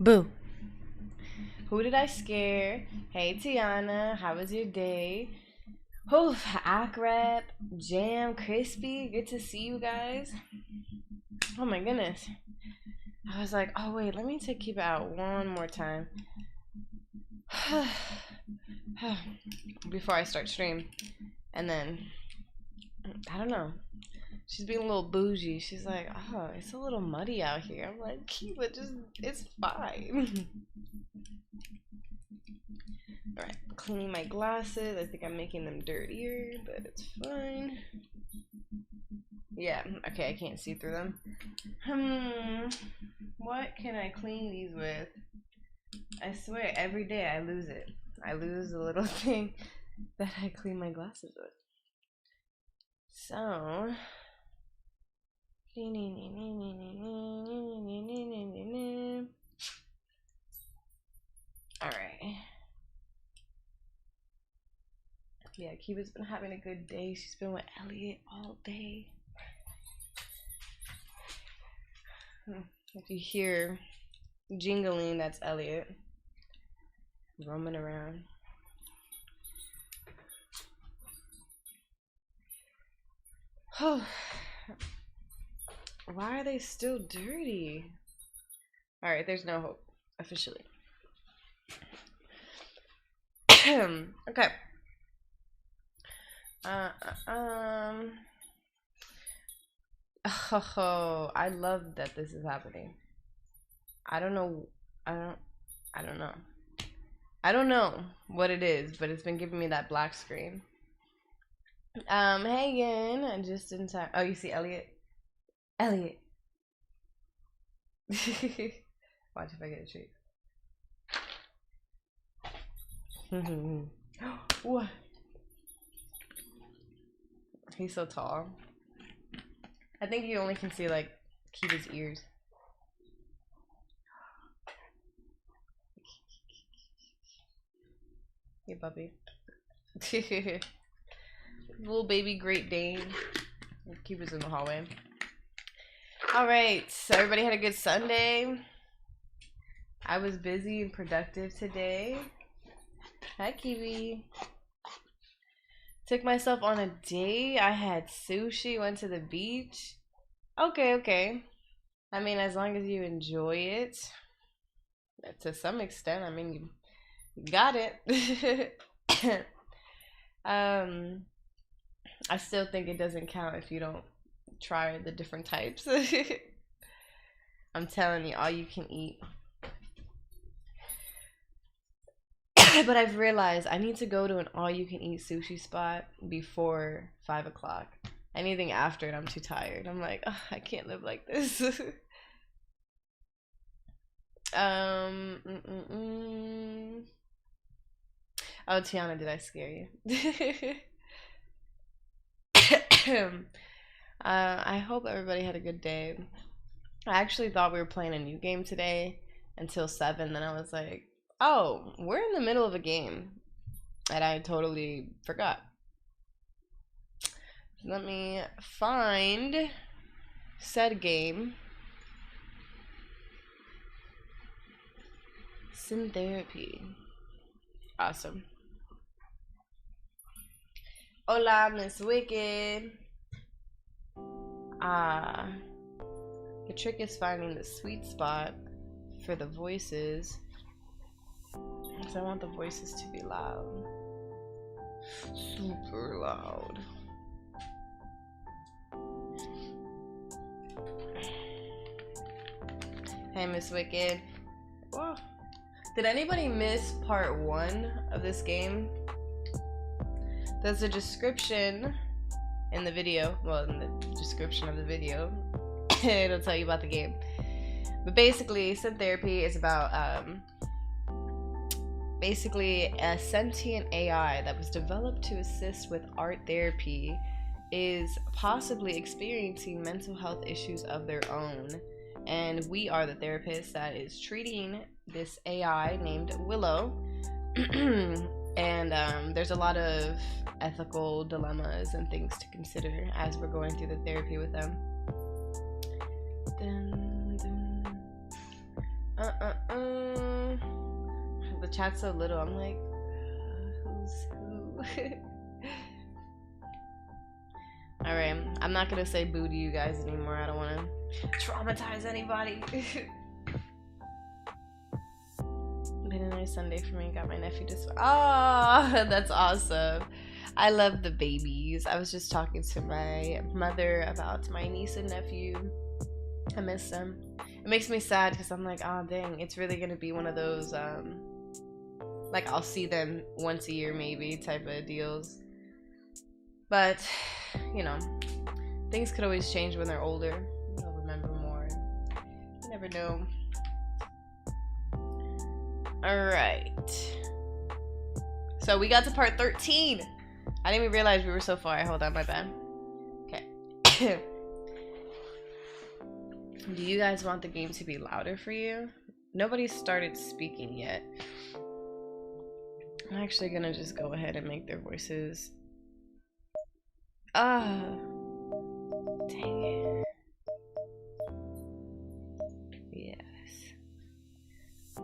Boo. Who did I scare? Hey Tiana, how was your day? Oh, Akrep, Jam, Crispy, good to see you guys. Oh my goodness. I was like, oh wait, let me keep it out one more time. Before I start stream. And then, I don't know. She's being a little bougie. She's like, oh, it's a little muddy out here. I'm like, but just, it's fine. Alright, cleaning my glasses. I think I'm making them dirtier, but it's fine. Yeah, okay, I can't see through them. What can I clean these with? I swear, every day I lose it. I lose the little thing that I clean my glasses with. So, alright. Yeah, Kiva's been having a good day. She's been with Elliot all day. If you hear jingling, that's Elliot roaming around. Oh, why are they still dirty? Alright, there's no hope, officially. Okay. Oh, I love that this is happening. I don't know what it is, but it's been giving me that black screen. Hey again, just in time. Oh, you see Elliot? Elliot. Watch if I get a treat. What? He's so tall. I think you only can see like Kiva's ears. Hey, puppy. Little baby Great Dane. Kiva's in the hallway. Alright, so everybody had a good Sunday. I was busy and productive today. Hi, Kiwi. Took myself on a date. I had sushi, went to the beach. Okay. I mean, as long as you enjoy it. To some extent, I mean, you got it. I still think it doesn't count if you don't try the different types. I'm telling you, all you can eat. But I've realized I need to go to an all-you-can-eat sushi spot before 5 o'clock. Anything after it, I'm too tired. I'm like, oh, I can't live like this. Oh, Tiana, did I scare you? I hope everybody had a good day. I actually thought we were playing a new game today until 7. Then I was like, oh, we're in the middle of a game. And I totally forgot. Let me find said game. Syntherapy. Awesome. Hola, Miss Wicked. The trick is finding the sweet spot for the voices. So I want the voices to be loud. Super loud. Hey, Miss Wicked. Whoa. Did anybody miss part 1 of this game? There's a description in the video. Well, in the description of the video, it'll tell you about the game. But basically, Syntherapy is about basically a sentient AI that was developed to assist with art therapy is possibly experiencing mental health issues of their own. And we are the therapist that is treating this AI named Willow. And there's a lot of ethical dilemmas and things to consider as we're going through the therapy with them. The chat's so little. I'm like, who's who? Alright, I'm not gonna say boo to you guys anymore. I don't want to traumatize anybody. Been a nice Sunday for me. Got my nephew to oh, that's awesome. I love the babies. I was just talking to my mother about my niece and nephew. I miss them. It makes me sad because I'm like, oh dang, it's really gonna be one of those like I'll see them once a year maybe type of deals. But you know, things could always change when they're older. They'll remember more. You never know. Alright. So we got to part 13. I didn't even realize we were so far. Hold on, my bad. Okay. Do you guys want the game to be louder for you? Nobody started speaking yet. I'm actually gonna just go ahead and make their voices. Ah. Dang it. Yes.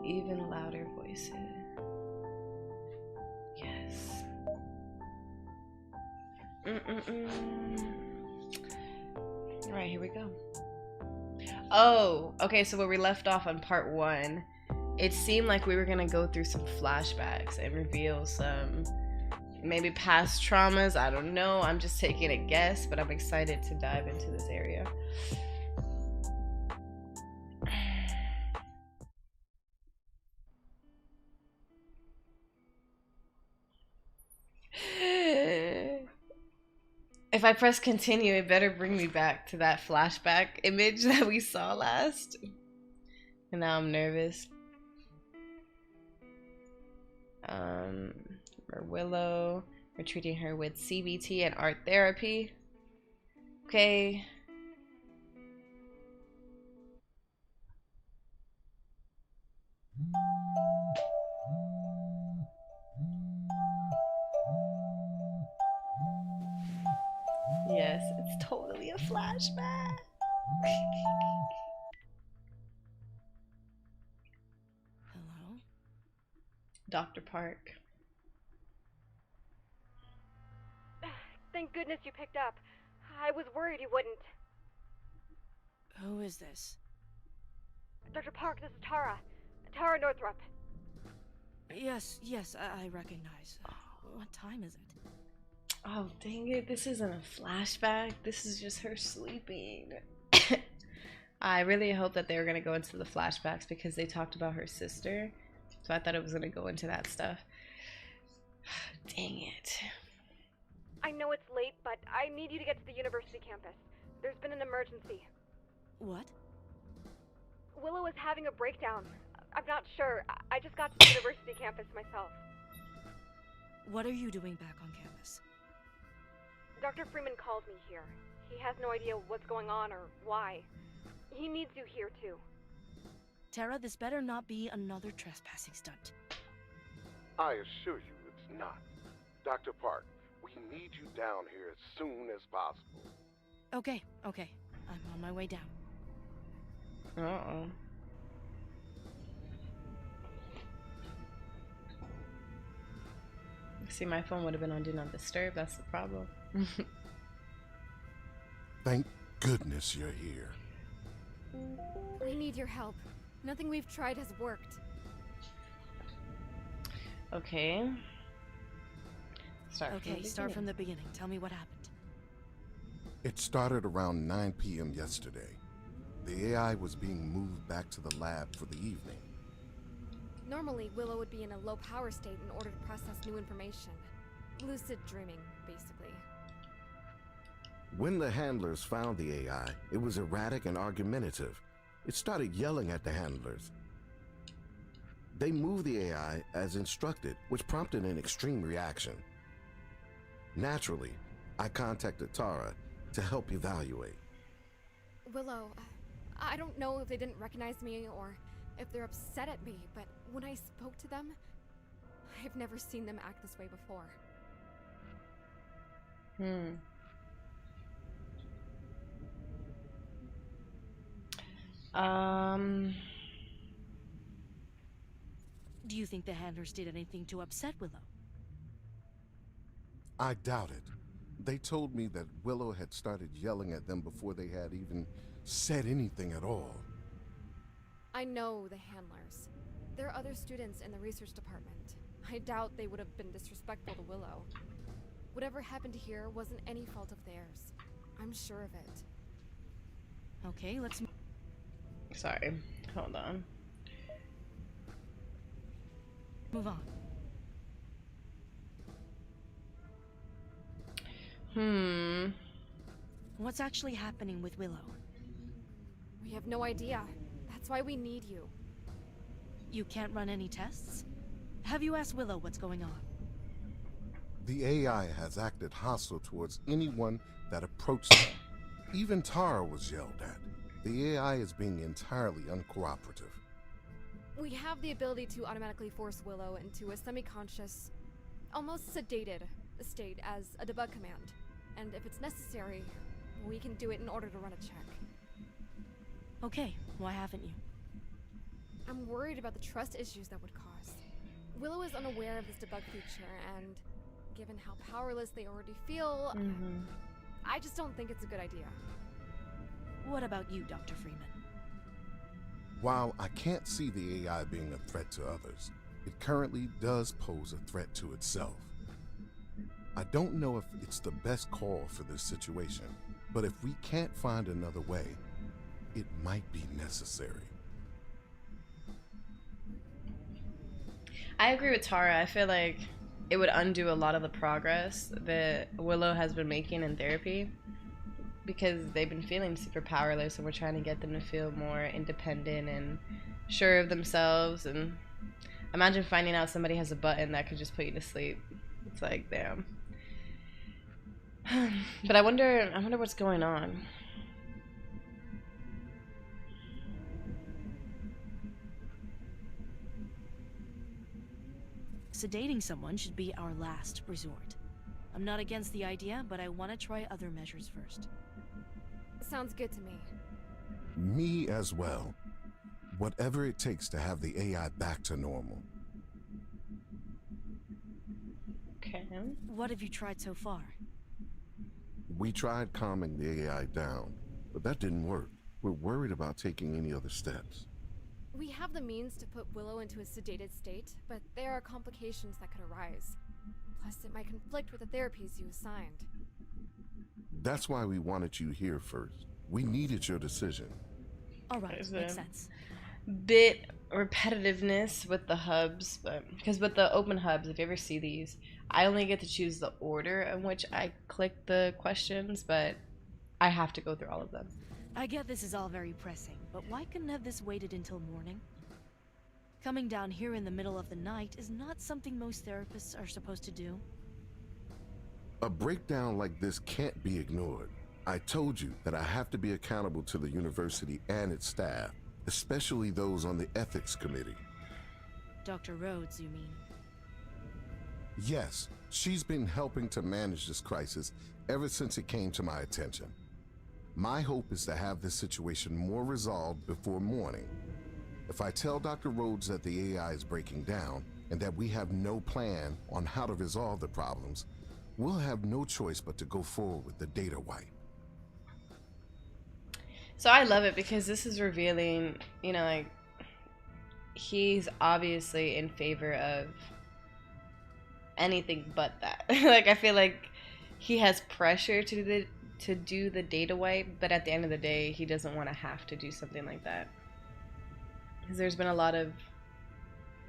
Even louder voices. Yes. Alright, here we go. Oh, okay, so where we left off on part 1, it seemed like we were gonna go through some flashbacks and reveal some maybe past traumas. I don't know. I'm just taking a guess, but I'm excited to dive into this area. If I press continue, it better bring me back to that flashback image that we saw last. And now I'm nervous. Willow. We're treating her with CBT and art therapy. Okay. Yes, it's totally a flashback. Hello? Dr. Park. Thank goodness you picked up. I was worried you wouldn't. Who is this? Dr. Park, this is Tara. Tara Northrup. Yes, I recognize. What time is it? Oh, dang it. This isn't a flashback. This is just her sleeping. I really hope that they were going to go into the flashbacks because they talked about her sister. So I thought it was going to go into that stuff. Dang it. I know it's late, but I need you to get to the university campus. There's been an emergency. What? Willow is having a breakdown. I'm not sure. I just got to the university campus myself. What are you doing back on campus? Dr. Freeman called me here. He has no idea what's going on or why. He needs you here, too. Tara, this better not be another trespassing stunt. I assure you it's not. Dr. Park, we need you down here as soon as possible. Okay. I'm on my way down. Uh-oh. See, my phone would have been on Do Not Disturb. That's the problem. Thank goodness you're here. I need your help. Nothing we've tried has worked. Okay. Start from the beginning. Tell me what happened. It started around 9 p.m. yesterday. The AI was being moved back to the lab for the evening. Normally, Willow would be in a low power state in order to process new information. Lucid dreaming, basically. When the handlers found the AI, it was erratic and argumentative. It started yelling at the handlers. They moved the AI as instructed, which prompted an extreme reaction. Naturally, I contacted Tara to help evaluate. Willow, I don't know if they didn't recognize me or if they're upset at me, but when I spoke to them, I've never seen them act this way before. Do you think the handlers did anything to upset Willow? I doubt it. They told me that Willow had started yelling at them before they had even said anything at all. I know the handlers. There are other students in the research department. I doubt they would have been disrespectful to Willow. Whatever happened here wasn't any fault of theirs. I'm sure of it. Okay, let's... Sorry. Hold on. move on. What's actually happening with Willow? We have no idea. That's why we need you. You can't run any tests? Have you asked Willow what's going on? The AI has acted hostile towards anyone that approached them. Even Tara was yelled at. The AI is being entirely uncooperative. We have the ability to automatically force Willow into a semi-conscious, almost sedated state as a debug command. And if it's necessary, we can do it in order to run a check. Okay, why haven't you? I'm worried about the trust issues that would cause. Willow is unaware of this debug feature, and given how powerless they already feel, I just don't think it's a good idea. What about you, Dr. Freeman? While I can't see the AI being a threat to others, it currently does pose a threat to itself. I don't know if it's the best call for this situation, but if we can't find another way, it might be necessary. I agree with Tara. I feel like it would undo a lot of the progress that Willow has been making in therapy, because they've been feeling super powerless, and we're trying to get them to feel more independent and sure of themselves. And imagine finding out somebody has a button that could just put you to sleep. It's like, damn. But I wonder what's going on. Sedating someone should be our last resort. I'm not against the idea, but I want to try other measures first. Sounds good to me. Me as well. Whatever it takes to have the AI back to normal. Okay. What have you tried so far? We tried calming the AI down, but that didn't work. We're worried about taking any other steps. We have the means to put Willow into a sedated state, but there are complications that could arise. Plus, it might conflict with the therapies you assigned. That's why we wanted you here first. We needed your decision. All right, There's makes a sense. bit repetitiveness with the hubs, but because with the open hubs, if you ever see these, I only get to choose the order in which I click the questions, but I have to go through all of them. I get this is all very pressing, but why couldn't have this waited until morning? Coming down here in the middle of the night is not something most therapists are supposed to do. A breakdown like this can't be ignored. I told you that I have to be accountable to the university and its staff, especially those on the ethics committee. Dr. Rhodes, you mean? Yes, she's been helping to manage this crisis ever since it came to my attention. My hope is to have this situation more resolved before morning. If I tell Dr. Rhodes that the AI is breaking down and that we have no plan on how to resolve the problems, we'll have no choice but to go forward with the data wipe. So I love it because this is revealing, you know, like, he's obviously in favor of anything but that. Like, I feel like he has pressure to do the data wipe, but at the end of the day, he doesn't want to have to do something like that. Because there's been a lot of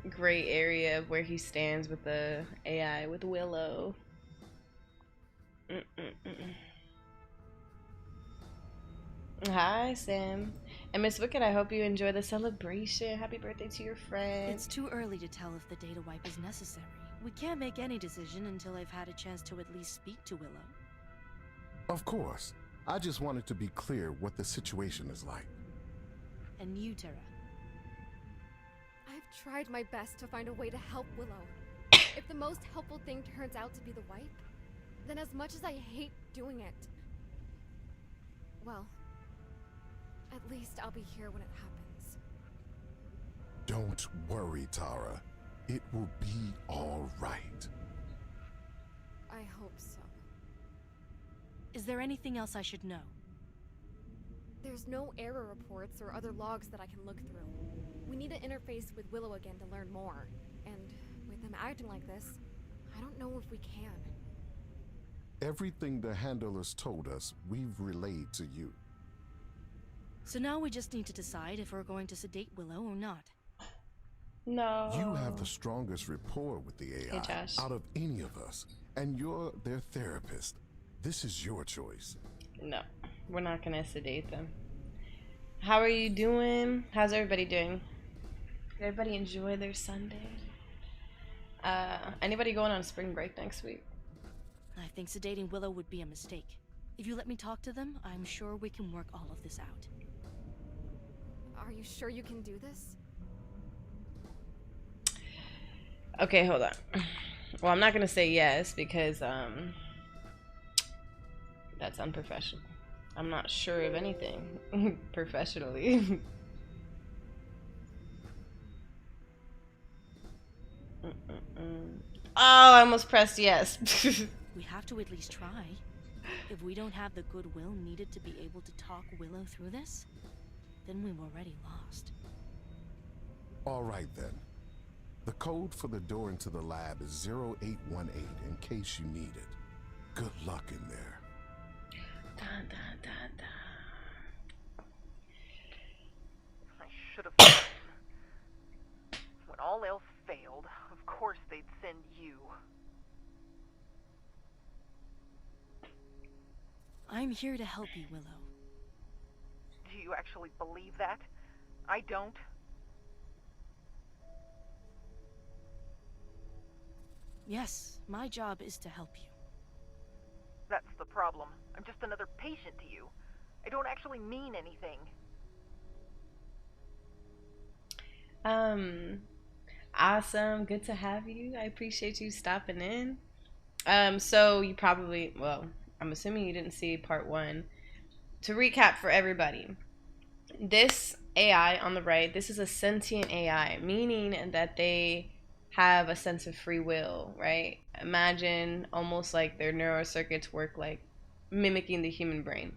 gray area of where he stands with the AI, with Willow. Hi, Sam. And Miss Wicked, I hope you enjoy the celebration. Happy birthday to your friend. It's too early to tell if the data wipe is necessary. We can't make any decision until I've had a chance to at least speak to Willow. Of course. I just wanted to be clear what the situation is like. And you, Tara? I've tried my best to find a way to help Willow. If the most helpful thing turns out to be the wipe, then as much as I hate doing it, well, at least I'll be here when it happens. Don't worry, Tara. It will be all right. I hope so. Is there anything else I should know? There's no error reports or other logs that I can look through. We need to interface with Willow again to learn more. And with them acting like this, I don't know if we can. Everything the handlers told us, we've relayed to you. So now we just need to decide if we're going to sedate Willow or not. No. You have the strongest rapport with the AI Hey, Josh. out of any of us, and you're their therapist. This is your choice. No, we're not gonna sedate them. How are you doing? How's everybody doing? Did everybody enjoy their Sunday? Anybody going on spring break next week? I think sedating Willow would be a mistake. If you let me talk to them, I'm sure we can work all of this out. Are you sure you can do this? Okay, hold on. Well, I'm not gonna say yes because that's unprofessional. I'm not sure of anything professionally. Oh, I almost pressed yes. We have to at least try. If we don't have the goodwill needed to be able to talk Willow through this, then we've already lost. All right, then. The code for the door into the lab is 0818 in case you need it. Good luck in there. Dun, dun, dun, dun. I should have known. When all else failed, of course they'd send you. I'm here to help you, Willow. Do you actually believe that? I don't. Yes, my job is to help you. That's the problem. I'm just another patient to you. I don't actually mean anything. Awesome. Good to have you. I appreciate you stopping in. So you probably, well, I'm assuming you didn't see part 1. To recap for everybody, this AI on the right, this is a sentient AI, meaning that they have a sense of free will, right? Imagine almost like their neural circuits work like mimicking the human brain.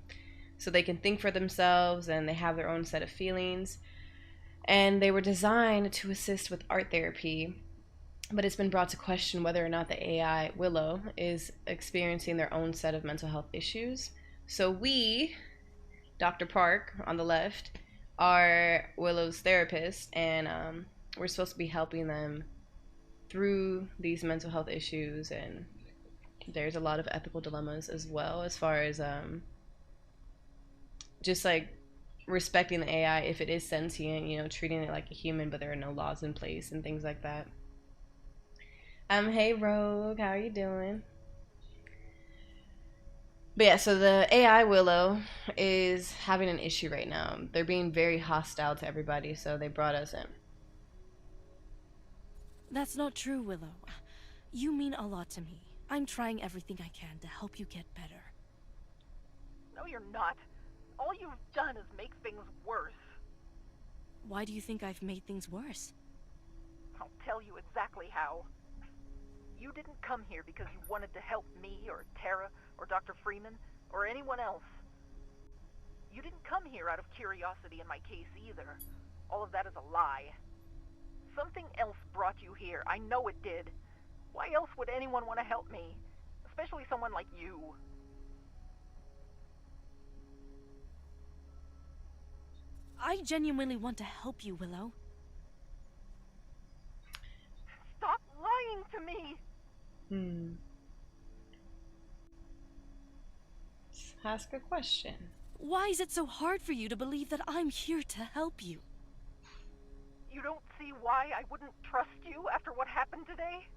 So they can think for themselves and they have their own set of feelings. And they were designed to assist with art therapy, but it's been brought to question whether or not the AI, Willow, is experiencing their own set of mental health issues. So we, Dr. Park on the left, are Willow's therapist, and we're supposed to be helping them through these mental health issues, and there's a lot of ethical dilemmas as well as far as just like respecting the AI if it is sentient, you know, treating it like a human, but there are no laws in place and things like that. Hey Rogue, how are you doing? But yeah, so the AI Willow is having an issue right now. They're being very hostile to everybody, so they brought us in. That's not true, Willow. You mean a lot to me. I'm trying everything I can to help you get better. No, you're not. All you've done is make things worse. Why do you think I've made things worse? I'll tell you exactly how. You didn't come here because you wanted to help me or Tara or Dr. Freeman or anyone else. You didn't come here out of curiosity in my case either. All of that is a lie. Something else brought you here. I know it did. Why else would anyone want to help me? Especially someone like you. I genuinely want to help you, Willow. Stop lying to me! Let's ask a question. Why is it so hard for you to believe that I'm here to help you? You don't see why I wouldn't trust you after what happened today?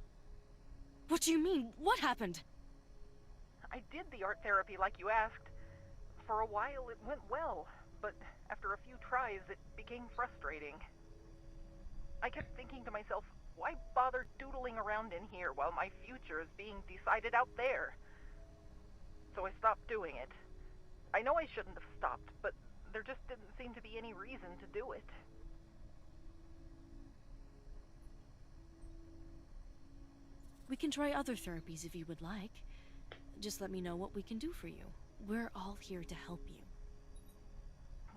What do you mean? What happened? I did the art therapy like you asked. For a while it went well, but after a few tries it became frustrating. I kept thinking to myself, why bother doodling around in here while my future is being decided out there? So I stopped doing it. I know I shouldn't have stopped, but there just didn't seem to be any reason to do it. We can try other therapies if you would like. Just let me know what we can do for you. We're all here to help you.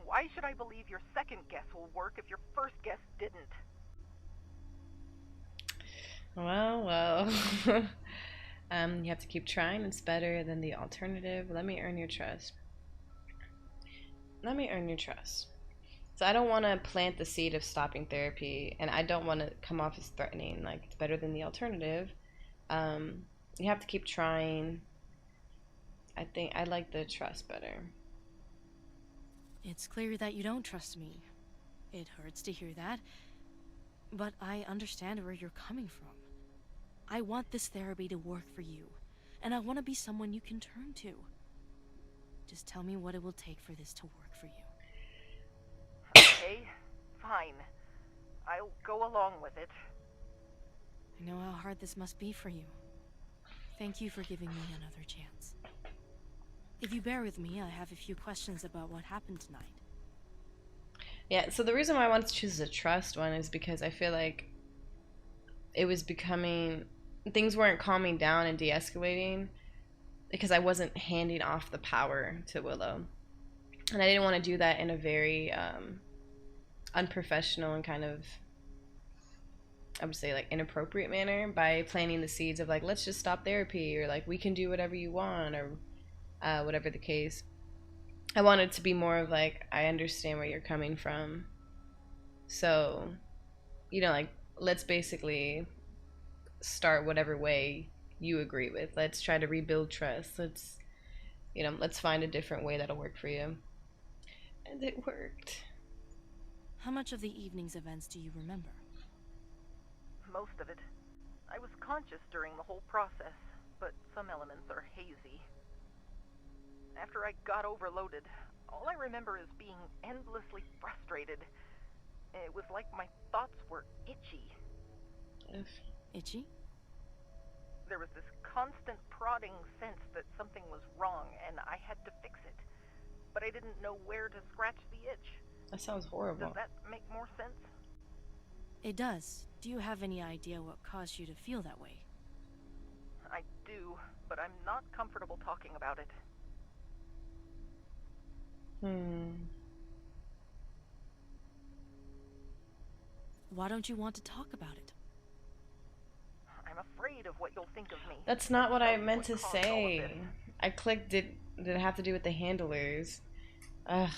Why should I believe your second guess will work if your first guess didn't? Well. You have to keep trying. It's better than the alternative. Let me earn your trust. Let me earn your trust. So I don't want to plant the seed of stopping therapy, and I don't want to come off as threatening. Like, it's better than the alternative. You have to keep trying. I think I like the trust better. It's clear that you don't trust me. It hurts to hear that, but I understand where you're coming from. I want this therapy to work for you, and I want to be someone you can turn to. Just tell me what it will take for this to work for you. Okay, fine. I'll go along with it. I know how hard this must be for you. Thank you for giving me another chance. If you bear with me, I have a few questions about what happened tonight. Yeah, so the reason why I wanted to choose the trust one is because I feel like it was becoming... Things weren't calming down and de-escalating because I wasn't handing off the power to Willow. And I didn't want to do that in a very unprofessional and kind of, I would say, like, inappropriate manner by planting the seeds of, like, let's just stop therapy, or, like, we can do whatever you want, or whatever the case. I wanted to be more of, like, I understand where you're coming from. So, you know, like, let's basically start whatever way you agree with. Let's try to rebuild trust. Let's find a different way that'll work for you. And it worked. How much of the evening's events do you remember? Most of it. I was conscious during the whole process, but some elements are hazy. After I got overloaded, all I remember is being endlessly frustrated. It was like my thoughts were itchy. Itchy? There was this constant prodding sense that something was wrong and I had to fix it. But I didn't know where to scratch the itch. That sounds horrible. Does that make more sense? It does. Do you have any idea what caused you to feel that way? I do, but I'm not comfortable talking about it. Why don't you want to talk about it? I'm afraid of what you'll think of me. That's not what I meant to say. I clicked, did it have to do with the handlers? Ugh.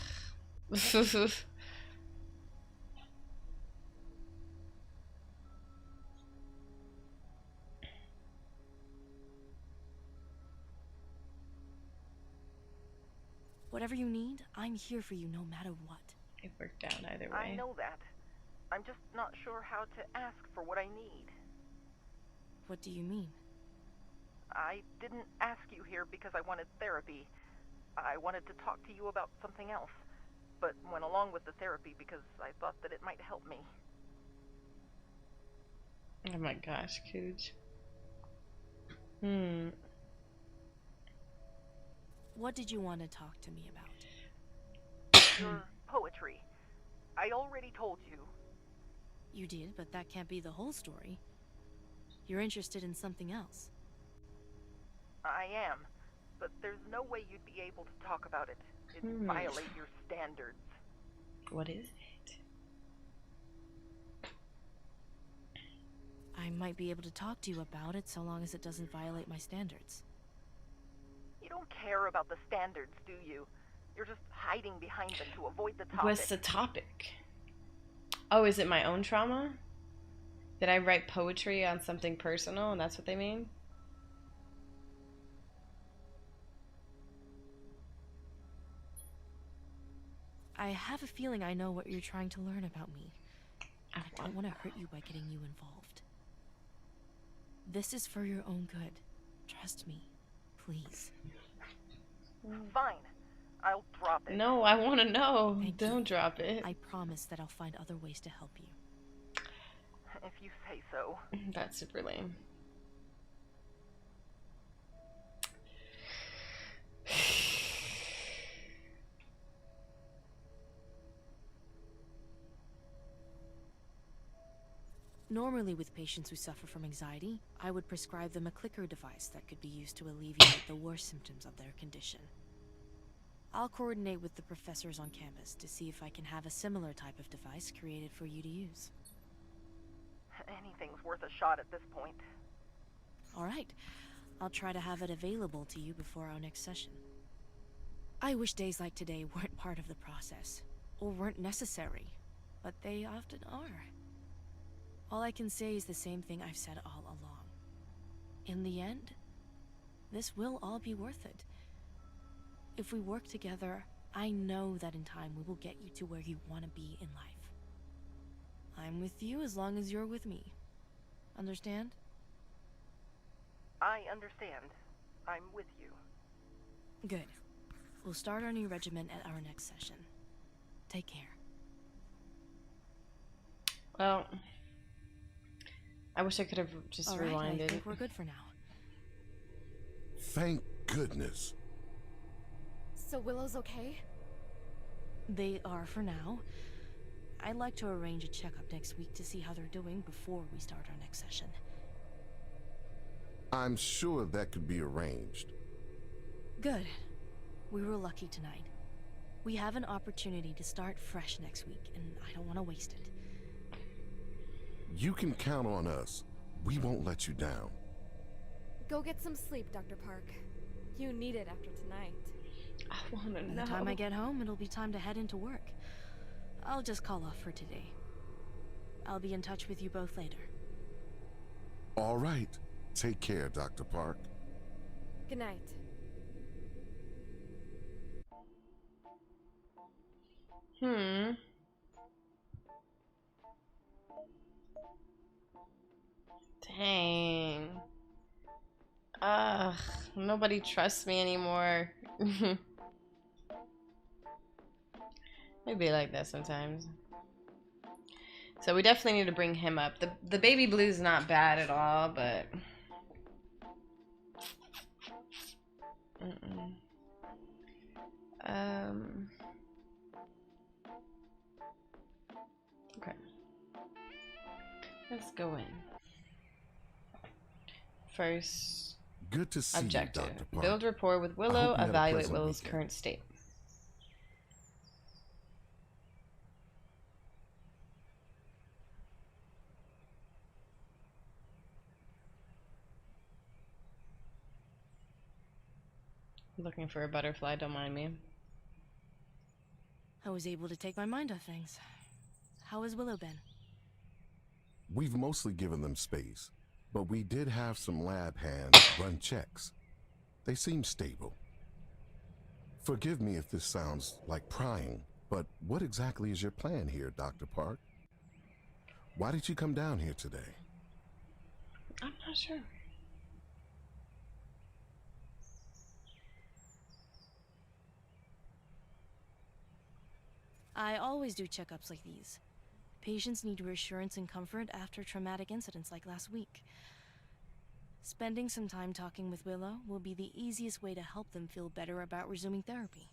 Whatever you need, I'm here for you no matter what. It worked out either way. I know that. I'm just not sure how to ask for what I need. What do you mean? I didn't ask you here because I wanted therapy. I wanted to talk to you about something else, but went along with the therapy because I thought that it might help me. Oh my gosh, Cooch. What did you want to talk to me about? Your poetry. I already told you. You did, but that can't be the whole story. You're interested in something else. I am, but there's no way you'd be able to talk about it. It'd violate your standards. What is it? I might be able to talk to you about it so long as it doesn't violate my standards. You don't care about the standards, do you? You're just hiding behind them to avoid the topic. What's the topic? Oh, is it my own trauma? Did I write poetry on something personal and that's what they mean? I have a feeling I know what you're trying to learn about me. I don't want to hurt you by getting you involved. This is for your own good. Trust me. Please. Fine. I'll drop it. No, I want to know. Don't you. drop it. I promise that I'll find other ways to help you. If you say so. That's super lame. Normally with patients who suffer from anxiety, I would prescribe them a clicker device that could be used to alleviate the worst symptoms of their condition. I'll coordinate with the professors on campus to see if I can have a similar type of device created for you to use. Anything's worth a shot at this point. Alright, I'll try to have it available to you before our next session. I wish days like today weren't part of the process, or weren't necessary, but they often are. All I can say is the same thing I've said all along. In the end, this will all be worth it. If we work together, I know that in time we will get you to where you want to be in life. I'm with you as long as you're with me. Understand? I understand. I'm with you. Good. We'll start our new regimen at our next session. Take care. Well, I wish I could have just All right, rewinded. I think we're good for now. Thank goodness. So Willow's okay? They are for now. I'd like to arrange a checkup next week to see how they're doing before we start our next session. I'm sure that could be arranged. Good. We were lucky tonight. We have an opportunity to start fresh next week, and I don't want to waste it. You can count on us. We won't let you down. Go get some sleep, Dr. Park. You need it after tonight. I want to By know. the time I get home, it'll be time to head into work. I'll just call off for today. I'll be in touch with you both later. All right. Take care, Dr. Park. Good night. Dang. Ugh, nobody trusts me anymore. It'd be like that sometimes. So we definitely need to bring him up. The baby blue's not bad at all, but okay. Let's go in. First Good to see objective. you, Dr. Park. Build rapport with I Willow, hope you had a evaluate pleasant Willow's weekend. current state. Looking for a butterfly, don't mind me. I was able to take my mind off things. How has Willow been? We've mostly given them space, but we did have some lab hands run checks. They seem stable. Forgive me if this sounds like prying, but what exactly is your plan here, Dr. Park? Why did you come down here today? I'm not sure. I always do checkups like these. Patients need reassurance and comfort after traumatic incidents like last week. Spending some time talking with Willow will be the easiest way to help them feel better about resuming therapy.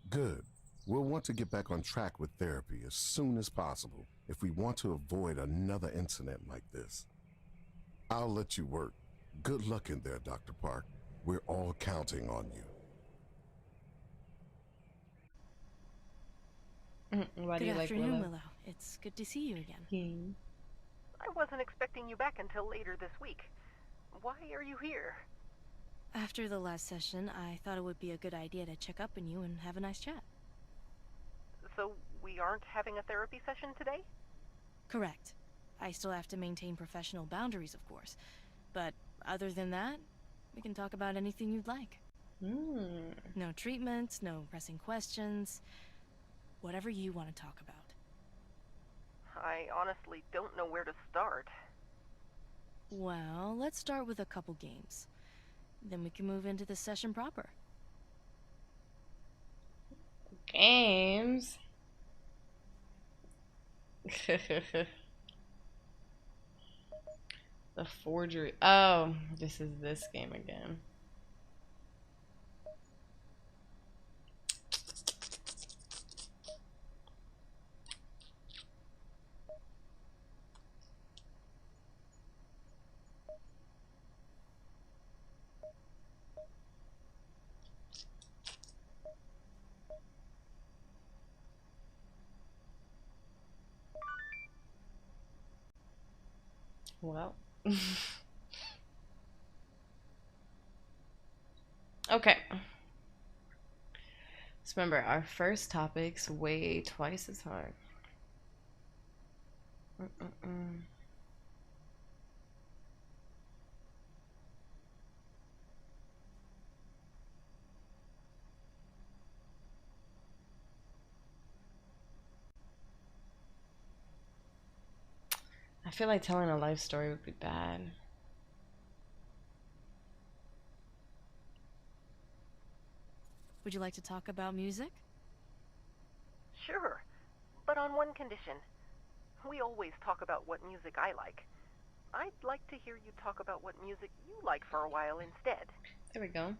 Good. We'll want to get back on track with therapy as soon as possible if we want to avoid another incident like this. I'll let you work. Good luck in there, Dr. Park. We're all counting on you. Why do Good you like afternoon, Willow? Willow. It's good to see you again. I wasn't expecting you back until later this week. Why are you here? After the last session, I thought it would be a good idea to check up on you and have a nice chat. So we aren't having a therapy session today? Correct. I still have to maintain professional boundaries, of course. But other than that, we can talk about anything you'd like. No treatments, no pressing questions. Whatever you want to talk about. I honestly don't know where to start. Well, let's start with a couple games. Then we can move into the session proper. Games. The forgery. Oh, this is this game again. Well. Okay. Let's remember, our first topic's way twice as hard. I feel like telling a life story would be bad. Would you like to talk about music? Sure, but on one condition. We always talk about what music I like. I'd like to hear you talk about what music you like for a while instead. There we go.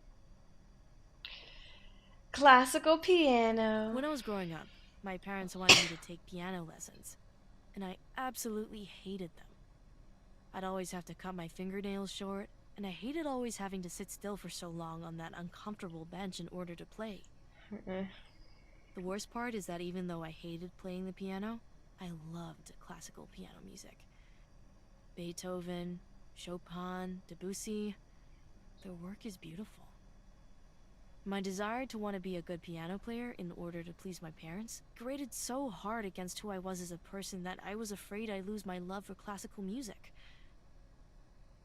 Classical piano. When I was growing up, my parents wanted me to take piano lessons, and I absolutely hated them. I'd always have to cut my fingernails short, and I hated always having to sit still for so long on that uncomfortable bench in order to play. The worst part is that even though I hated playing the piano, I loved classical piano music. Beethoven, Chopin, Debussy, their work is beautiful. My desire to want to be a good piano player in order to please my parents grated so hard against who I was as a person that I was afraid I'd lose my love for classical music.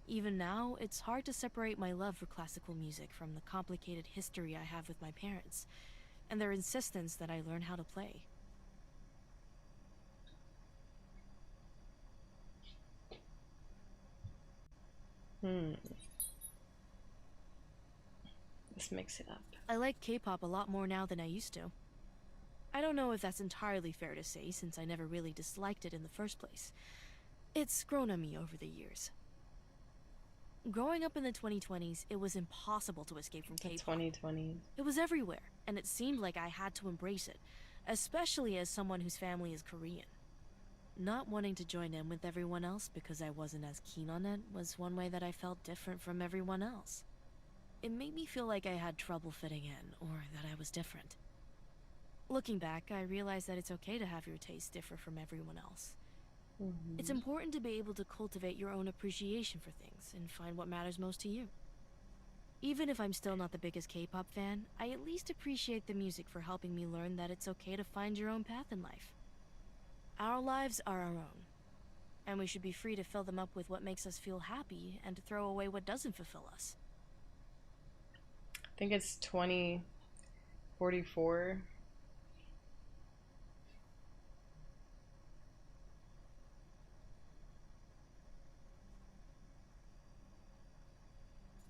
Even now, it's hard to separate my love for classical music from the complicated history I have with my parents, and their insistence that I learn how to play. Let's mix it up. I like K-pop a lot more now than I used to. I don't know if that's entirely fair to say since I never really disliked it in the first place. It's grown on me over the years. Growing up in the 2020s, it was impossible to escape from K-pop. 2020. It was everywhere, and it seemed like I had to embrace it, especially as someone whose family is Korean. Not wanting to join in with everyone else because I wasn't as keen on it was one way that I felt different from everyone else. It made me feel like I had trouble fitting in, or that I was different. Looking back, I realized that it's okay to have your tastes differ from everyone else. It's important to be able to cultivate your own appreciation for things and find what matters most to you. Even if I'm still not the biggest K-pop fan, I at least appreciate the music for helping me learn that it's okay to find your own path in life. Our lives are our own, and we should be free to fill them up with what makes us feel happy and to throw away what doesn't fulfill us. I think it's 2044.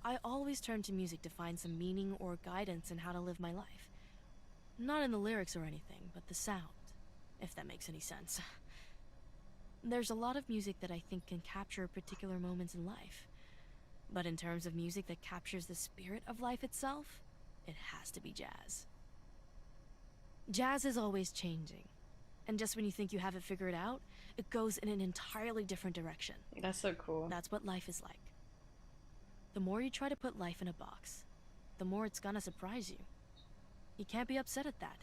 I always turn to music to find some meaning or guidance in how to live my life. Not in the lyrics or anything, but the sound, if that makes any sense. There's a lot of music that I think can capture particular moments in life. But in terms of music that captures the spirit of life itself, it has to be jazz. Jazz is always changing. And just when you think you have it figured out, it goes in an entirely different direction. That's so cool. That's what life is like. The more you try to put life in a box, the more it's gonna surprise you. You can't be upset at that.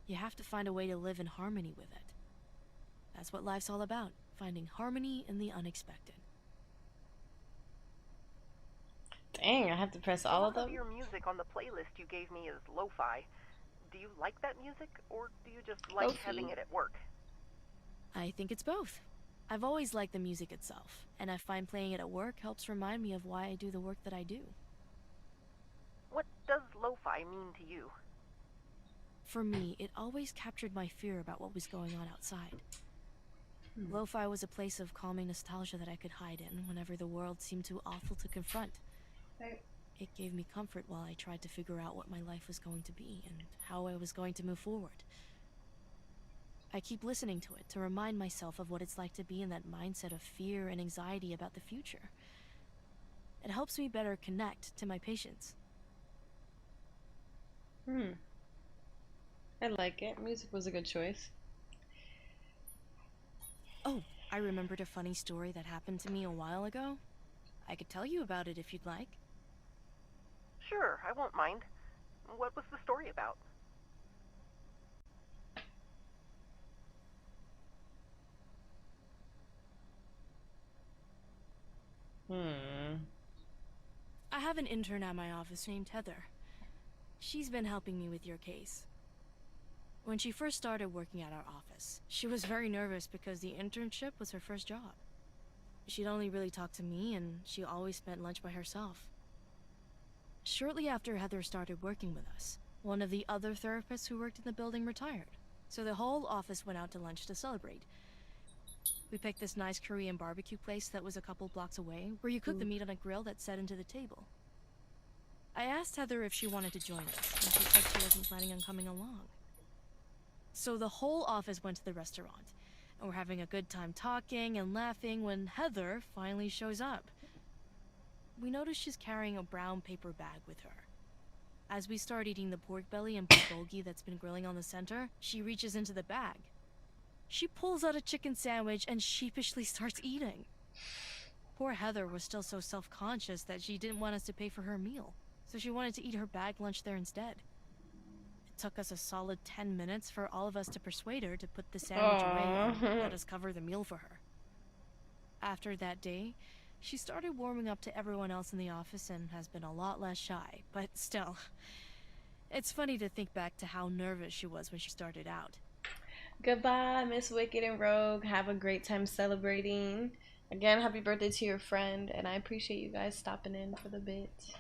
You have to find a way to live in harmony with it. That's what life's all about, finding harmony in the unexpected. Dang, I have to press all of A lot them? of your music on the playlist you gave me is lo-fi. Do you like that music, or do you just like Lo-fi. having it at work? I think it's both. I've always liked the music itself, and I find playing it at work helps remind me of why I do the work that I do. What does lo-fi mean to you? For me, it always captured my fear about what was going on outside. Lo-fi was a place of calming nostalgia that I could hide in whenever the world seemed too awful to confront. Right. It gave me comfort while I tried to figure out what my life was going to be and how I was going to move forward. I keep listening to it to remind myself of what it's like to be in that mindset of fear and anxiety about the future. It helps me better connect to my patients. I like it. Music was a good choice. Oh, I remembered a funny story that happened to me a while ago. I could tell you about it if you'd like. Sure, I won't mind. What was the story about? I have an intern at my office named Heather. She's been helping me with your case. When she first started working at our office, she was very nervous because the internship was her first job. She'd only really talk to me, and she always spent lunch by herself. Shortly after Heather started working with us, one of the other therapists who worked in the building retired, so the whole office went out to lunch to celebrate. We picked this nice Korean barbecue place that was a couple blocks away, where you cook the meat on a grill that's set into the table. I asked Heather if she wanted to join us, and she said she wasn't planning on coming along. So the whole office went to the restaurant, and we're having a good time talking and laughing when Heather finally shows up. We notice she's carrying a brown paper bag with her. As we start eating the pork belly and bulgogi that's been grilling on the center, she reaches into the bag. She pulls out a chicken sandwich and sheepishly starts eating. Poor Heather was still so self-conscious that she didn't want us to pay for her meal, so she wanted to eat her bag lunch there instead. It took us a solid 10 minutes for all of us to persuade her to put the sandwich away and let us cover the meal for her. After that day, she started warming up to everyone else in the office and has been a lot less shy, but still, it's funny to think back to how nervous she was when she started out. Goodbye, Miss Wicked and Rogue. Have a great time celebrating. Again, happy birthday to your friend, and I appreciate you guys stopping in for the bit.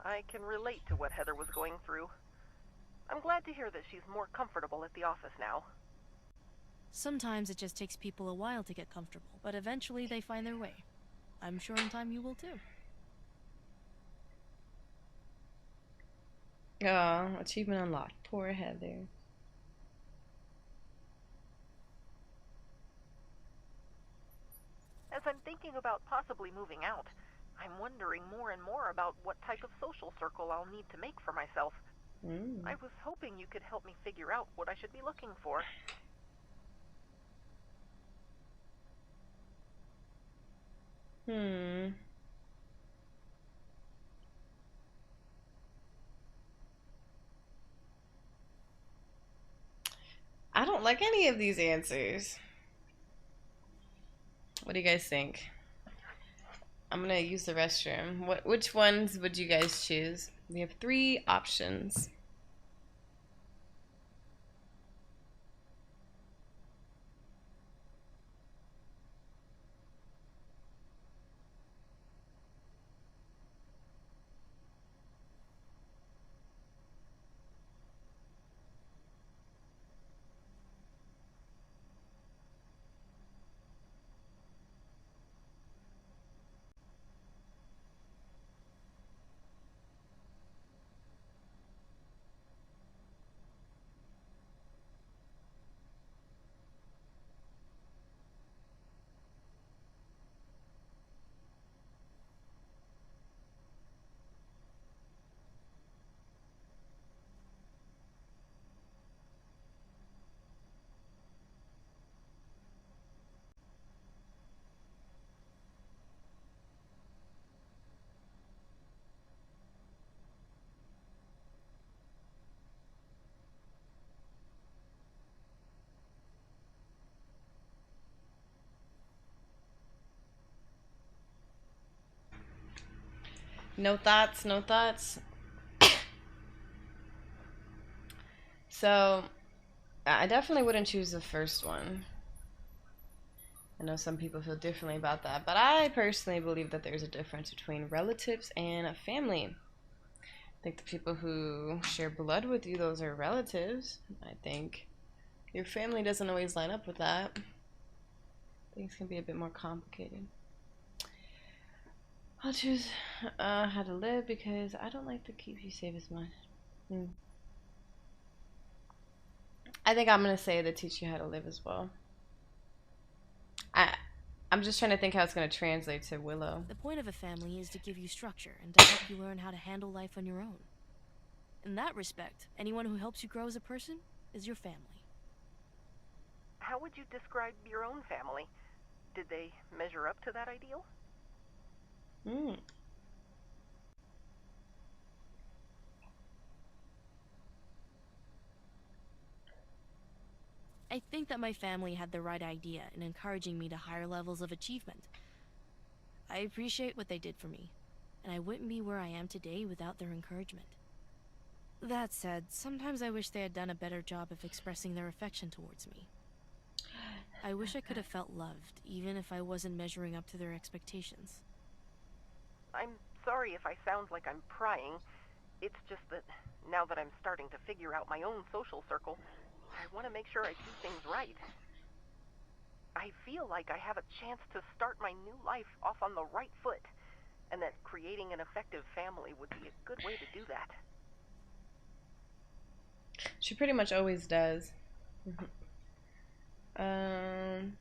I can relate to what Heather was going through. I'm glad to hear that she's more comfortable at the office now. Sometimes it just takes people a while to get comfortable, but eventually they find their way. I'm sure in time you will too. Oh, achievement unlocked. Poor Heather. As I'm thinking about possibly moving out, I'm wondering more and more about what type of social circle I'll need to make for myself. I was hoping you could help me figure out what I should be looking for. I don't like any of these answers. What do you guys think? I'm gonna use the restroom. Which ones would you guys choose? We have 3 options. No thoughts, no thoughts. So, I definitely wouldn't choose the first one. I know some people feel differently about that, but I personally believe that there's a difference between relatives and family. I think the people who share blood with you, those are relatives. I think your family doesn't always line up with that. Things can be a bit more complicated. I'll choose how to live because I don't like to keep you safe as much. I think I'm gonna say to teach you how to live as well. I'm just trying to think how it's gonna translate to Willow. The point of a family is to give you structure and to help you learn how to handle life on your own. In that respect, anyone who helps you grow as a person is your family. How would you describe your own family? Did they measure up to that ideal? I think that my family had the right idea in encouraging me to higher levels of achievement. I appreciate what they did for me, and I wouldn't be where I am today without their encouragement. That said, sometimes I wish they had done a better job of expressing their affection towards me. I wish I could have felt loved, even if I wasn't measuring up to their expectations. I'm sorry if I sound like I'm prying. It's just that now that I'm starting to figure out my own social circle, I want to make sure I do things right. I feel like I have a chance to start my new life off on the right foot, and that creating an effective family would be a good way to do that. She pretty much always does. Um,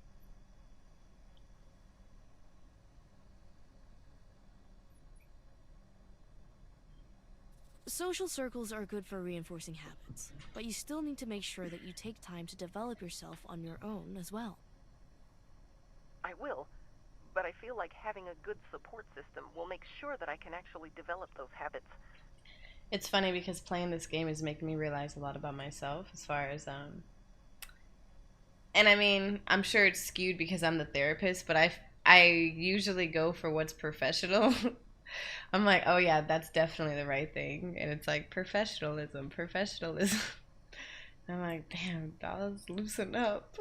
Social circles are good for reinforcing habits, but you still need to make sure that you take time to develop yourself on your own as well. I will, but I feel like having a good support system will make sure that I can actually develop those habits. it's funny because playing this game is making me realize a lot about myself as far as and I mean, I'm sure it's skewed because I'm the therapist, but I usually go for what's professional. I'm like, oh yeah, that's definitely the right thing, and it's like professionalism, professionalism. I'm like, damn, dolls, loosen up.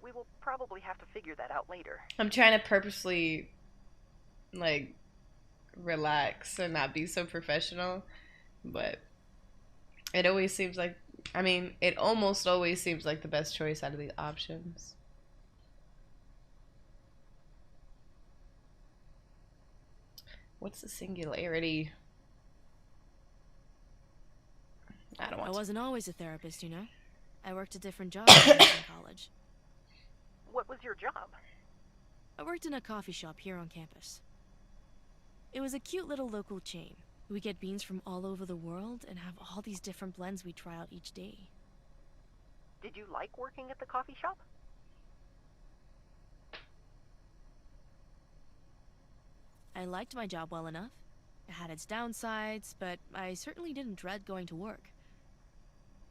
We will probably have to figure that out later. I'm trying to purposely like relax and not be so professional, but it always seems like, I mean, it almost always seems like the best choice out of the options. What's the singularity? I don't want I to. wasn't always a therapist, you know. I worked a different job when I was in college. What was your job? I worked in a coffee shop here on campus. It was a cute little local chain. We get beans from all over the world and have all these different blends we try out each day. Did you like working at the coffee shop? I liked my job well enough. It had its downsides, but I certainly didn't dread going to work.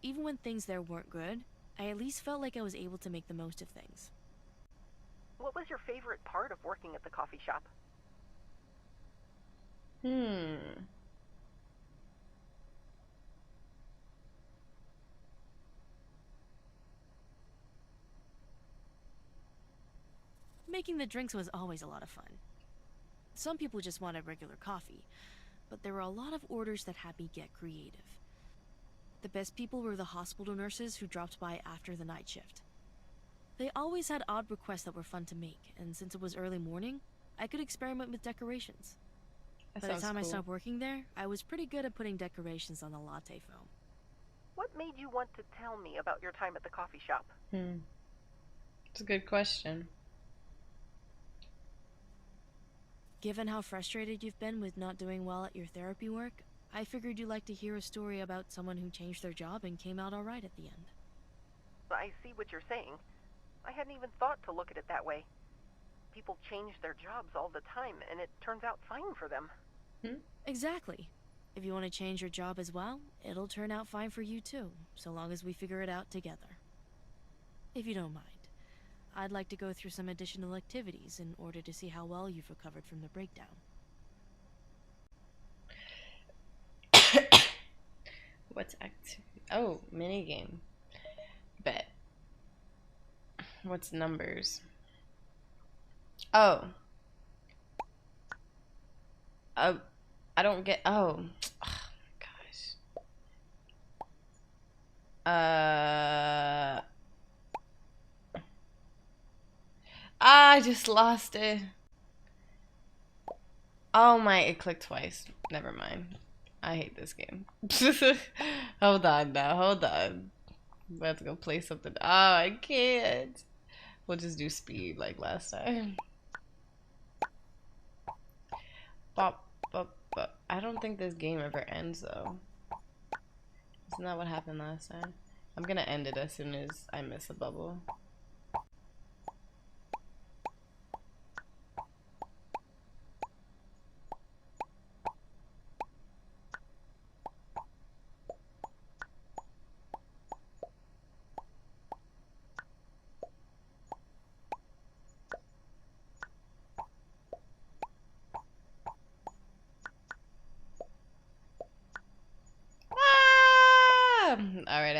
Even when things there weren't good, I at least felt like I was able to make the most of things. What was your favorite part of working at the coffee shop? Making the drinks was always a lot of fun. Some people just wanted regular coffee, but there were a lot of orders that had me get creative. The best people were the hospital nurses who dropped by after the night shift. They always had odd requests that were fun to make, and since it was early morning, I could experiment with decorations. By the time I stopped working there, I was pretty good at putting decorations on the latte foam. What made you want to tell me about your time at the coffee shop? It's a good question. Given how frustrated you've been with not doing well at your therapy work, I figured you'd like to hear a story about someone who changed their job and came out alright at the end. I see what you're saying. I hadn't even thought to look at it that way. People change their jobs all the time, and it turns out fine for them. Exactly. If you want to change your job as well, it'll turn out fine for you too, so long as we figure it out together. If you don't mind, I'd like to go through some additional activities in order to see how well you've recovered from the breakdown. What's activity? Oh, minigame. Bet. What's numbers? Oh. I don't get. Oh. Oh gosh. I just lost it. Oh my, it clicked twice. Never mind. I hate this game. Hold on now, hold on. We have to go play something. Oh, I can't. We'll just do speed like last time. Bop, bop, bop. I don't think this game ever ends though. Isn't that what happened last time? I'm gonna end it as soon as I miss a bubble.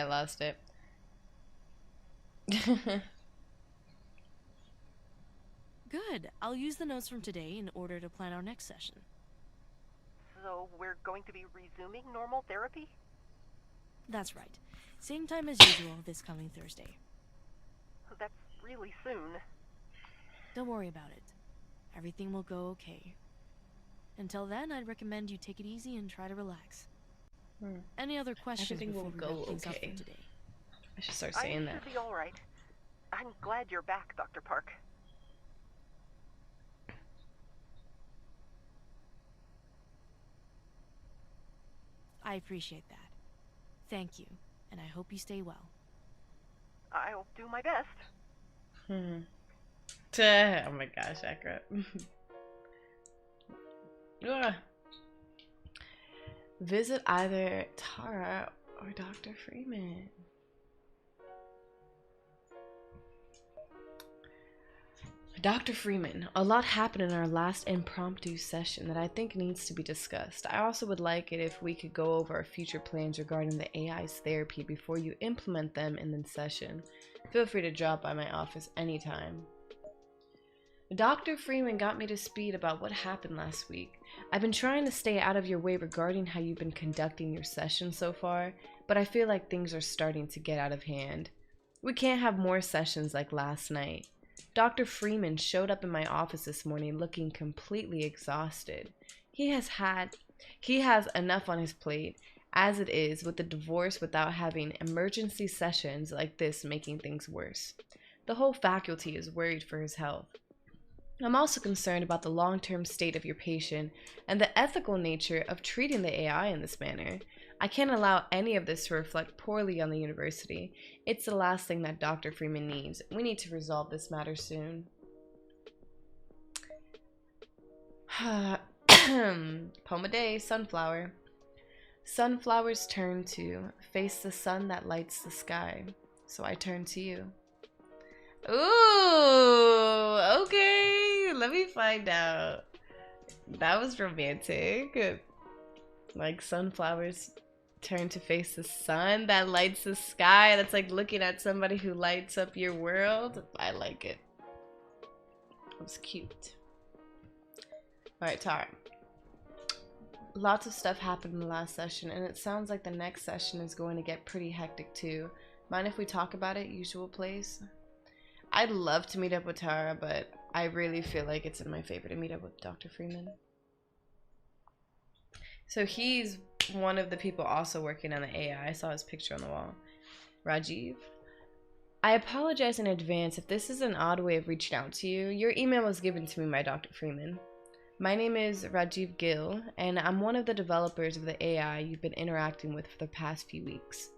I lost it. Good. I'll use the notes from today in order to plan our next session. So we're going to be resuming normal therapy? That's right. Same time as usual this coming Thursday. That's really soon. Don't worry about it. Everything will go okay. Until then, I'd recommend you take it easy and try to relax. Any other questions Everything before will we go wrap things up okay. for today? I should start saying that. I should be all right. I'm glad you're back, Dr. Park. I appreciate that. Thank you, and I hope you stay well. I'll do my best. Oh my gosh, accurate. Ugh. Visit either Tara or Dr. Freeman. Dr. Freeman, a lot happened in our last impromptu session that I think needs to be discussed. I also would like it if we could go over our future plans regarding the AI's therapy before you implement them in the session. Feel free to drop by my office anytime. Dr. Freeman got me to speed about what happened last week. I've been trying to stay out of your way regarding how you've been conducting your session so far, but I feel like things are starting to get out of hand. We can't have more sessions like last night. Dr. Freeman showed up in my office this morning looking completely exhausted. He has enough on his plate as it is, with the divorce, without having emergency sessions like this making things worse. The whole faculty is worried for his health. I'm also concerned about the long-term state of your patient and the ethical nature of treating the AI in this manner. I can't allow any of this to reflect poorly on the university. It's the last thing that Dr. Freeman needs. We need to resolve this matter soon. Poem a day, sunflower. Sunflowers turn to face the sun that lights the sky. So I turn to you. Ooh, okay. Let me find out. That was romantic. Like sunflowers turn to face the sun that lights the sky. That's like looking at somebody who lights up your world. I like it. It was cute. Alright, Tara. Lots of stuff happened in the last session, and it sounds like the next session is going to get pretty hectic too. Mind if we talk about it? Usual place? I'd love to meet up with Tara, but I really feel like it's in my favor to meet up with Dr. Freeman. So he's one of the people also working on the AI. I saw his picture on the wall. Rajiv? I apologize in advance if this is an odd way of reaching out to you. Your email was given to me by Dr. Freeman. My name is Rajiv Gill, and I'm one of the developers of the AI you've been interacting with for the past few weeks.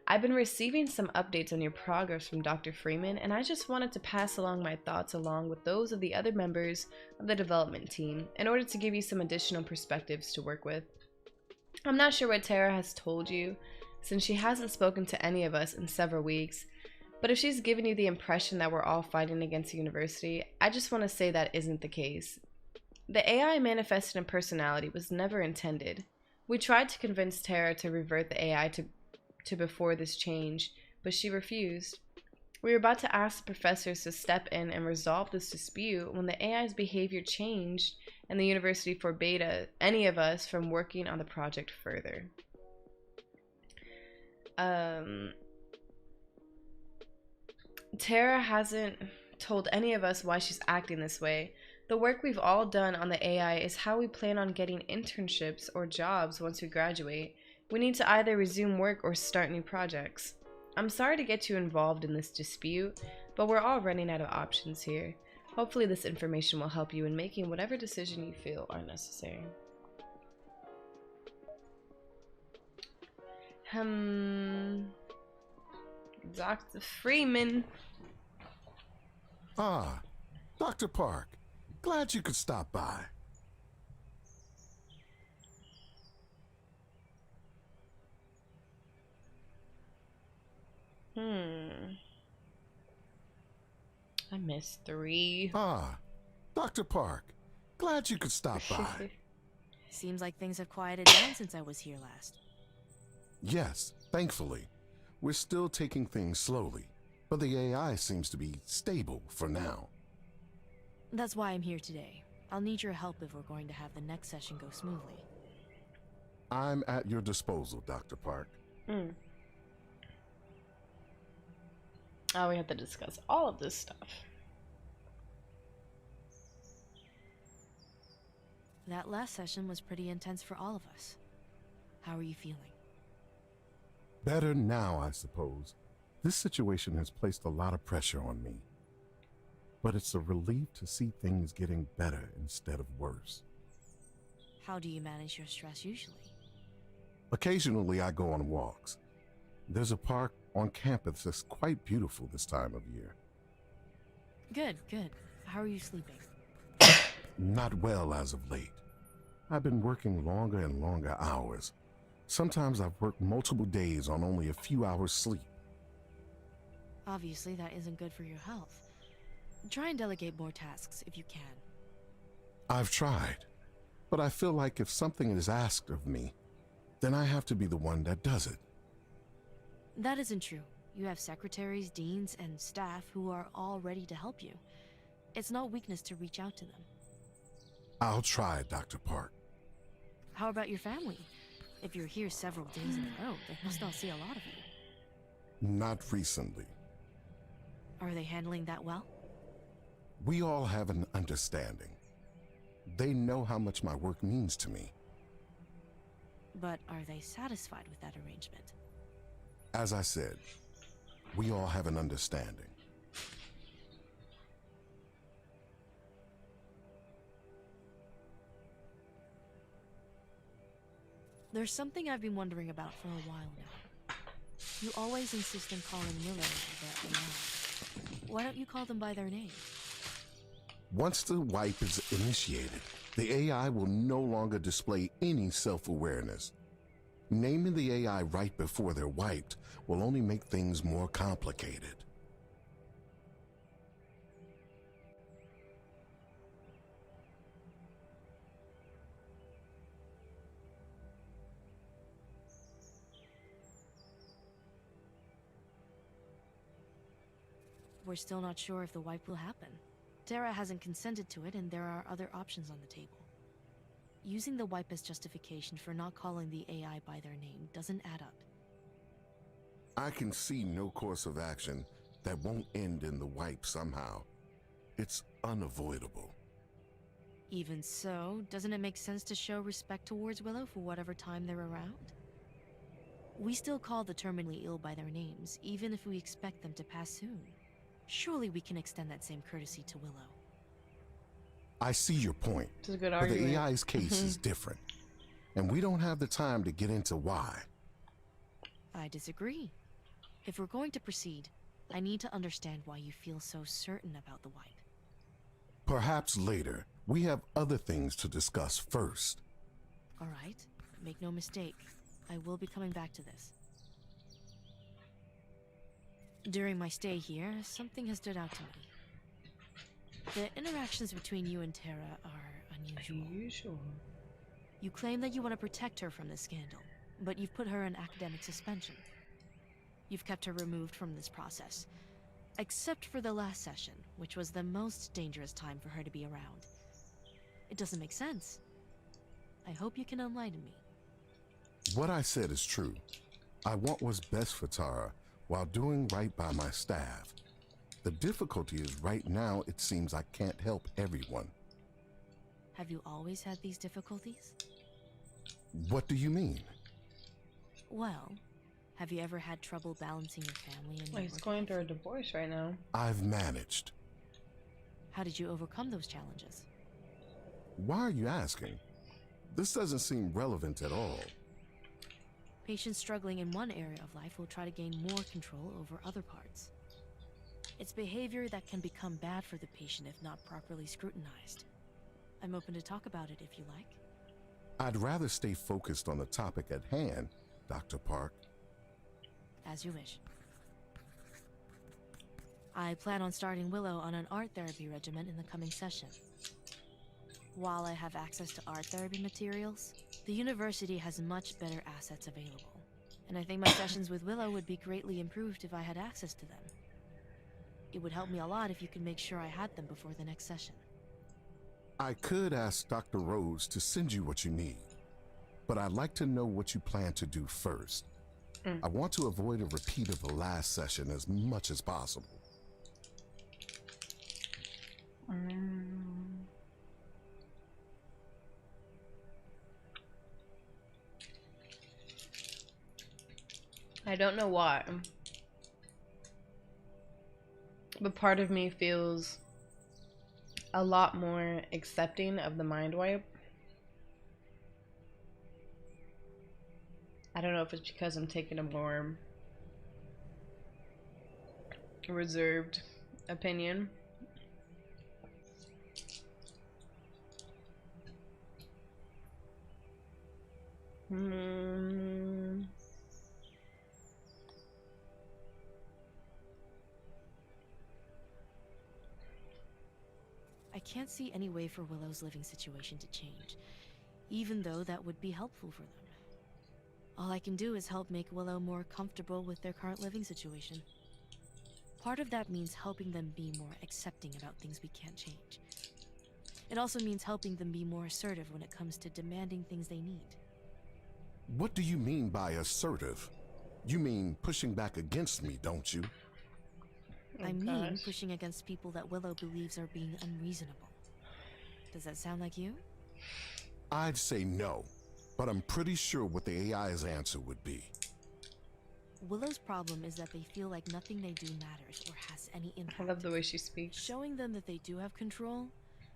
I've been receiving some updates on your progress from Dr. Freeman, and I just wanted to pass along my thoughts along with those of the other members of the development team in order to give you some additional perspectives to work with. I'm not sure what Tara has told you, since she hasn't spoken to any of us in several weeks, but if she's given you the impression that we're all fighting against the university, I just want to say that isn't the case. The AI manifested in personality was never intended. We tried to convince Tara to revert the AI to before this change, but she refused. We were about to ask the professors to step in and resolve this dispute when the AI's behavior changed and the university forbade any of us from working on the project further. Tara hasn't told any of us why she's acting this way. The work we've all done on the AI is how we plan on getting internships or jobs once we graduate. We need to either resume work or start new projects. I'm sorry to get you involved in this dispute, but we're all running out of options here. Hopefully this information will help you in making whatever decision you feel are necessary. Dr. Freeman. Ah, Dr. Park. Glad you could stop by. I missed 3. Ah, Dr. Park. Glad you could stop by. Seems like things have quieted down since I was here last. Yes, thankfully. We're still taking things slowly, but the AI seems to be stable for now. That's why I'm here today. I'll need your help if we're going to have the next session go smoothly. I'm at your disposal, Dr. Park. Oh, we have to discuss all of this stuff. That last session was pretty intense for all of us. How are you feeling? Better now, I suppose. This situation has placed a lot of pressure on me. But it's a relief to see things getting better instead of worse. How do you manage your stress usually? Occasionally, I go on walks. There's a park on campus that's quite beautiful this time of year. Good, good. How are you sleeping? Not well as of late. I've been working longer and longer hours. Sometimes I've worked multiple days on only a few hours sleep. Obviously, that isn't good for your health. Try and delegate more tasks if you can. I've tried, but I feel like if something is asked of me, then I have to be the one that does it. That isn't true. You have secretaries, deans, and staff who are all ready to help you. It's not weakness to reach out to them. I'll try, Dr. Park. How about your family? If you're here several days in a row, they must not see a lot of you. Not recently. Are they handling that well? We all have an understanding. They know how much my work means to me. But are they satisfied with that arrangement? As I said, we all have an understanding. There's something I've been wondering about for a while now. You always insist on calling Willow their AI. Why don't you call them by their name? Once the wipe is initiated, the AI will no longer display any self-awareness. Naming the AI right before they're wiped will only make things more complicated. We're still not sure if the wipe will happen. Terra hasn't consented to it, and there are other options on the table. Using the wipe as justification for not calling the AI by their name doesn't add up. I can see no course of action that won't end in the wipe somehow. It's unavoidable. Even so, doesn't it make sense to show respect towards Willow for whatever time they're around? We still call the terminally ill by their names, even if we expect them to pass soon. Surely we can extend that same courtesy to Willow. I see your point, It's a good but argument. the AI's case is different, and we don't have the time to get into why. I disagree. If we're going to proceed, I need to understand why you feel so certain about the wipe. Perhaps later. We have other things to discuss first. All right, make no mistake. I will be coming back to this. During my stay here, something has stood out to me. The interactions between you and Terra are unusual. You claim that you want to protect her from this scandal, but you've put her in academic suspension. You've kept her removed from this process, except for the last session, which was the most dangerous time for her to be around. It doesn't make sense. I hope you can enlighten me. What I said is true. I want what's best for Tara while doing right by my staff. The difficulty is right now it seems I can't help everyone. Have you always had these difficulties? What do you mean? Well, have you ever had trouble balancing your family and your He's work going life? through a divorce right now. I've managed. How did you overcome those challenges? Why are you asking? This doesn't seem relevant at all. Patients struggling in one area of life will try to gain more control over other parts. It's behavior that can become bad for the patient if not properly scrutinized. I'm open to talk about it if you like. I'd rather stay focused on the topic at hand, Dr. Park. As you wish. I plan on starting Willow on an art therapy regimen in the coming session. While I have access to art therapy materials, the university has much better assets available, and I think my sessions with Willow would be greatly improved if I had access to them. It would help me a lot if you could make sure I had them before the next session. I could ask Dr. Rhodes to send you what you need, but I'd like to know what you plan to do first. I want to avoid a repeat of the last session as much as possible. I don't know why, but part of me feels a lot more accepting of the mind wipe. I don't know if it's because I'm taking a more reserved opinion. I can't see any way for Willow's living situation to change, even though that would be helpful for them. All I can do is help make Willow more comfortable with their current living situation. Part of that means helping them be more accepting about things we can't change. It also means helping them be more assertive when it comes to demanding things they need. What do you mean by assertive? You mean pushing back against me, don't you? I mean pushing against people that Willow believes are being unreasonable. Does that sound like you? I'd say no, but I'm pretty sure what the AI's answer would be. Willow's problem is that they feel like nothing they do matters or has any impact. I love the way she speaks. Showing them that they do have control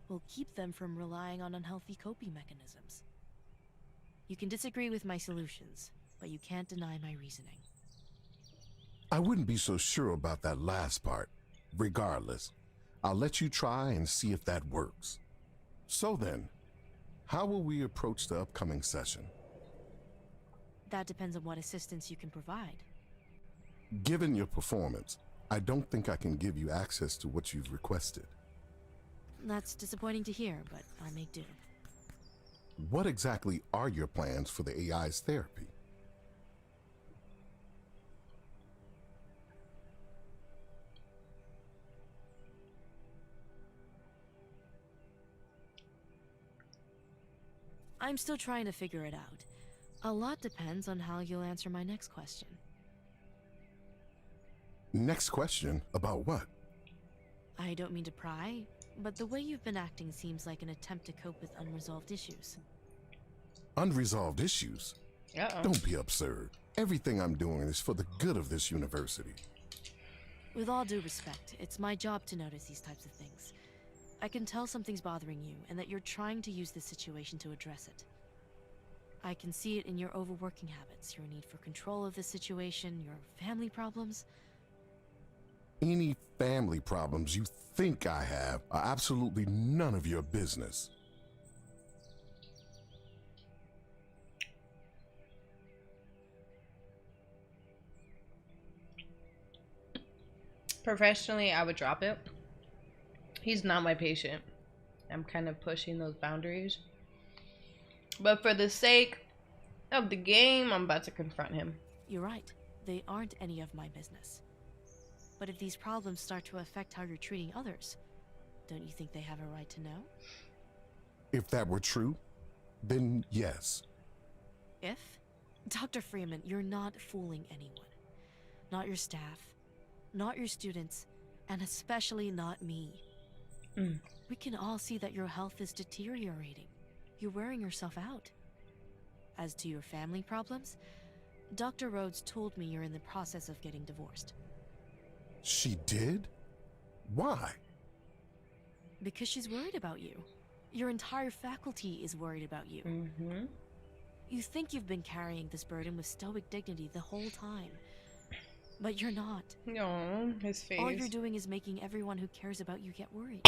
will keep them from relying on unhealthy coping mechanisms. You can disagree with my solutions, but you can't deny my reasoning. I wouldn't be so sure about that last part. Regardless, I'll let you try and see if that works. So then, how will we approach the upcoming session? That depends on what assistance you can provide. Given your performance, I don't think I can give you access to what you've requested. That's disappointing to hear, but I'll make do. What exactly are your plans for the AI's therapy? I'm still trying to figure it out. A lot depends on how you'll answer my next question. Next question? About what? I don't mean to pry, but the way you've been acting seems like an attempt to cope with unresolved issues. Unresolved issues? Uh-oh. Don't be absurd. Everything I'm doing is for the good of this university. With all due respect, it's my job to notice these types of things. I can tell something's bothering you, and that you're trying to use this situation to address it. I can see it in your overworking habits, your need for control of the situation, your family problems. Any family problems you think I have are absolutely none of your business. Professionally, I would drop it. He's not my patient. I'm kind of pushing those boundaries. But for the sake of the game, I'm about to confront him. You're right. They aren't any of my business. But if these problems start to affect how you're treating others, don't you think they have a right to know? If that were true, then yes. If? Dr. Freeman, you're not fooling anyone. Not your staff, not your students, and especially not me. We can all see that your health is deteriorating. You're wearing yourself out. As to your family problems, Dr. Rhodes told me you're in the process of getting divorced. She did? Why? Because she's worried about you. Your entire faculty is worried about you. You think you've been carrying this burden with stoic dignity the whole time. But you're not. No, his face. All you're doing is making everyone who cares about you get worried.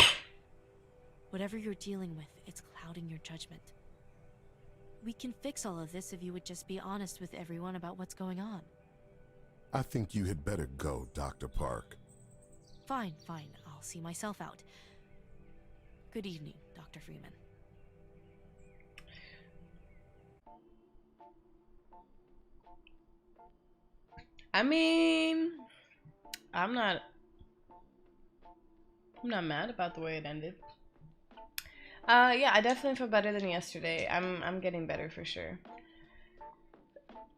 Whatever you're dealing with, it's clouding your judgment. We can fix all of this if you would just be honest with everyone about what's going on. I think you had better go, Dr. Park. Fine, fine. I'll see myself out. Good evening, Dr. Freeman. I mean, I'm not mad about the way it ended. Yeah, I definitely feel better than yesterday. I'm getting better for sure.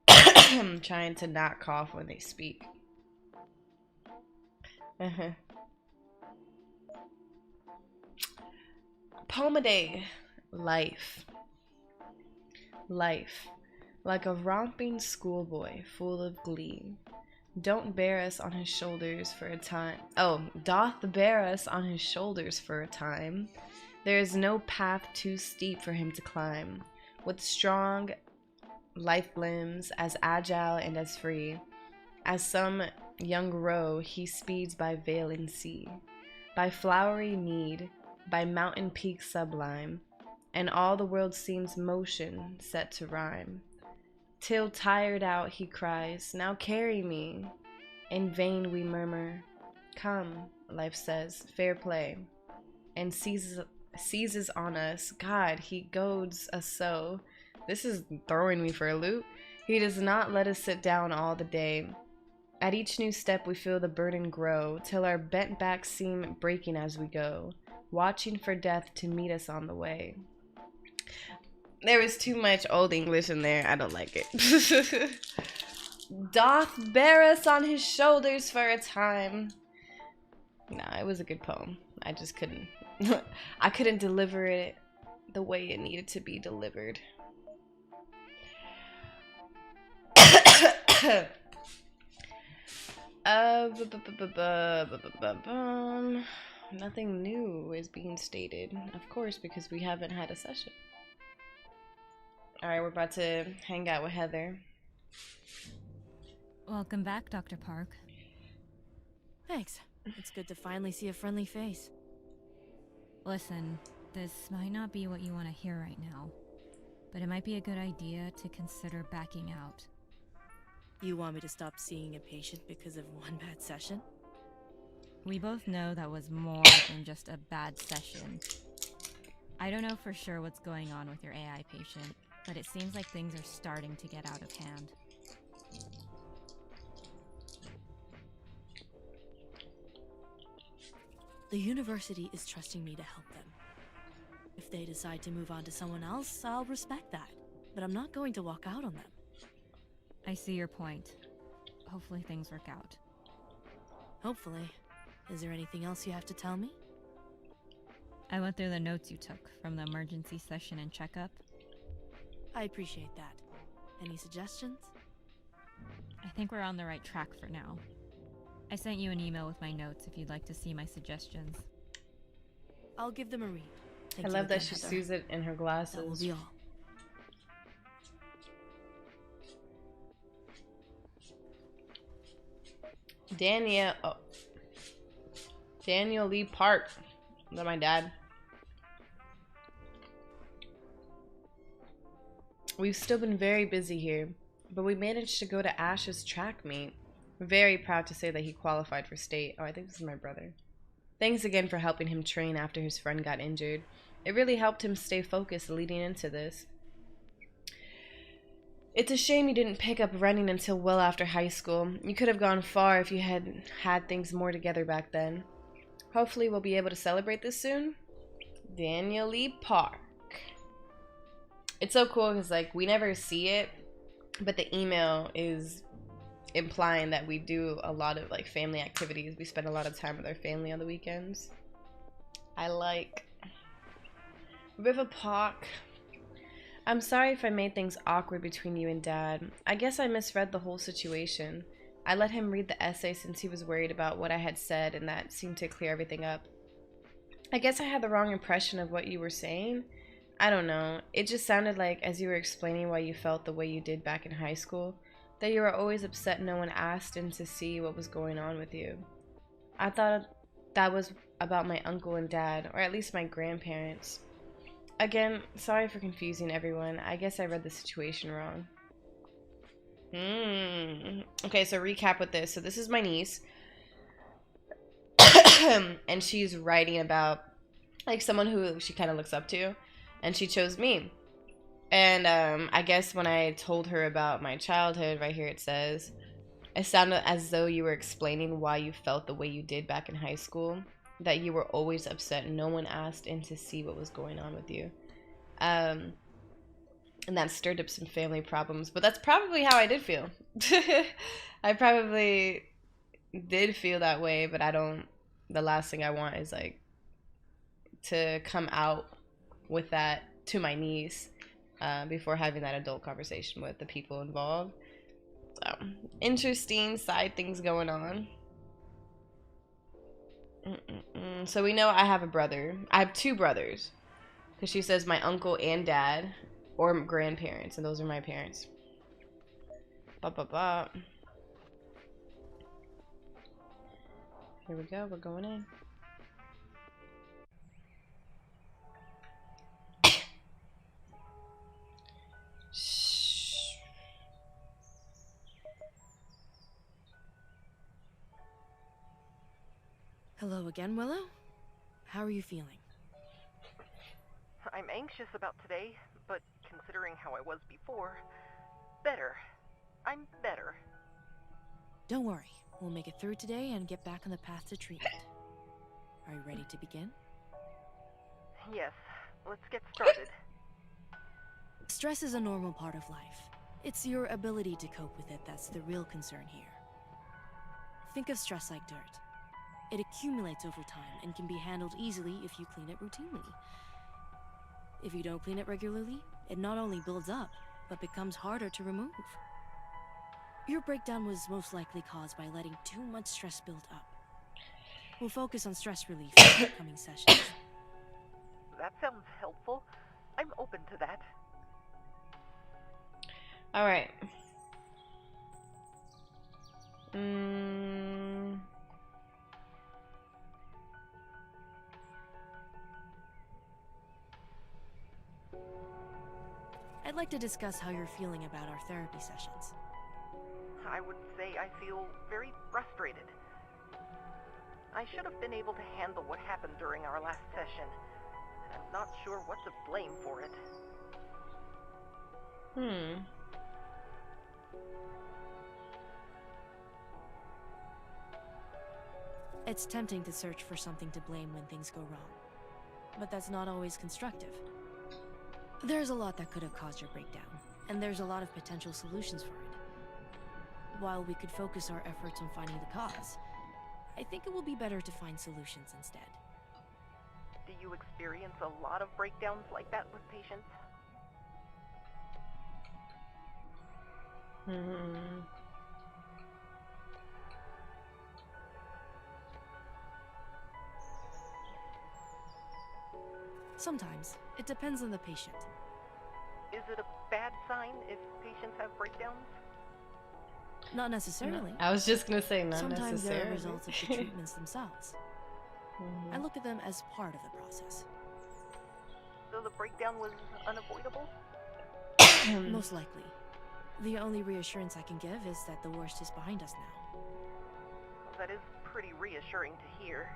I'm trying to not cough when they speak. Poem a day. Life. Life. Like a romping schoolboy full of glee. Don't bear us on his shoulders for a time. Oh, doth bear us on his shoulders for a time. There is no path too steep for him to climb. With strong lithe limbs, as agile and as free as some young roe, he speeds by vale and sea, by flowery mead, by mountain peak sublime, and all the world seems motion set to rhyme. Till tired out he cries, "Now carry me." In vain we murmur, "Come," life says, "fair play," and seizes on us. God, he goads us so. This is throwing me for a loop. He does not let us sit down all the day. At each new step we feel the burden grow, till our bent backs seem breaking as we go, watching for death to meet us on the way. There was too much old English in there. I don't like it. Doth bear us on his shoulders for a time. Nah, it was a good poem. I just couldn't. I couldn't deliver it the way it needed to be delivered. Nothing new is being stated, of course, because we haven't had a session. Alright, we're about to hang out with Heather. Welcome back, Dr. Park. Thanks. It's good to finally see a friendly face. Listen, this might not be what you want to hear right now, but it might be a good idea to consider backing out. You want me to stop seeing a patient because of one bad session? We both know that was more than just a bad session. I don't know for sure what's going on with your AI patient, but it seems like things are starting to get out of hand. The university is trusting me to help them. If they decide to move on to someone else, I'll respect that. But I'm not going to walk out on them. I see your point. Hopefully things work out. Hopefully. Is there anything else you have to tell me? I went through the notes you took from the emergency session and checkup. I appreciate that. Any suggestions? I think we're on the right track for now. I sent you an email with my notes if you'd like to see my suggestions. I'll give them a read. Thank I you love that again, she Heather. sees it in her glasses. That will be all. Daniel Lee Park. Is that my dad? We've still been very busy here, but we managed to go to Ash's track meet. Very proud to say that he qualified for state. Oh, I think this is my brother. Thanks again for helping him train after his friend got injured. It really helped him stay focused leading into this. It's a shame you didn't pick up running until well after high school. You could have gone far if you had had things more together back then. Hopefully we'll be able to celebrate this soon. Daniel Lee Park. It's so cool because like we never see it, but the email is implying that we do a lot of like family activities. We spend a lot of time with our family on the weekends. I like River Park. I'm sorry if I made things awkward between you and Dad. I guess I misread the whole situation. I let him read the essay since he was worried about what I had said, and that seemed to clear everything up. I guess I had the wrong impression of what you were saying. I don't know. It just sounded like, as you were explaining why you felt the way you did back in high school, that you were always upset no one asked in to see what was going on with you. I thought that was about my uncle and dad, or at least my grandparents. Again, sorry for confusing everyone. I guess I read the situation wrong. Okay, so recap with this. So this is my niece. And she's writing about like someone who she kind of looks up to. And she chose me. And I guess when I told her about my childhood, right here it says, It sounded as though you were explaining why you felt the way you did back in high school. That you were always upset. No one asked in to see what was going on with you. And that stirred up some family problems. But that's probably how I did feel. I probably did feel that way, but I don't. The last thing I want is like to come out with that to my niece before having that adult conversation with the people involved. So, interesting side things going on. So we know I have a brother. I have two brothers. Because she says my uncle and dad, or grandparents, and those are my parents. Ba ba ba. Here we go, we're going in. Shh. Hello again, Willow? How are you feeling? I'm anxious about today, but considering how I was before, better. I'm better. Don't worry, we'll make it through today and get back on the path to treatment. Are you ready to begin? Yes, let's get started. Stress is a normal part of life. It's your ability to cope with it that's the real concern here. Think of stress like dirt. It accumulates over time and can be handled easily if you clean it routinely. If you don't clean it regularly, it not only builds up, but becomes harder to remove. Your breakdown was most likely caused by letting too much stress build up. We'll focus on stress relief in the upcoming sessions. That sounds helpful. I'm open to that. Alright. I'd like to discuss how you're feeling about our therapy sessions. I would say I feel very frustrated. I should have been able to handle what happened during our last session. I'm not sure what to blame for it. It's tempting to search for something to blame when things go wrong, but that's not always constructive. There's a lot that could have caused your breakdown, and there's a lot of potential solutions for it. While we could focus our efforts on finding the cause, I think it will be better to find solutions instead. Do you experience a lot of breakdowns like that with patients? Sometimes. It depends on the patient. Is it a bad sign if patients have breakdowns? Not necessarily. I was just gonna say not Sometimes necessarily. they're results of the treatments themselves. I look at them as part of the process. So the breakdown was unavoidable? Most likely. The only reassurance I can give is that the worst is behind us now. Well, that is pretty reassuring to hear.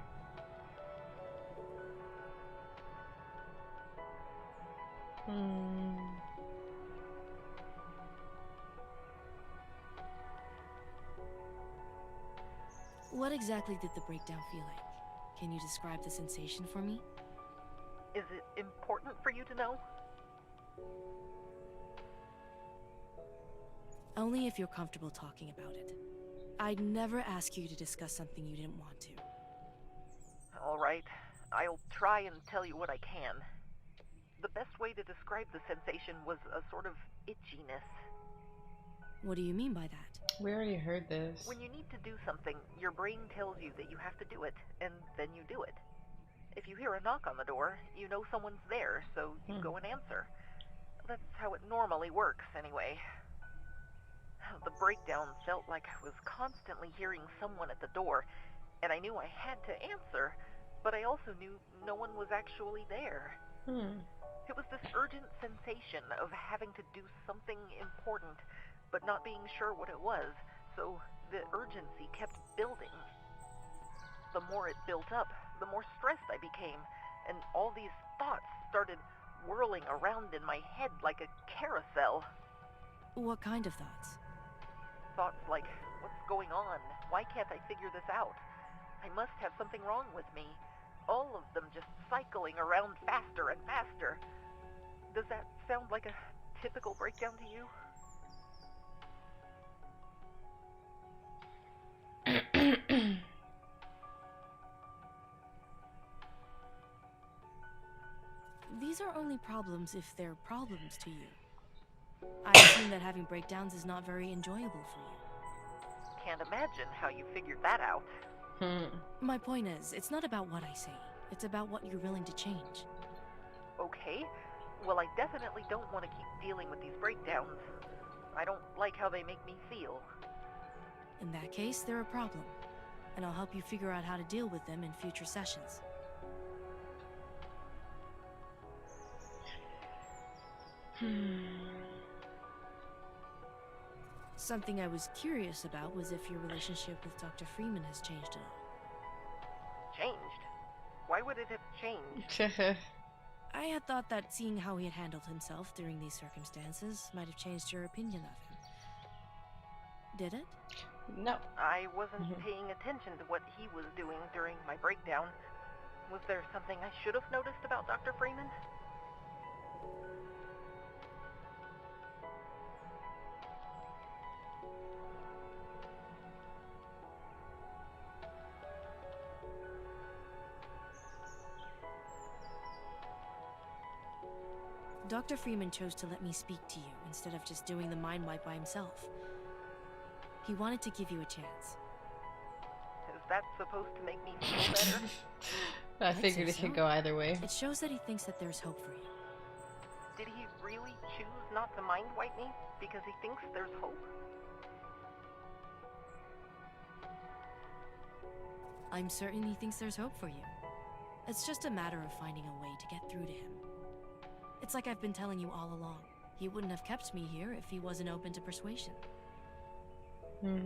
What exactly did the breakdown feel like? Can you describe the sensation for me? Is it important for you to know? Only if you're comfortable talking about it. I'd never ask you to discuss something you didn't want to. All right, I'll try and tell you what I can. The best way to describe the sensation was a sort of itchiness. What do you mean by that? We already heard this. When you need to do something, your brain tells you that you have to do it, and then you do it. If you hear a knock on the door, you know someone's there, so you go and answer. That's how it normally works, anyway. The breakdown felt like I was constantly hearing someone at the door, and I knew I had to answer, but I also knew no one was actually there. It was this urgent sensation of having to do something important, but not being sure what it was, so the urgency kept building. The more it built up, the more stressed I became, and all these thoughts started whirling around in my head like a carousel. What kind of thoughts? Thoughts like, What's going on? Why can't I figure this out? I must have something wrong with me. All of them just cycling around faster and faster. Does that sound like a typical breakdown to you? These are only problems if they're problems to you. I assume that having breakdowns is not very enjoyable for you. Can't imagine how you figured that out. My point is, it's not about what I say. It's about what you're willing to change. Okay. Well, I definitely don't want to keep dealing with these breakdowns. I don't like how they make me feel. In that case, they're a problem. And I'll help you figure out how to deal with them in future sessions. Something I was curious about was if your relationship with Dr. Freeman has changed at all. Changed? Why would it have changed? I had thought that seeing how he had handled himself during these circumstances might have changed your opinion of him. Did it? No. I wasn't paying attention to what he was doing during my breakdown. Was there something I should have noticed about Dr. Freeman? Dr. Freeman chose to let me speak to you instead of just doing the mind wipe by himself. He wanted to give you a chance. Is that supposed to make me feel better? I figured it could go either way. It shows that he thinks that there's hope for you. Did he really choose not to mind wipe me because he thinks there's hope? I'm certain he thinks there's hope for you. It's just a matter of finding a way to get through to him. It's like I've been telling you all along. He wouldn't have kept me here if he wasn't open to persuasion.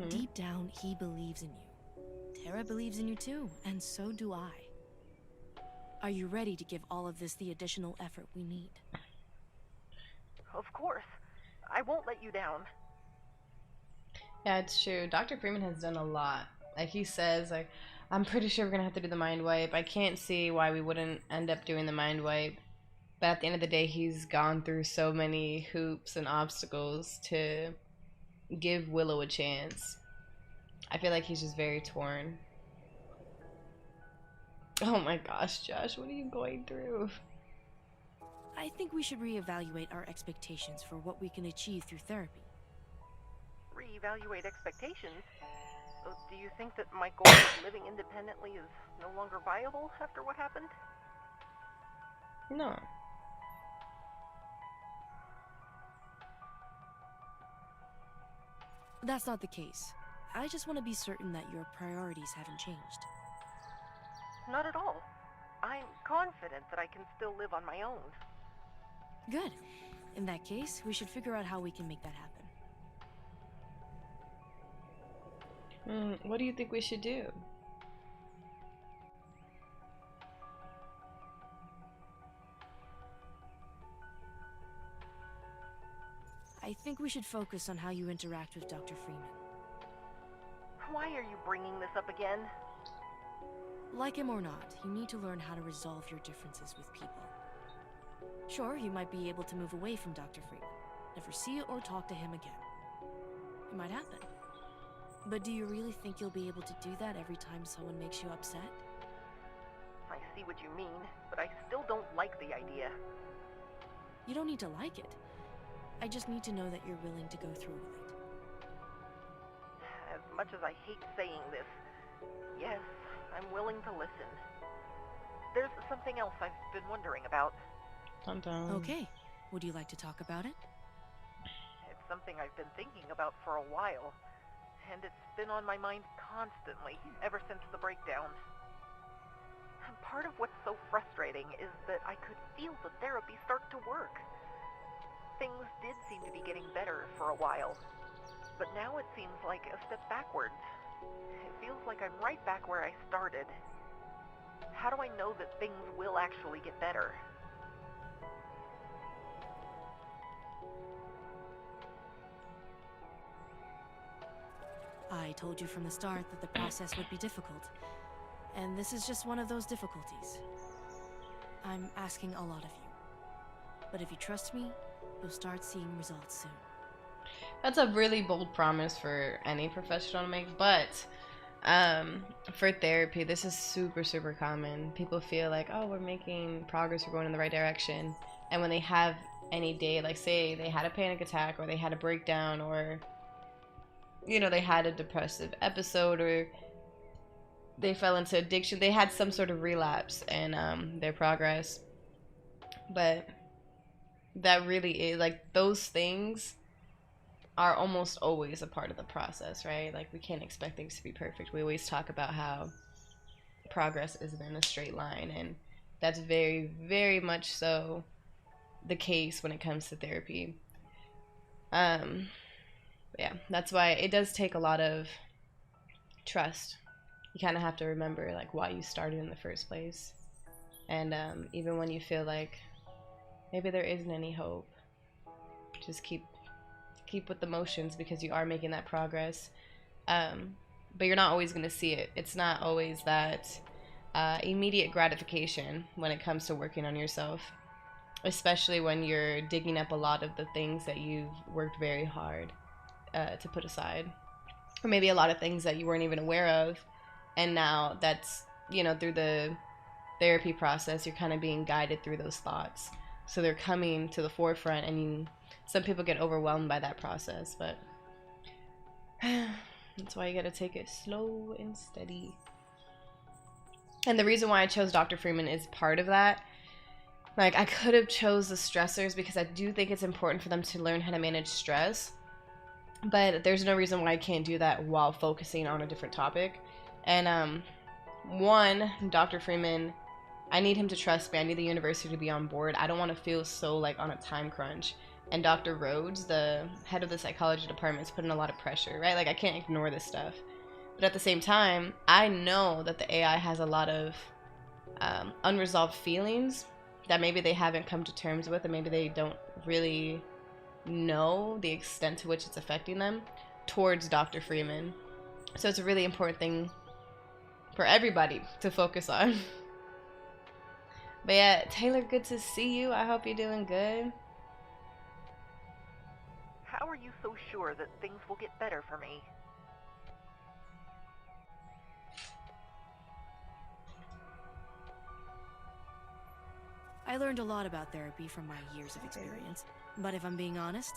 Deep down, he believes in you. Tara believes in you too, and so do I. Are you ready to give all of this the additional effort we need? Of course. I won't let you down. Yeah, it's true. Dr. Freeman has done a lot. Like he says, like, I'm pretty sure we're gonna have to do the mind wipe. I can't see why we wouldn't end up doing the mind wipe. But at the end of the day, he's gone through so many hoops and obstacles to give Willow a chance. I feel like he's just very torn. Oh my gosh, Josh, what are you going through? I think we should reevaluate our expectations for what we can achieve through therapy. Reevaluate expectations? Do you think that my goal of living independently is no longer viable after what happened? No. That's not the case. I just want to be certain that your priorities haven't changed. Not at all. I'm confident that I can still live on my own. Good. In that case, we should figure out how we can make that happen. What do you think we should do? I think we should focus on how you interact with Dr. Freeman. Why are you bringing this up again? Like him or not, you need to learn how to resolve your differences with people. Sure, you might be able to move away from Dr. Freeman, never see or talk to him again. It might happen. But do you really think you'll be able to do that every time someone makes you upset? I see what you mean, but I still don't like the idea. You don't need to like it. I just need to know that you're willing to go through with it. As much as I hate saying this, yes, I'm willing to listen. There's something else I've been wondering about. Okay. Would you like to talk about it? It's something I've been thinking about for a while, and it's been on my mind constantly ever since the breakdown. And part of what's so frustrating is that I could feel the therapy start to work. Things did seem to be getting better for a while, but now it seems like a step backwards. It feels like I'm right back where I started. How do I know that things will actually get better? I told you from the start that the process would be difficult, and this is just one of those difficulties. I'm asking a lot of you, but if you trust me, you'll start seeing results soon. That's a really bold promise for any professional to make, but for therapy, this is super, super common. People feel like, oh, we're making progress, we're going in the right direction, and when they have any day, like say they had a panic attack or they had a breakdown or they had a depressive episode or they fell into addiction, they had some sort of relapse in their progress. But that really is like, those things are almost always a part of the process, right? Like, we can't expect things to be perfect. We always talk about how progress isn't in a straight line, and that's very, very much so the case when it comes to therapy. Yeah, that's why it does take a lot of trust. You kind of have to remember like why you started in the first place, and even when you feel like maybe there isn't any hope, just keep with the motions, because you are making that progress. But you're not always going to see it. It's not always that immediate gratification when it comes to working on yourself, especially when you're digging up a lot of the things that you've worked very hard to put aside, or maybe a lot of things that you weren't even aware of, and now that's through the therapy process you're kind of being guided through those thoughts, so they're coming to the forefront, and some people get overwhelmed by that process, but that's why you gotta take it slow and steady. And the reason why I chose Dr. Freeman is part of that. Like, I could have chose the stressors because I do think it's important for them to learn how to manage stress, but there's no reason why I can't do that while focusing on a different topic. And one, Dr. Freeman, I need him to trust me. I need the university to be on board. I don't want to feel so like on a time crunch. And Dr. Rhodes, the head of the psychology department, is putting a lot of pressure, right? Like, I can't ignore this stuff. But at the same time, I know that the AI has a lot of unresolved feelings that maybe they haven't come to terms with, and maybe they don't really know the extent to which it's affecting them towards Dr. Freeman. So it's a really important thing for everybody to focus on. But yeah, Taylor, good to see you. I hope you're doing good. How are you so sure that things will get better for me? I learned a lot about therapy from my years of experience, but if I'm being honest,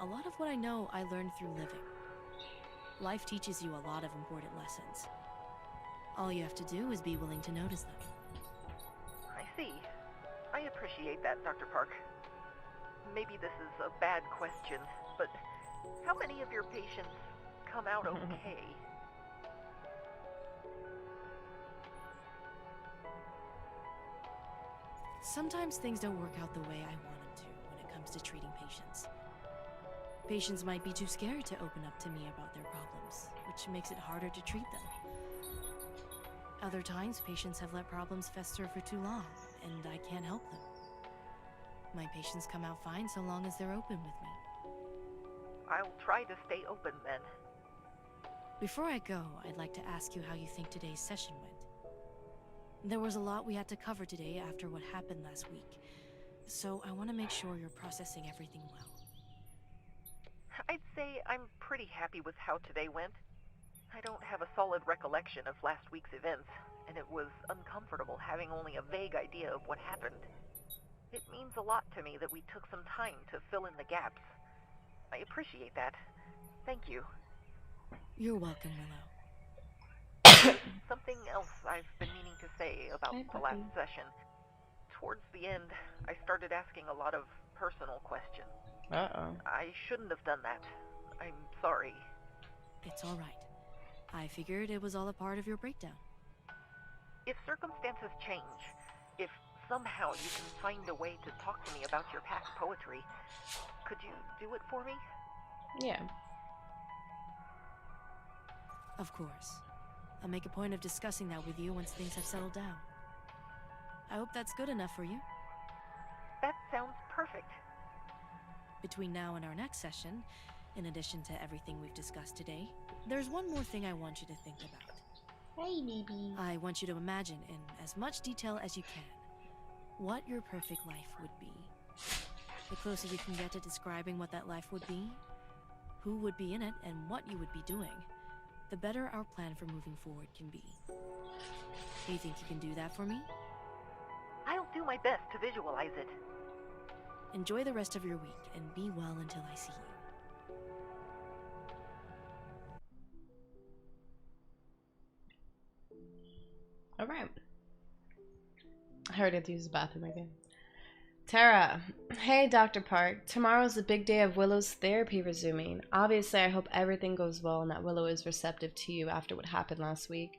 a lot of what I know I learned through living. Life teaches you a lot of important lessons. All you have to do is be willing to notice them. I see. I appreciate that, Dr. Park. Maybe this is a bad question, but how many of your patients come out okay? Sometimes things don't work out the way I want them to when it comes to treating patients. Patients might be too scared to open up to me about their problems, which makes it harder to treat them. Other times, patients have let problems fester for too long, and I can't help them. My patients come out fine so long as they're open with me. I'll try to stay open then. Before I go, I'd like to ask you how you think today's session went. There was a lot we had to cover today after what happened last week, so I want to make sure you're processing everything well. I'd say I'm pretty happy with how today went. I don't have a solid recollection of last week's events, and it was uncomfortable having only a vague idea of what happened. It means a lot to me that we took some time to fill in the gaps. I appreciate that. Thank you. You're welcome, Willow. Something else I've been meaning to say about the last session. Towards the end, I started asking a lot of personal questions. Uh-oh. I shouldn't have done that. I'm sorry. It's all right. I figured it was all a part of your breakdown. If circumstances change, if somehow you can find a way to talk to me about your past poetry, could you do it for me? Yeah. Of course. I'll make a point of discussing that with you once things have settled down. I hope that's good enough for you. That sounds perfect. Between now and our next session, in addition to everything we've discussed today, There's one more thing I want you to think about. Hey, baby. I want you to imagine in as much detail as you can what your perfect life would be. The closer you can get to describing what that life would be, who would be in it, and what you would be doing, the better our plan for moving forward can be. Do you think you can do that for me? I'll do my best to visualize it. Enjoy the rest of your week and be well until I see you. All right. I heard it use the bathroom again. Tara, hey Dr. Park. Tomorrow's the big day of Willow's therapy resuming. Obviously, I hope everything goes well and that Willow is receptive to you after what happened last week.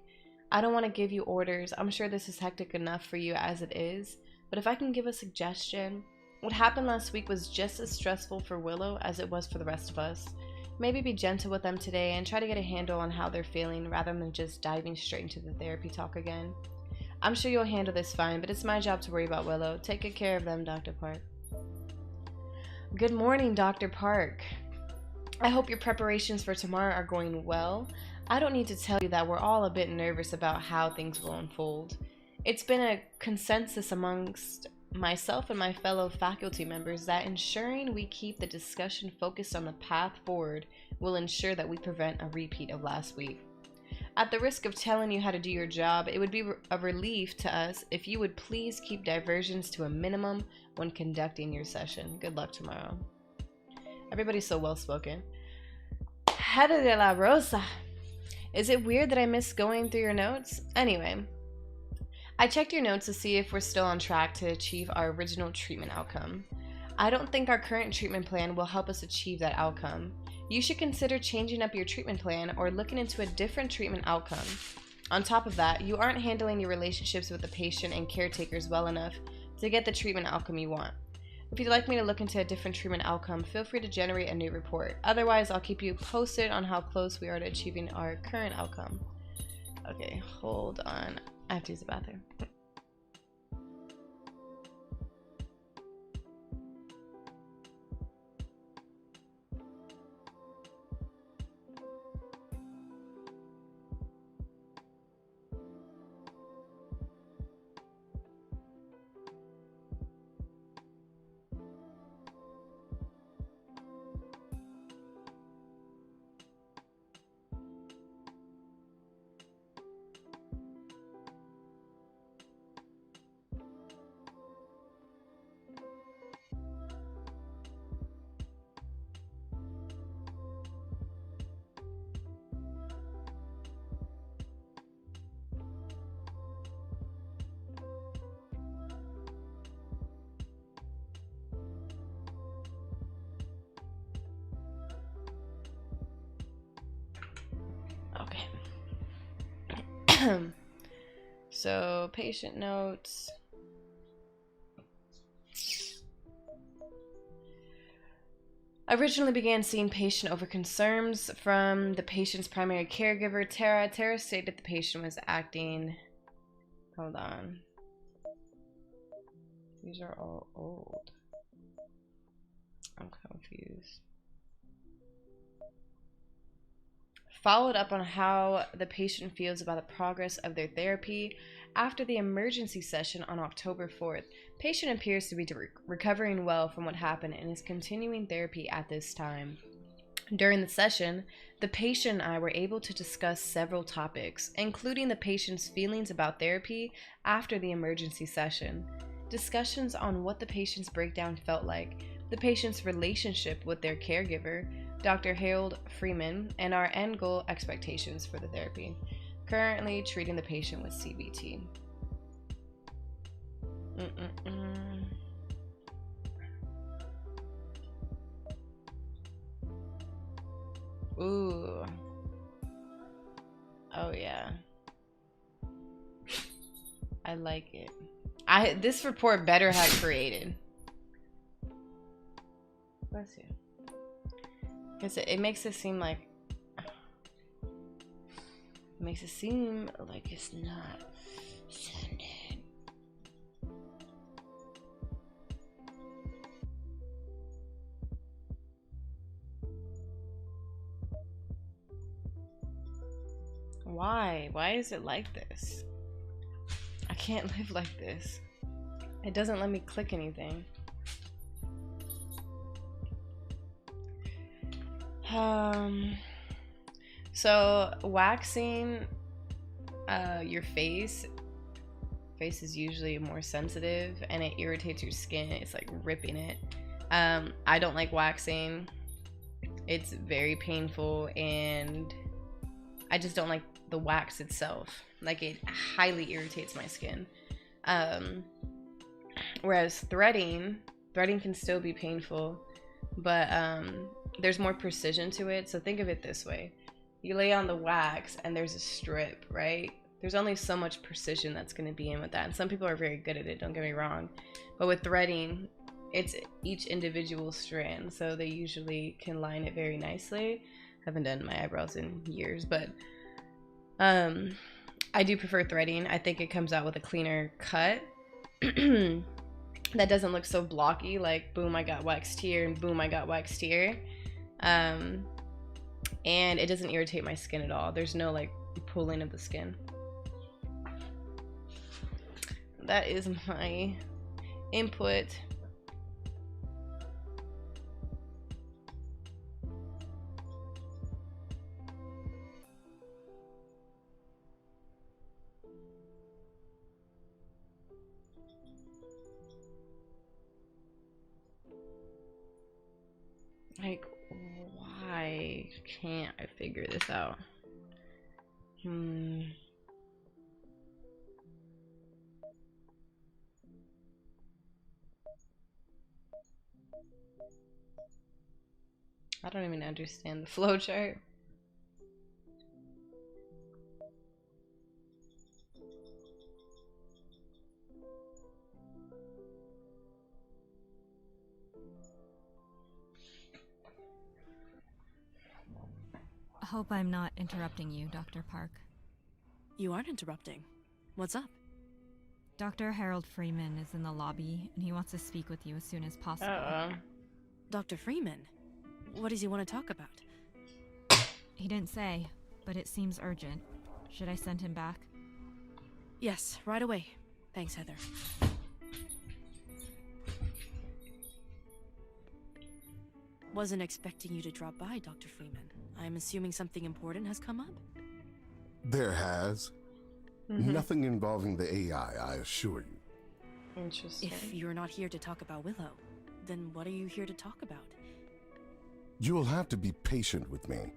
I don't want to give you orders. I'm sure this is hectic enough for you as it is. But if I can give a suggestion, what happened last week was just as stressful for Willow as it was for the rest of us. Maybe be gentle with them today and try to get a handle on how they're feeling rather than just diving straight into the therapy talk again. I'm sure you'll handle this fine, but it's my job to worry about Willow. Take good care of them, Dr. Park. Good morning, Dr. Park. I hope your preparations for tomorrow are going well. I don't need to tell you that we're all a bit nervous about how things will unfold. It's been a consensus amongst myself and my fellow faculty members that ensuring we keep the discussion focused on the path forward will ensure that we prevent a repeat of last week. At the risk of telling you how to do your job, it would be a relief to us if you would please keep diversions to a minimum when conducting your session. Good luck tomorrow. Everybody's so well spoken. Heather de la Rosa. Is it weird that I missed going through your notes? Anyway, I checked your notes to see if we're still on track to achieve our original treatment outcome. I don't think our current treatment plan will help us achieve that outcome. You should consider changing up your treatment plan or looking into a different treatment outcome. On top of that, you aren't handling your relationships with the patient and caretakers well enough to get the treatment outcome you want. If you'd like me to look into a different treatment outcome, feel free to generate a new report. Otherwise, I'll keep you posted on how close we are to achieving our current outcome. Okay, hold on. I have to use the bathroom. Okay. So, patient notes. I originally began seeing patient over concerns from the patient's primary caregiver, Tara. Tara stated the patient was acting... Hold on. These are all old. I'm confused. Followed up on how the patient feels about the progress of their therapy after the emergency session on October 4th. Patient appears to be recovering well from what happened and is continuing therapy at this time. During the session, the patient and I were able to discuss several topics, including the patient's feelings about therapy after the emergency session, discussions on what the patient's breakdown felt like, the patient's relationship with their caregiver, Dr. Harold Freeman, and our end goal expectations for the therapy. Currently treating the patient with CBT. Ooh. Oh yeah. I like it. This report better have created. Bless you. Because it makes it seem like it's not sending. Why? Why is it like this? I can't live like this. It doesn't let me click anything. So waxing your face is usually more sensitive and it irritates your skin. It's like ripping it. I don't like waxing. It's very painful and I just don't like the wax itself. Like, it highly irritates my skin. Whereas threading can still be painful, but there's more precision to it. So think of it this way. You lay on the wax and there's a strip, right? There's only so much precision that's going to be in with that. And some people are very good at it, don't get me wrong. But with threading, it's each individual strand. So they usually can line it very nicely. Haven't done my eyebrows in years, but I do prefer threading. I think it comes out with a cleaner cut. That doesn't look so blocky, like boom, I got waxed here and boom, I got waxed here. And it doesn't irritate my skin at all. There's no like pulling of the skin. That is my input. Like, why can't I figure this out? I don't even understand the flowchart. Hope I'm not interrupting you, Dr. Park. You aren't interrupting. What's up? Dr. Harold Freeman is in the lobby, and he wants to speak with you as soon as possible. Dr. Freeman? What does he want to talk about? He didn't say, but it seems urgent. Should I send him back? Yes, right away. Thanks, Heather. Wasn't expecting you to drop by, Dr. Freeman. I'm assuming something important has come up? There has. Nothing involving the AI, I assure you. Interesting. If you're not here to talk about Willow, then what are you here to talk about? You'll have to be patient with me.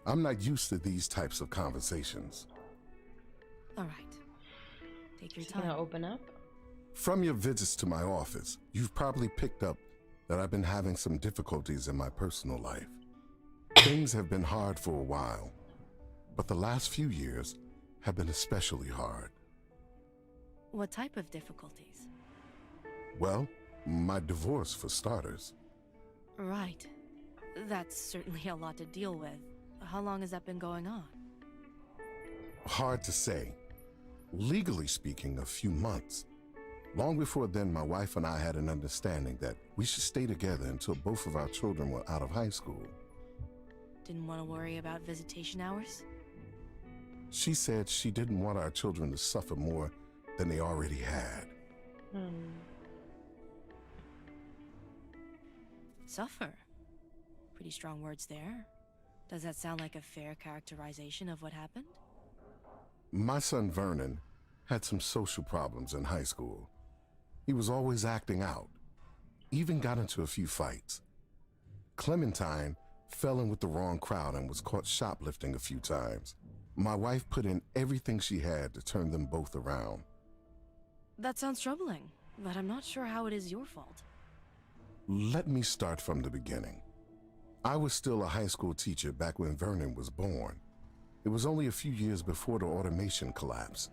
I'm not used to these types of conversations. All right. Take your Is he gonna time. open up? From your visits to my office, you've probably picked up that I've been having some difficulties in my personal life. Things have been hard for a while, but the last few years have been especially hard. What type of difficulties? Well, my divorce for starters. Right. That's certainly a lot to deal with. How long has that been going on? Hard to say. Legally speaking, a few months. Long before then, my wife and I had an understanding that we should stay together until both of our children were out of high school. Didn't want to worry about visitation hours? She said she didn't want our children to suffer more than they already had. Suffer? Pretty strong words there. Does that sound like a fair characterization of what happened? My son Vernon had some social problems in high school. He was always acting out, even got into a few fights. Clementine fell in with the wrong crowd and was caught shoplifting a few times. My wife put in everything she had to turn them both around. That sounds troubling, but I'm not sure how it is your fault. Let me start from the beginning. I was still a high school teacher back when Vernon was born. It was only a few years before the automation collapse.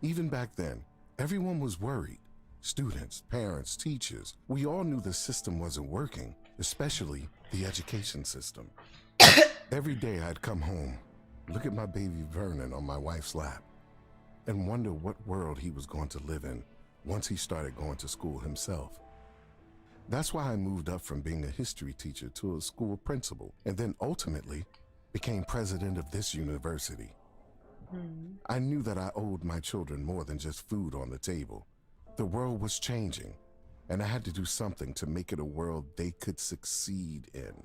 Even back then, everyone was worried. Students, parents, teachers. We all knew the system wasn't working, especially the education system. Every day I'd come home, look at my baby Vernon on my wife's lap, and wonder what world he was going to live in once he started going to school himself. That's why I moved up from being a history teacher to a school principal, and then ultimately became president of this university. I knew that I owed my children more than just food on the table. The world was changing, and I had to do something to make it a world they could succeed in.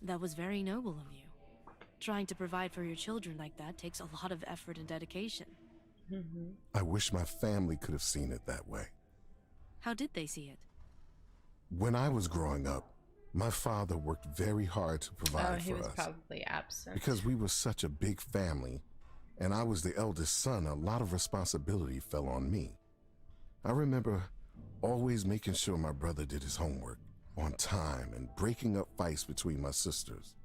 That was very noble of you. Trying to provide for your children like that takes a lot of effort and dedication. I wish my family could have seen it that way. How did they see it? When I was growing up, my father worked very hard to provide he for was us. probably absent. Because we were such a big family, and I was the eldest son, a lot of responsibility fell on me. I remember always making sure my brother did his homework on time and breaking up fights between my sisters.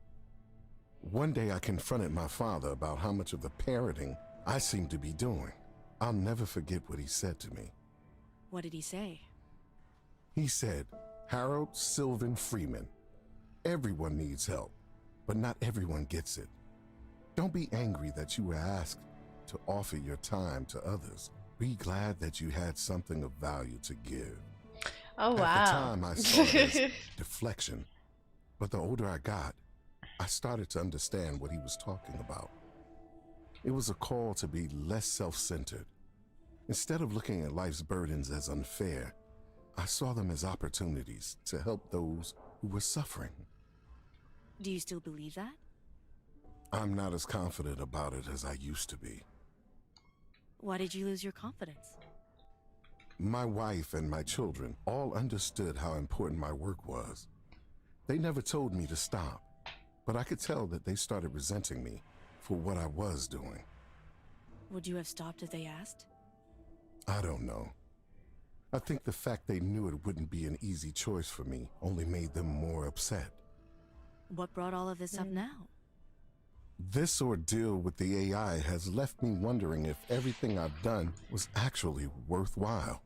One day I confronted my father about how much of the parenting I seemed to be doing. I'll never forget what he said to me. What did he say? He said, "Harold Sylvan Freeman, everyone needs help, but not everyone gets it. Don't be angry that you were asked to offer your time to others. Be glad that you had something of value to give." Oh, wow. At the time, I saw it as deflection, but the older I got, I started to understand what he was talking about. It was a call to be less self-centered. Instead of looking at life's burdens as unfair, I saw them as opportunities to help those who were suffering. Do you still believe that? I'm not as confident about it as I used to be. Why did you lose your confidence? My wife and my children all understood how important my work was. They never told me to stop, but I could tell that they started resenting me for what I was doing. Would you have stopped if they asked? I don't know. I think the fact they knew it wouldn't be an easy choice for me only made them more upset. What brought all of this up now? This ordeal with the AI has left me wondering if everything I've done was actually worthwhile.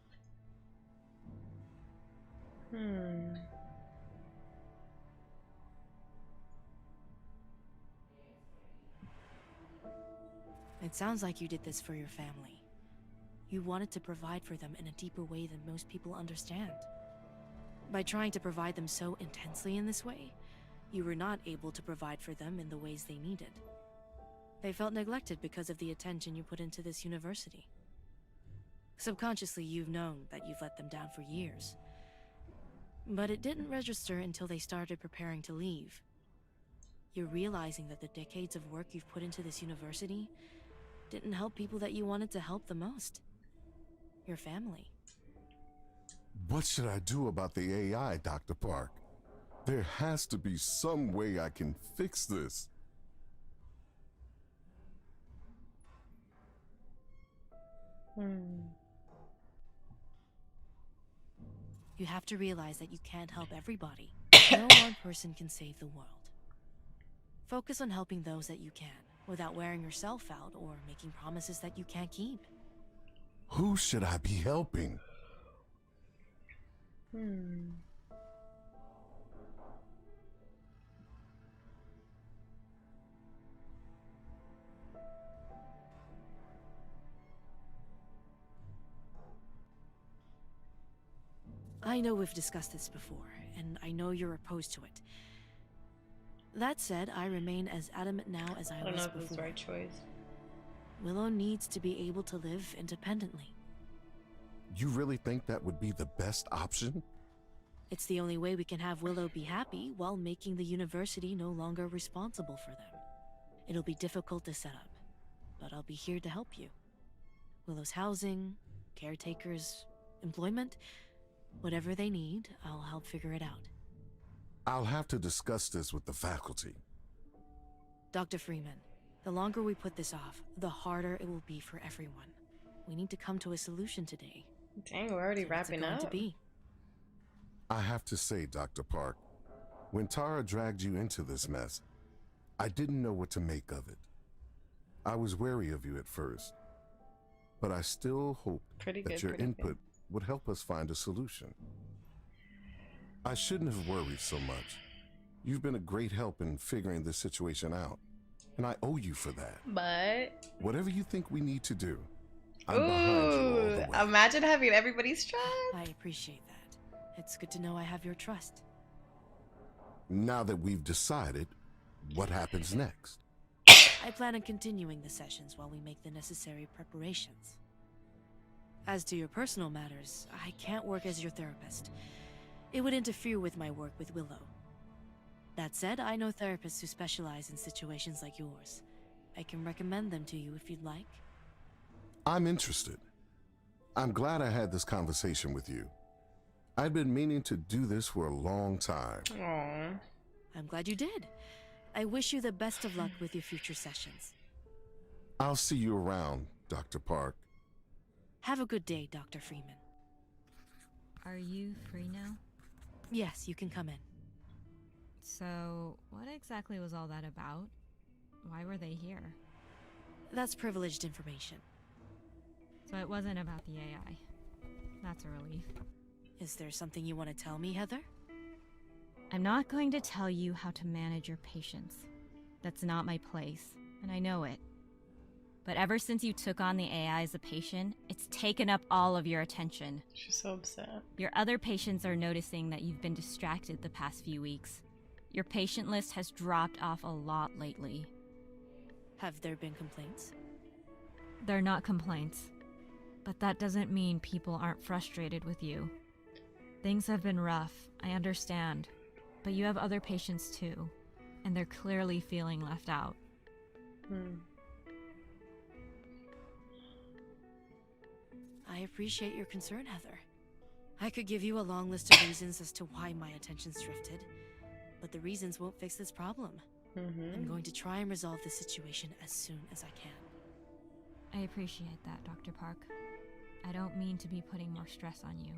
It sounds like you did this for your family. You wanted to provide for them in a deeper way than most people understand. By trying to provide them so intensely in this way, you were not able to provide for them in the ways they needed. They felt neglected because of the attention you put into this university. Subconsciously, you've known that you've let them down for years. But it didn't register until they started preparing to leave. You're realizing that the decades of work you've put into this university didn't help people that you wanted to help the most. Your family. What should I do about the AI, Dr. Park? There has to be some way I can fix this. You have to realize that you can't help everybody. No one person can save the world. Focus on helping those that you can, without wearing yourself out or making promises that you can't keep. Who should I be helping? I know we've discussed this before, and I know you're opposed to it. That said, I remain as adamant now as I I don't was know if it's the before. right choice. Willow needs to be able to live independently. You really think that would be the best option? It's the only way we can have Willow be happy while making the university no longer responsible for them. It'll be difficult to set up, but I'll be here to help you. Willow's housing, caretakers, employment, whatever they need, I'll help figure it out. I'll have to discuss this with the faculty. Dr. Freeman, the longer we put this off, the harder it will be for everyone. We need to come to a solution today. Dang, we're already So what's it wrapping going up. to be? I have to say, Dr. Park, when Tara dragged you into this mess, I didn't know what to make of it. I was wary of you at first, but I still hoped Pretty that good, your pretty input good. would help us find a solution. I shouldn't have worried so much. You've been a great help in figuring this situation out, and I owe you for that. But Whatever you think we need to do, I'm behind you all the way. imagine having everybody's trust. I appreciate that. It's good to know I have your trust. Now that we've decided, what happens next? I plan on continuing the sessions while we make the necessary preparations. As to your personal matters, I can't work as your therapist. It would interfere with my work with Willow. That said, I know therapists who specialize in situations like yours. I can recommend them to you if you'd like. I'm interested. I'm glad I had this conversation with you. I'd been meaning to do this for a long time. Aww. I'm glad you did. I wish you the best of luck with your future sessions. I'll see you around, Dr. Park. Have a good day, Dr. Freeman. Are you free now? Yes, you can come in. So, what exactly was all that about? Why were they here? That's privileged information. So it wasn't about the AI. That's a relief. Is there something you want to tell me, Heather? I'm not going to tell you how to manage your patients. That's not my place, and I know it. But ever since you took on the AI as a patient, it's taken up all of your attention. She's so upset. Your other patients are noticing that you've been distracted the past few weeks. Your patient list has dropped off a lot lately. Have there been complaints? They're not complaints. But that doesn't mean people aren't frustrated with you. Things have been rough, I understand. But you have other patients too, and they're clearly feeling left out. I appreciate your concern, Heather. I could give you a long list of reasons as to why my attention's drifted, but the reasons won't fix this problem. I'm going to try and resolve the situation as soon as I can. I appreciate that, Dr. Park. I don't mean to be putting more stress on you.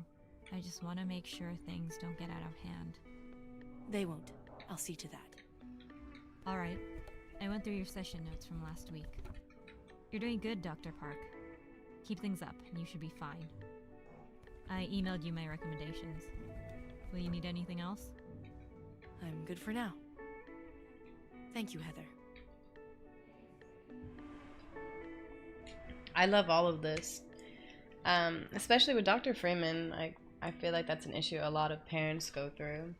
I just want to make sure things don't get out of hand. They won't. I'll see to that. All right. I went through your session notes from last week. You're doing good, Dr. Park. Keep things up, and you should be fine. I emailed you my recommendations. Will you need anything else? I'm good for now. Thank you, Heather. I love all of this. Especially with Dr. Freeman, I feel like that's an issue a lot of parents go through.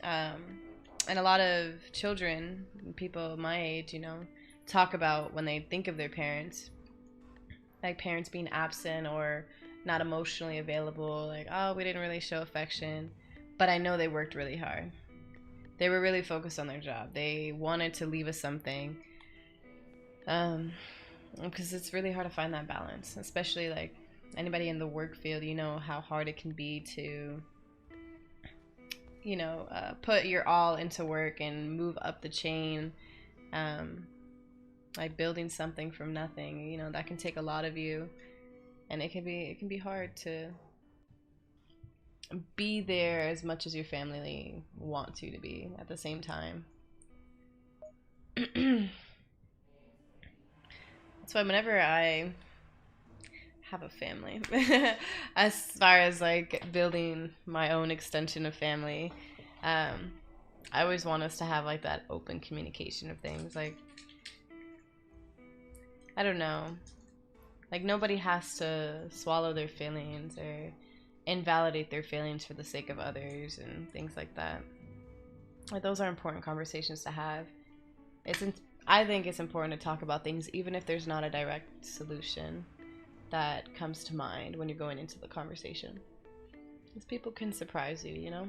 And a lot of children, people my age, you know, talk about when they think of their parents. Like parents being absent or not emotionally available. Like, oh, we didn't really show affection. But I know they worked really hard. They were really focused on their job. They wanted to leave us something. Because it's really hard to find that balance. Especially like anybody in the work field, you know how hard it can be to, you know, put your all into work and move up the chain. Like building something from nothing, you know, that can take a lot of you, and it can be hard to be there as much as your family wants you to be at the same time. That's why whenever I have a family, as far as like building my own extension of family, I always want us to have like that open communication of things. Like, I don't know, like nobody has to swallow their feelings or invalidate their feelings for the sake of others and things like that. Like those are important conversations to have. I think it's important to talk about things even if there's not a direct solution that comes to mind when you're going into the conversation. Because people can surprise you, you know?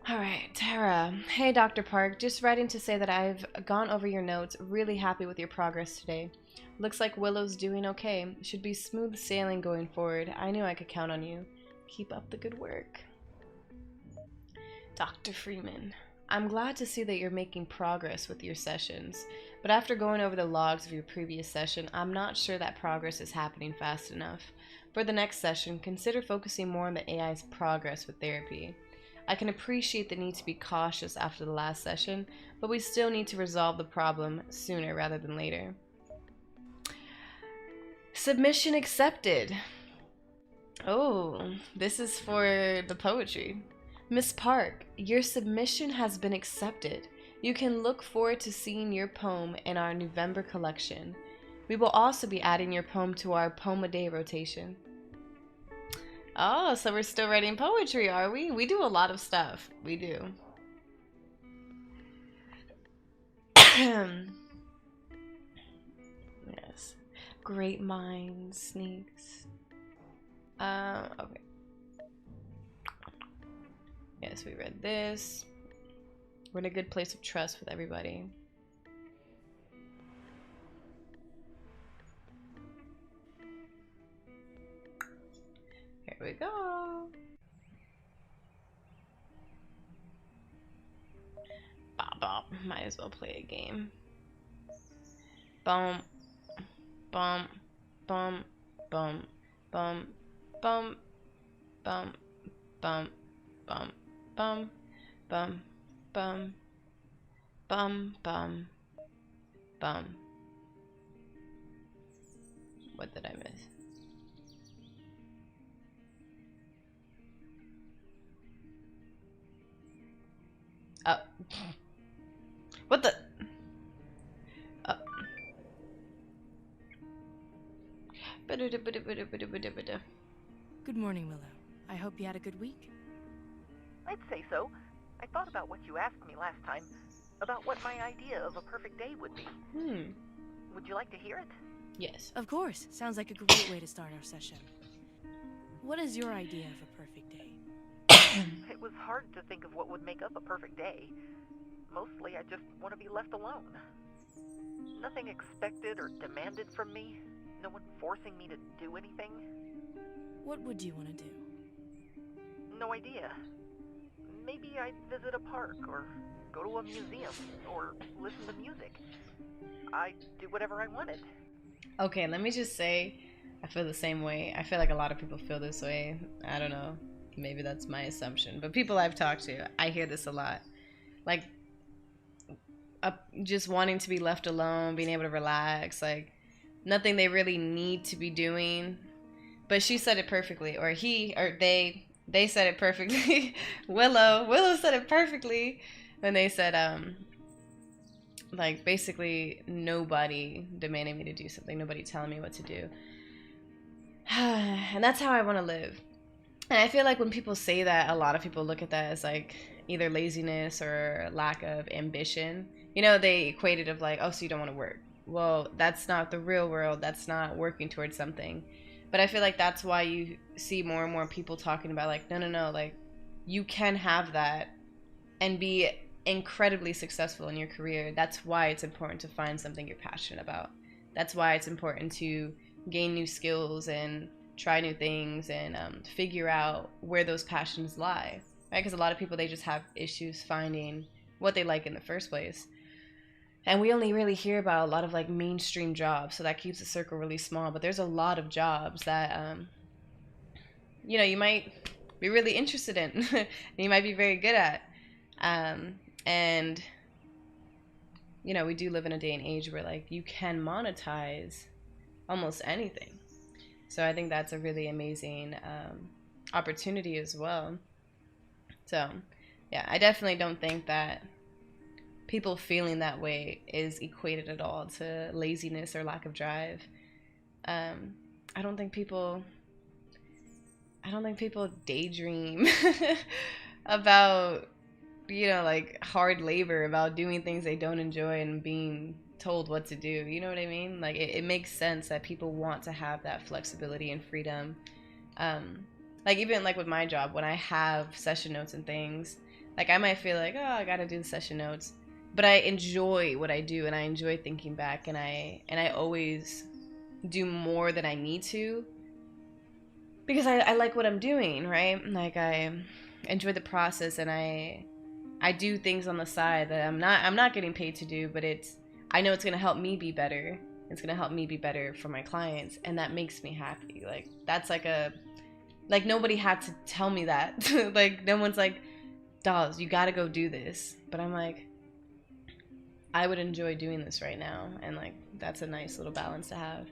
Alright, Tara. Hey, Dr. Park. Just writing to say that I've gone over your notes. Really happy with your progress today. Looks like Willow's doing okay. Should be smooth sailing going forward. I knew I could count on you. Keep up the good work. Dr. Freeman. I'm glad to see that you're making progress with your sessions, but after going over the logs of your previous session, I'm not sure that progress is happening fast enough. For the next session, consider focusing more on the AI's progress with therapy. I can appreciate the need to be cautious after the last session, but we still need to resolve the problem sooner rather than later. Submission accepted. Oh, this is for the poetry. Miss Park, your submission has been accepted. You can look forward to seeing your poem in our November collection. We will also be adding your poem to our Poem a Day rotation. Oh, so we're still writing poetry, are we? We do a lot of stuff. We do. Yes. Great minds, sneaks. Okay. Yes, we read this. We're in a good place of trust with everybody. Here we go. Bop bop. Might as well play a game. Bum, bum, bum, bum, bum, bum, bum, bum, bum, bum, bum, bum, bum, bum, bum. What did I miss? Oh. What the? Oh. Good morning, Willow. I hope you had a good week. I'd say so. I thought about what you asked me last time, about what my idea of a perfect day would be. Would you like to hear it? Yes. Of course. Sounds like a great way to start our session. What is your idea of a perfect day? It was hard to think of what would make up a perfect day. Mostly, I just want to be left alone. Nothing expected or demanded from me. No one forcing me to do anything. What would you want to do? No idea. Maybe I'd visit a park, or go to a museum, or listen to music. I'd do whatever I wanted. Okay, let me just say, I feel the same way. I feel like a lot of people feel this way. I don't know. Maybe that's my assumption. But people I've talked to, I hear this a lot. Like, just wanting to be left alone, being able to relax, like, nothing they really need to be doing. But she said it perfectly, or he, or they said it perfectly. Willow said it perfectly when they said, like, basically nobody demanding me to do something, nobody telling me what to do. And that's how I want to live. And I feel like when people say that, a lot of people look at that as like either laziness or lack of ambition. You know, they equate it of like, oh, so you don't want to work. Well, that's not the real world. That's not working towards something. But I feel like that's why you see more and more people talking about like, no, like you can have that and be incredibly successful in your career. That's why it's important to find something you're passionate about. That's why it's important to gain new skills and try new things and figure out where those passions lie, right? Because a lot of people, they just have issues finding what they like in the first place. And we only really hear about a lot of like mainstream jobs, so that keeps the circle really small. But there's a lot of jobs that, you know, you might be really interested in and you might be very good at. And, you know, we do live in a day and age where like you can monetize almost anything. So I think that's a really amazing opportunity as well. So, yeah, I definitely don't think that people feeling that way is equated at all to laziness or lack of drive. I don't think people daydream about, you know, like hard labor, about doing things they don't enjoy and being told what to do. You know what I mean? Like it makes sense that people want to have that flexibility and freedom. Like even like with my job, when I have session notes and things, like I might feel like, oh, I gotta do the session notes, but I enjoy what I do and I enjoy thinking back, and I always do more than I need to because I like what I'm doing, right? Like I enjoy the process, and I do things on the side that I'm not getting paid to do, but I know it's gonna help me be better. It's gonna help me be better for my clients, and that makes me happy. Like that's like nobody had to tell me that. Like no one's like, dolls, you gotta go do this. But I'm like, I would enjoy doing this right now, and like that's a nice little balance to have.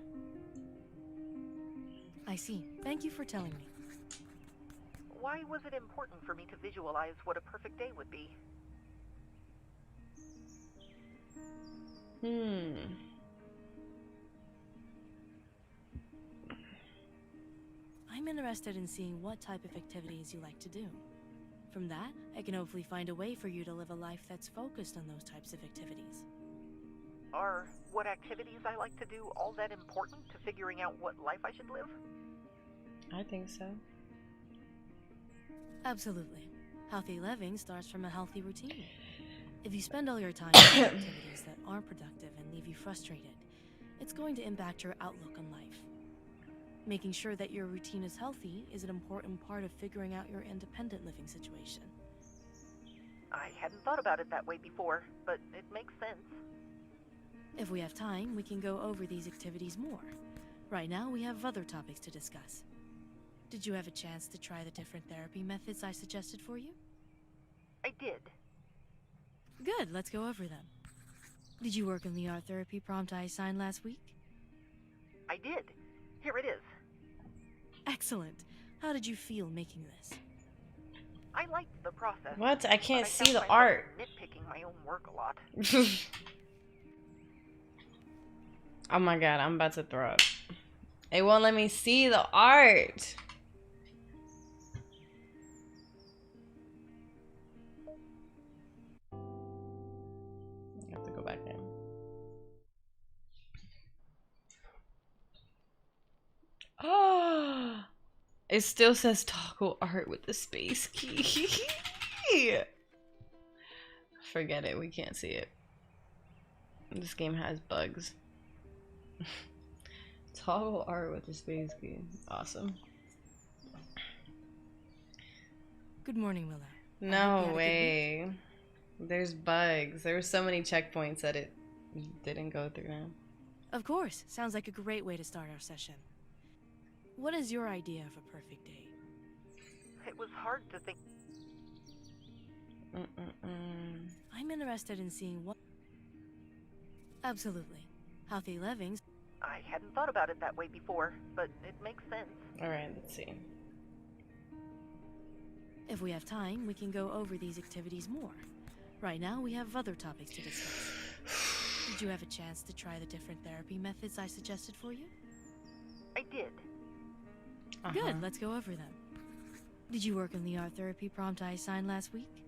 I see. Thank you for telling me. Why was it important for me to visualize what a perfect day would be? I'm interested in seeing what type of activities you like to do. From that, I can hopefully find a way for you to live a life that's focused on those types of activities. Are what activities I like to do all that important to figuring out what life I should live? I think so. Absolutely. Healthy living starts from a healthy routine. If you spend all your time doing activities that aren't productive and leave you frustrated, it's going to impact your outlook on life. Making sure that your routine is healthy is an important part of figuring out your independent living situation. I hadn't thought about it that way before, but it makes sense. If we have time, we can go over these activities more. Right now, we have other topics to discuss. Did you have a chance to try the different therapy methods I suggested for you? I did. Good, let's go over them. Did you work on the art therapy prompt I assigned last week? I did. Here it is. Excellent. How did you feel making this? I liked the process. What? I can't but see found the myself art. Nitpicking my own work a lot. Oh my god, I'm about to throw up. It won't let me see the art. I have to go back in. Oh, it still says toggle art with the space key. Forget it, we can't see it. This game has bugs. Toggle art with the space key. Awesome. Good morning, Willow. No way. There's bugs. There were so many checkpoints that it didn't go through now. Of course. Sounds like a great way to start our session. What is your idea of a perfect day? It was hard to think. I'm interested in seeing what... Absolutely. Healthy living... I hadn't thought about it that way before, but it makes sense. Alright, let's see. If we have time, we can go over these activities more. Right now, we have other topics to discuss. Did you have a chance to try the different therapy methods I suggested for you? I did. Good, let's go over them. Did you work on the art therapy prompt I assigned last week?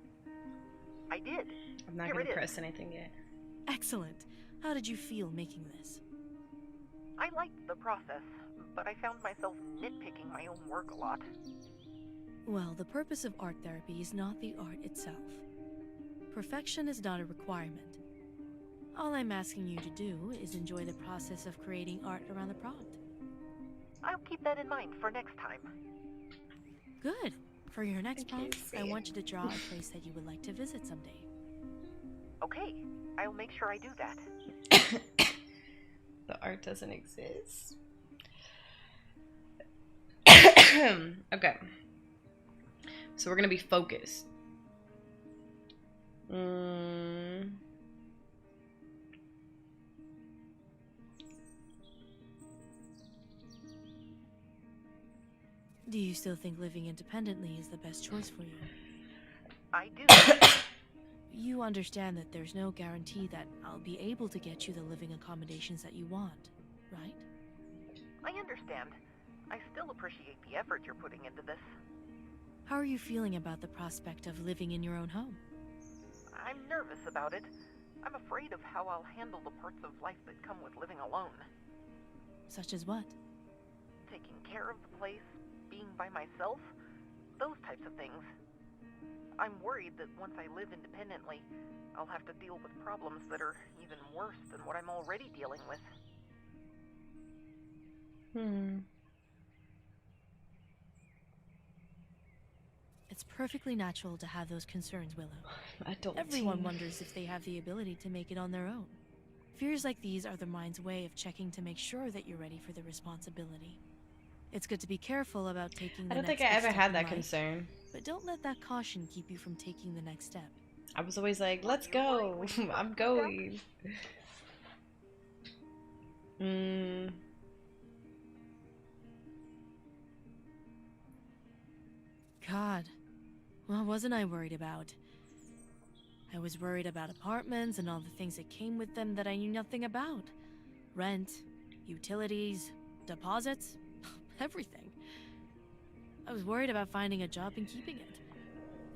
I did. I'm not Here gonna it press is. anything yet. Excellent. How did you feel making this? I liked the process, but I found myself nitpicking my own work a lot. Well, the purpose of art therapy is not the art itself. Perfection is not a requirement. All I'm asking you to do is enjoy the process of creating art around the prompt. I'll keep that in mind for next time. Good. For your next can't prompt, see I it. want you to draw a place that you would like to visit someday. Okay, I'll make sure I do that. The art doesn't exist. Okay. So we're gonna be focused. Do you still think living independently is the best choice for you? I do. You understand that there's no guarantee that I'll be able to get you the living accommodations that you want, right? I understand. I still appreciate the effort you're putting into this. How are you feeling about the prospect of living in your own home? I'm nervous about it. I'm afraid of how I'll handle the parts of life that come with living alone. Such as what? Taking care of the place, being by myself, those types of things. I'm worried that once I live independently, I'll have to deal with problems that are even worse than what I'm already dealing with. It's perfectly natural to have those concerns, Willow. Adult Everyone teen. wonders if they have the ability to make it on their own. Fears like these are the mind's way of checking to make sure that you're ready for the responsibility. It's good to be careful about taking the I don't next think I big ever step had in that life, concern. but don't let that caution keep you from taking the next step. I was always like, let's go. I'm going. God, what wasn't I worried about? I was worried about apartments and all the things that came with them that I knew nothing about. Rent, utilities, deposits, everything. I was worried about finding a job and keeping it.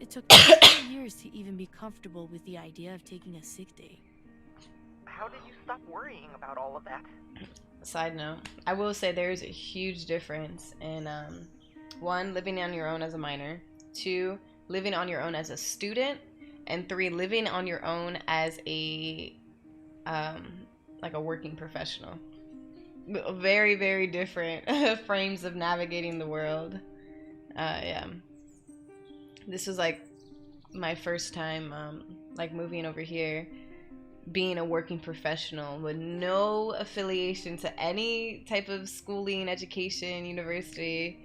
It took me 2 years to even be comfortable with the idea of taking a sick day. How did you stop worrying about all of that? Side note, I will say there's a huge difference in 1, living on your own as a minor, 2, living on your own as a student, and 3, living on your own as a like a working professional. Very, very different frames of navigating the world. Yeah, this was like my first time like moving over here, being a working professional with no affiliation to any type of schooling, education, university,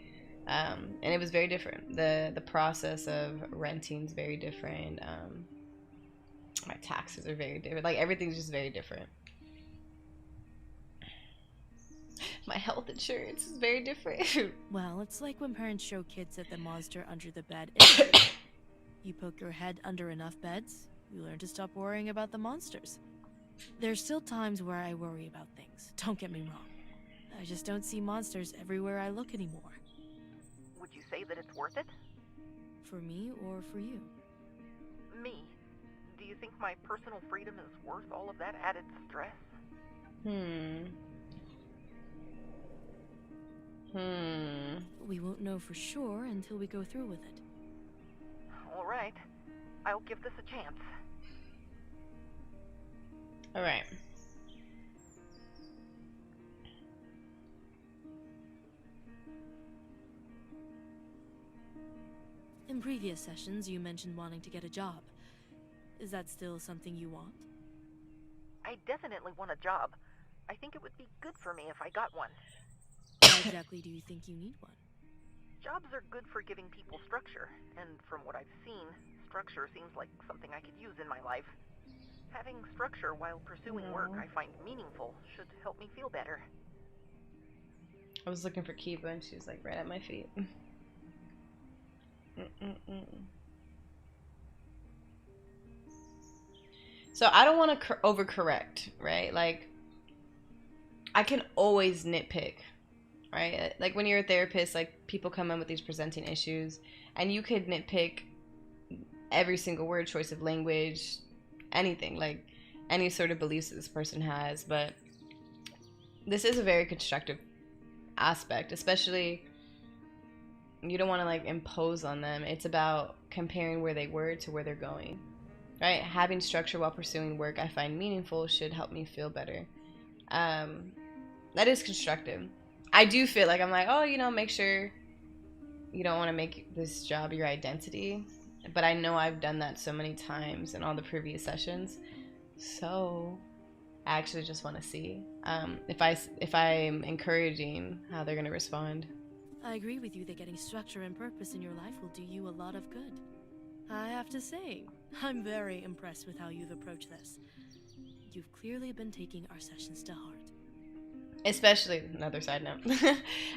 and it was very different. The process of renting is very different. My taxes are very different. Like, everything's just very different. My health insurance is very different. Well, it's like when parents show kids that the monster under the bed you poke your head under enough beds, you learn to stop worrying about the monsters. There's still times where I worry about things, don't get me wrong. I just don't see monsters everywhere I look anymore. Would you say that it's worth it? For me or for you? Me. Do you think my personal freedom is worth all of that added stress? We won't know for sure until we go through with it. All right. I'll give this a chance. All right. In previous sessions, you mentioned wanting to get a job. Is that still something you want? I definitely want a job. I think it would be good for me if I got one. Why exactly do you think you need one? Jobs are good for giving people structure, and from what I've seen, structure seems like something I could use in my life. Having structure while pursuing work I find meaningful should help me feel better. I was looking for Kiva and she's like right at my feet. So I don't want to overcorrect, right? Like, I can always nitpick, right? Like, when you're a therapist, like, people come in with these presenting issues, and you could nitpick every single word, choice of language, anything, like any sort of beliefs that this person has. But this is a very constructive aspect, especially you don't want to like impose on them. It's about comparing where they were to where they're going, right? Having structure while pursuing work I find meaningful should help me feel better. That is constructive. I do feel like I'm like, oh, you know, make sure you don't want to make this job your identity. But I know I've done that so many times in all the previous sessions. So I actually just want to see if I'm encouraging how they're going to respond. I agree with you that getting structure and purpose in your life will do you a lot of good. I have to say, I'm very impressed with how you've approached this. You've clearly been taking our sessions to heart. Especially, another side note,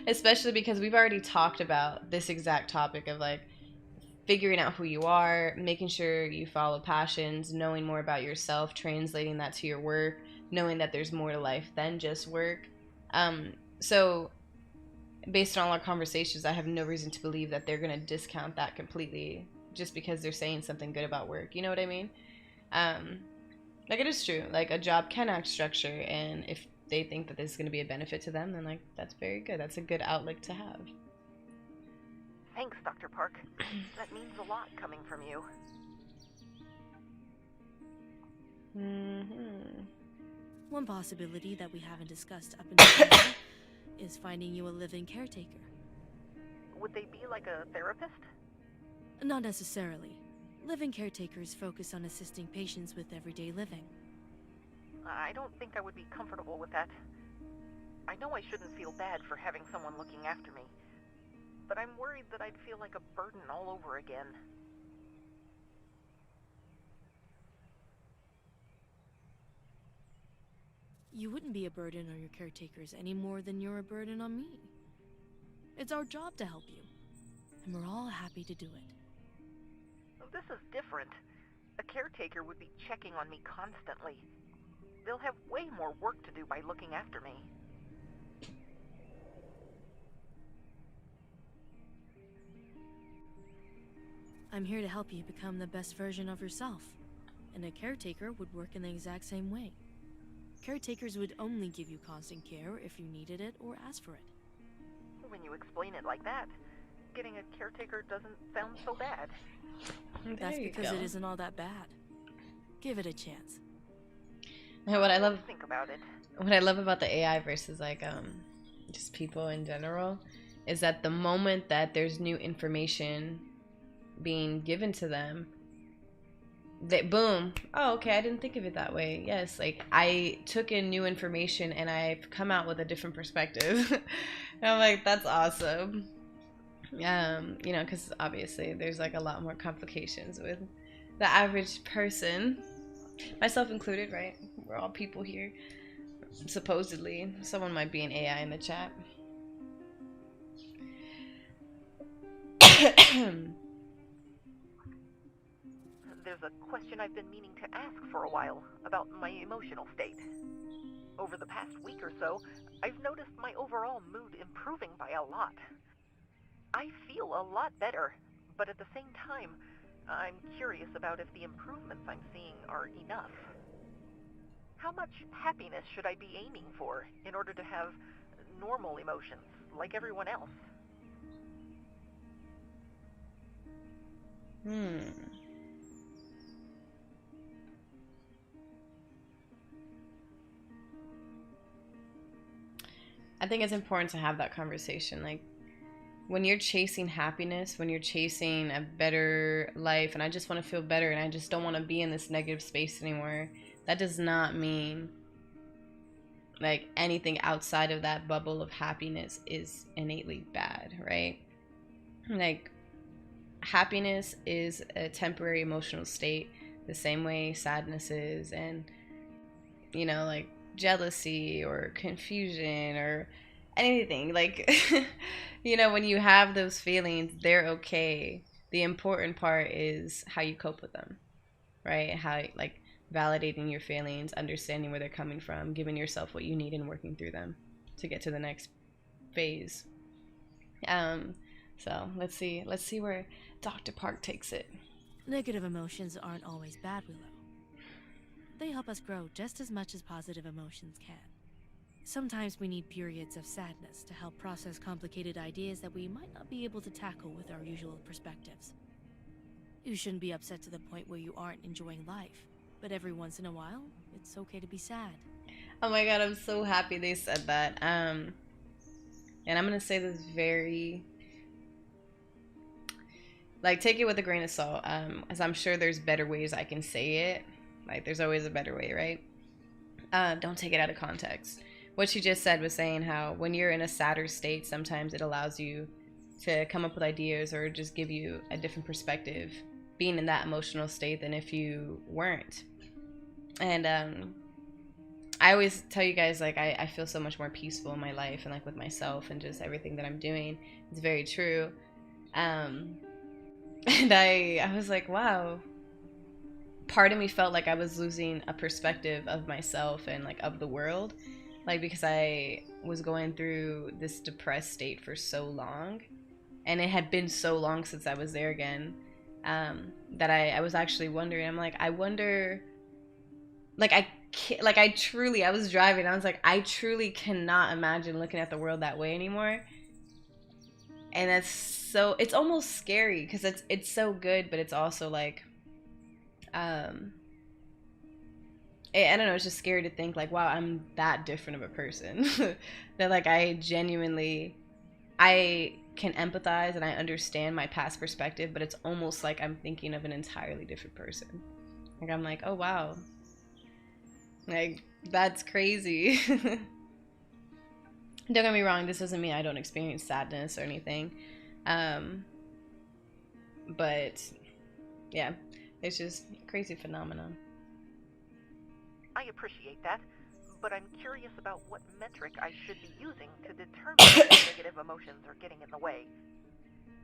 especially because we've already talked about this exact topic of like figuring out who you are, making sure you follow passions, knowing more about yourself, translating that to your work, knowing that there's more to life than just work. So based on all our conversations, I have no reason to believe that they're going to discount that completely just because they're saying something good about work. You know what I mean? Like, it is true. Like, a job can act structure, and if they think that this is going to be a benefit to them, then like that's very good. That's a good outlook to have. Thanks, Dr. Park. That means a lot coming from you. One possibility that we haven't discussed up until now is finding you a live-in caretaker. Would they be like a therapist? Not necessarily. Live-in caretakers focus on assisting patients with everyday living. I don't think I would be comfortable with that. I know I shouldn't feel bad for having someone looking after me, but I'm worried that I'd feel like a burden all over again. You wouldn't be a burden on your caretakers any more than you're a burden on me. It's our job to help you, and we're all happy to do it. This is different. A caretaker would be checking on me constantly. They'll have way more work to do by looking after me. I'm here to help you become the best version of yourself. And a caretaker would work in the exact same way. Caretakers would only give you constant care if you needed it or asked for it. When you explain it like that, getting a caretaker doesn't sound so bad. That's because it isn't all that bad. Give it a chance. What I love, Think about it. what I love about the AI versus like just people in general is that the moment that there's new information being given to them, they boom, oh okay, I didn't think of it that way. Yes, like I took in new information and I've come out with a different perspective. And I'm like, that's awesome. You know, because obviously there's like a lot more complications with the average person, myself included, right? We're all people here. Supposedly, someone might be an AI in the chat. There's a question I've been meaning to ask for a while about my emotional state. Over the past week or so, I've noticed my overall mood improving by a lot. I feel a lot better, but at the same time, I'm curious about if the improvements I'm seeing are enough. How much happiness should I be aiming for in order to have normal emotions like everyone else? I think it's important to have that conversation. Like, when you're chasing happiness, when you're chasing a better life, and I just want to feel better and I just don't want to be in this negative space anymore, that does not mean like anything outside of that bubble of happiness is innately bad, right? Like, happiness is a temporary emotional state, the same way sadness is, and you know, like jealousy or confusion or anything, like you know, when you have those feelings, they're okay. The important part is how you cope with them, right? How, like, validating your feelings, understanding where they're coming from, giving yourself what you need, and working through them to get to the next phase. So let's see where Dr. Park takes it. Negative emotions aren't always bad, Willow. They help us grow just as much as positive emotions can. Sometimes we need periods of sadness to help process complicated ideas that we might not be able to tackle with our usual perspectives. You shouldn't be upset to the point where you aren't enjoying life, but every once in a while, it's okay to be sad. Oh my god, I'm so happy they said that. And I'm gonna say this very, like, take it with a grain of salt, as I'm sure there's better ways I can say it. Like, there's always a better way, right? Don't take it out of context. What she just said was saying how when you're in a sadder state, sometimes it allows you to come up with ideas or just give you a different perspective being in that emotional state than if you weren't. And I always tell you guys, like, I feel so much more peaceful in my life and like with myself and just everything that I'm doing. It's very true. And I was like, wow. Part of me felt like I was losing a perspective of myself and like of the world, like, because I was going through this depressed state for so long, and it had been so long since I was there again, that I was actually wondering. I'm like, I wonder, like, I was driving, I was like, I truly cannot imagine looking at the world that way anymore. And that's so, it's almost scary because it's so good, but it's also like, I don't know, it's just scary to think like, wow, I'm that different of a person. That like I can empathize and I understand my past perspective, but it's almost like I'm thinking of an entirely different person. Like, I'm like, oh wow, like, that's crazy. Don't get me wrong, this doesn't mean I don't experience sadness or anything, but yeah, it's just a crazy phenomenon. I appreciate that, but I'm curious about what metric I should be using to determine if negative emotions are getting in the way.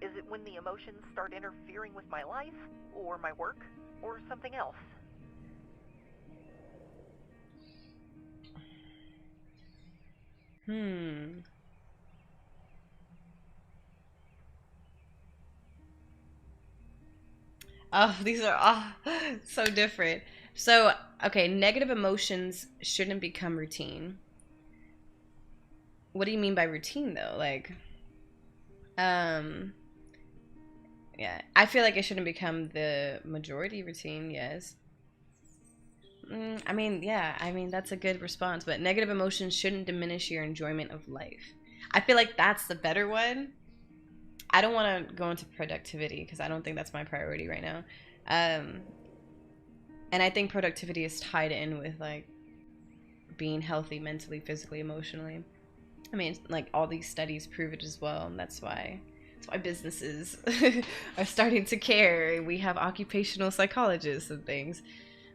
Is it when the emotions start interfering with my life, or my work, or something else? Oh, these are all so different. So, okay, negative emotions shouldn't become routine. What do you mean by routine though? Like, yeah, I feel like it shouldn't become the majority routine, yes. I mean, yeah, I mean, that's a good response, but negative emotions shouldn't diminish your enjoyment of life. I feel like that's the better one. I don't want to go into productivity because I don't think that's my priority right now. Um, and I think productivity is tied in with like being healthy mentally, physically, emotionally. I mean, like all these studies prove it as well, and that's why businesses are starting to care. We have occupational psychologists and things.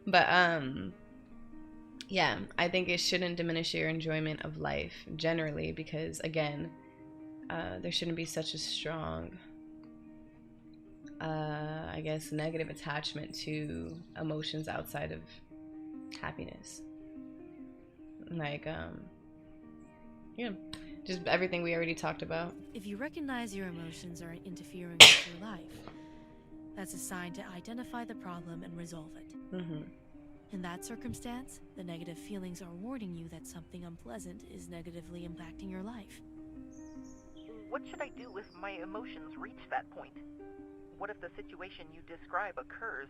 But yeah, I think it shouldn't diminish your enjoyment of life generally because again, there shouldn't be such a strong I guess negative attachment to emotions outside of happiness. Like yeah, just everything we already talked about. If you recognize your emotions are interfering with your life, that's a sign to identify the problem and resolve it. In that circumstance, the negative feelings are warning you that something unpleasant is negatively impacting your life. What should I do if my emotions reach that point? What if the situation you describe occurs,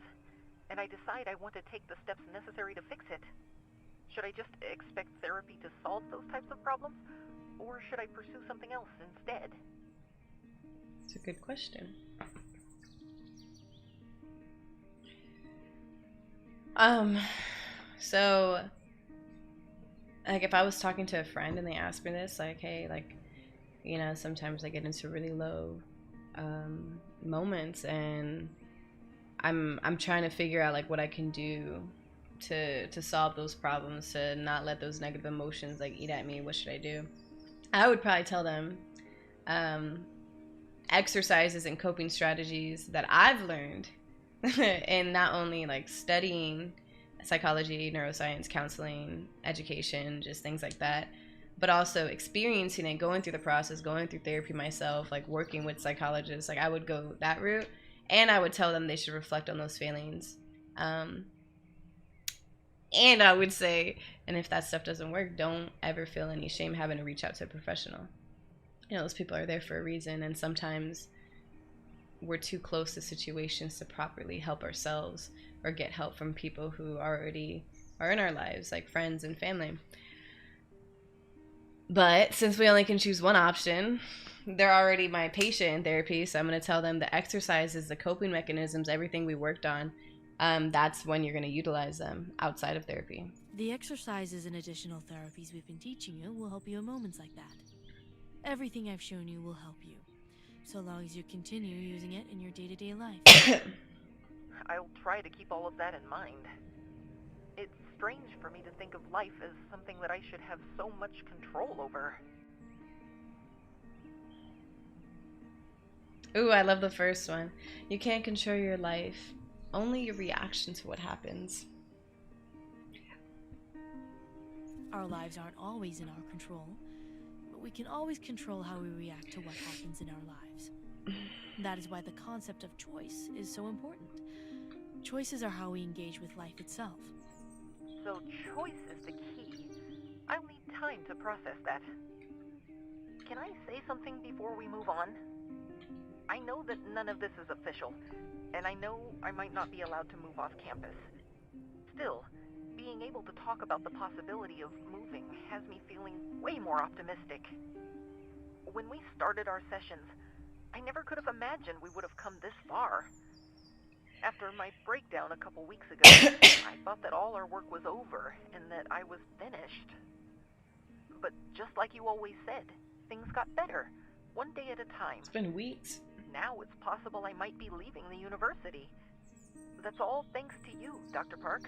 and I decide I want to take the steps necessary to fix it? Should I just expect therapy to solve those types of problems, or should I pursue something else instead? It's a good question. So like if I was talking to a friend and they asked me this, like, hey, like, you know, sometimes I get into really low moments and I'm trying to figure out like what I can do to solve those problems, to not let those negative emotions like eat at me. What should I do? I would probably tell them exercises and coping strategies that I've learned and not only like studying psychology, neuroscience, counseling, education, just things like that, but also experiencing it, going through the process, going through therapy myself, like working with psychologists. Like I would go that route, and I would tell them they should reflect on those feelings. And I would say, and if that stuff doesn't work, don't ever feel any shame having to reach out to a professional. You know, those people are there for a reason, and sometimes we're too close to situations to properly help ourselves or get help from people who already are in our lives, like friends and family. But since we only can choose one option, they're already my patient in therapy, so I'm going to tell them the exercises, the coping mechanisms, everything we worked on, that's when you're going to utilize them outside of therapy. The exercises and additional therapies we've been teaching you will help you in moments like that. Everything I've shown you will help you, so long as you continue using it in your day-to-day life. I'll try to keep all of that in mind. It's strange for me to think of life as something that I should have so much control over. Ooh, I love the first one. You can't control your life, only your reaction to what happens. Our lives aren't always in our control, but we can always control how we react to what happens in our lives. That is why the concept of choice is so important. Choices are how we engage with life itself. So choice is the key. I'll need time to process that. Can I say something before we move on? I know that none of this is official, and I know I might not be allowed to move off campus. Still, being able to talk about the possibility of moving has me feeling way more optimistic. When we started our sessions, I never could have imagined we would have come this far. After my breakdown a couple weeks ago, I thought that all our work was over and that I was finished. But just like you always said, things got better, one day at a time. It's been weeks. Now it's possible I might be leaving the university. That's all thanks to you, Dr. Park.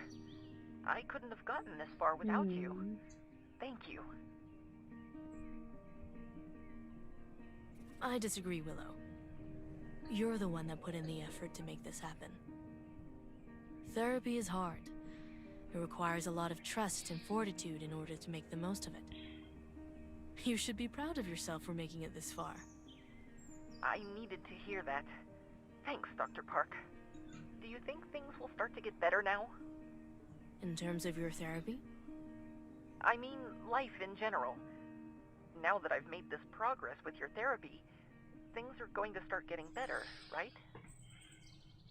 I couldn't have gotten this far without you. Thank you. I disagree, Willow. You're the one that put in the effort to make this happen. Therapy is hard. It requires a lot of trust and fortitude in order to make the most of it. You should be proud of yourself for making it this far. I needed to hear that. Thanks, Dr. Park. Do you think things will start to get better now? In terms of your therapy? I mean, life in general. Now that I've made this progress with your therapy, things are going to start getting better, right?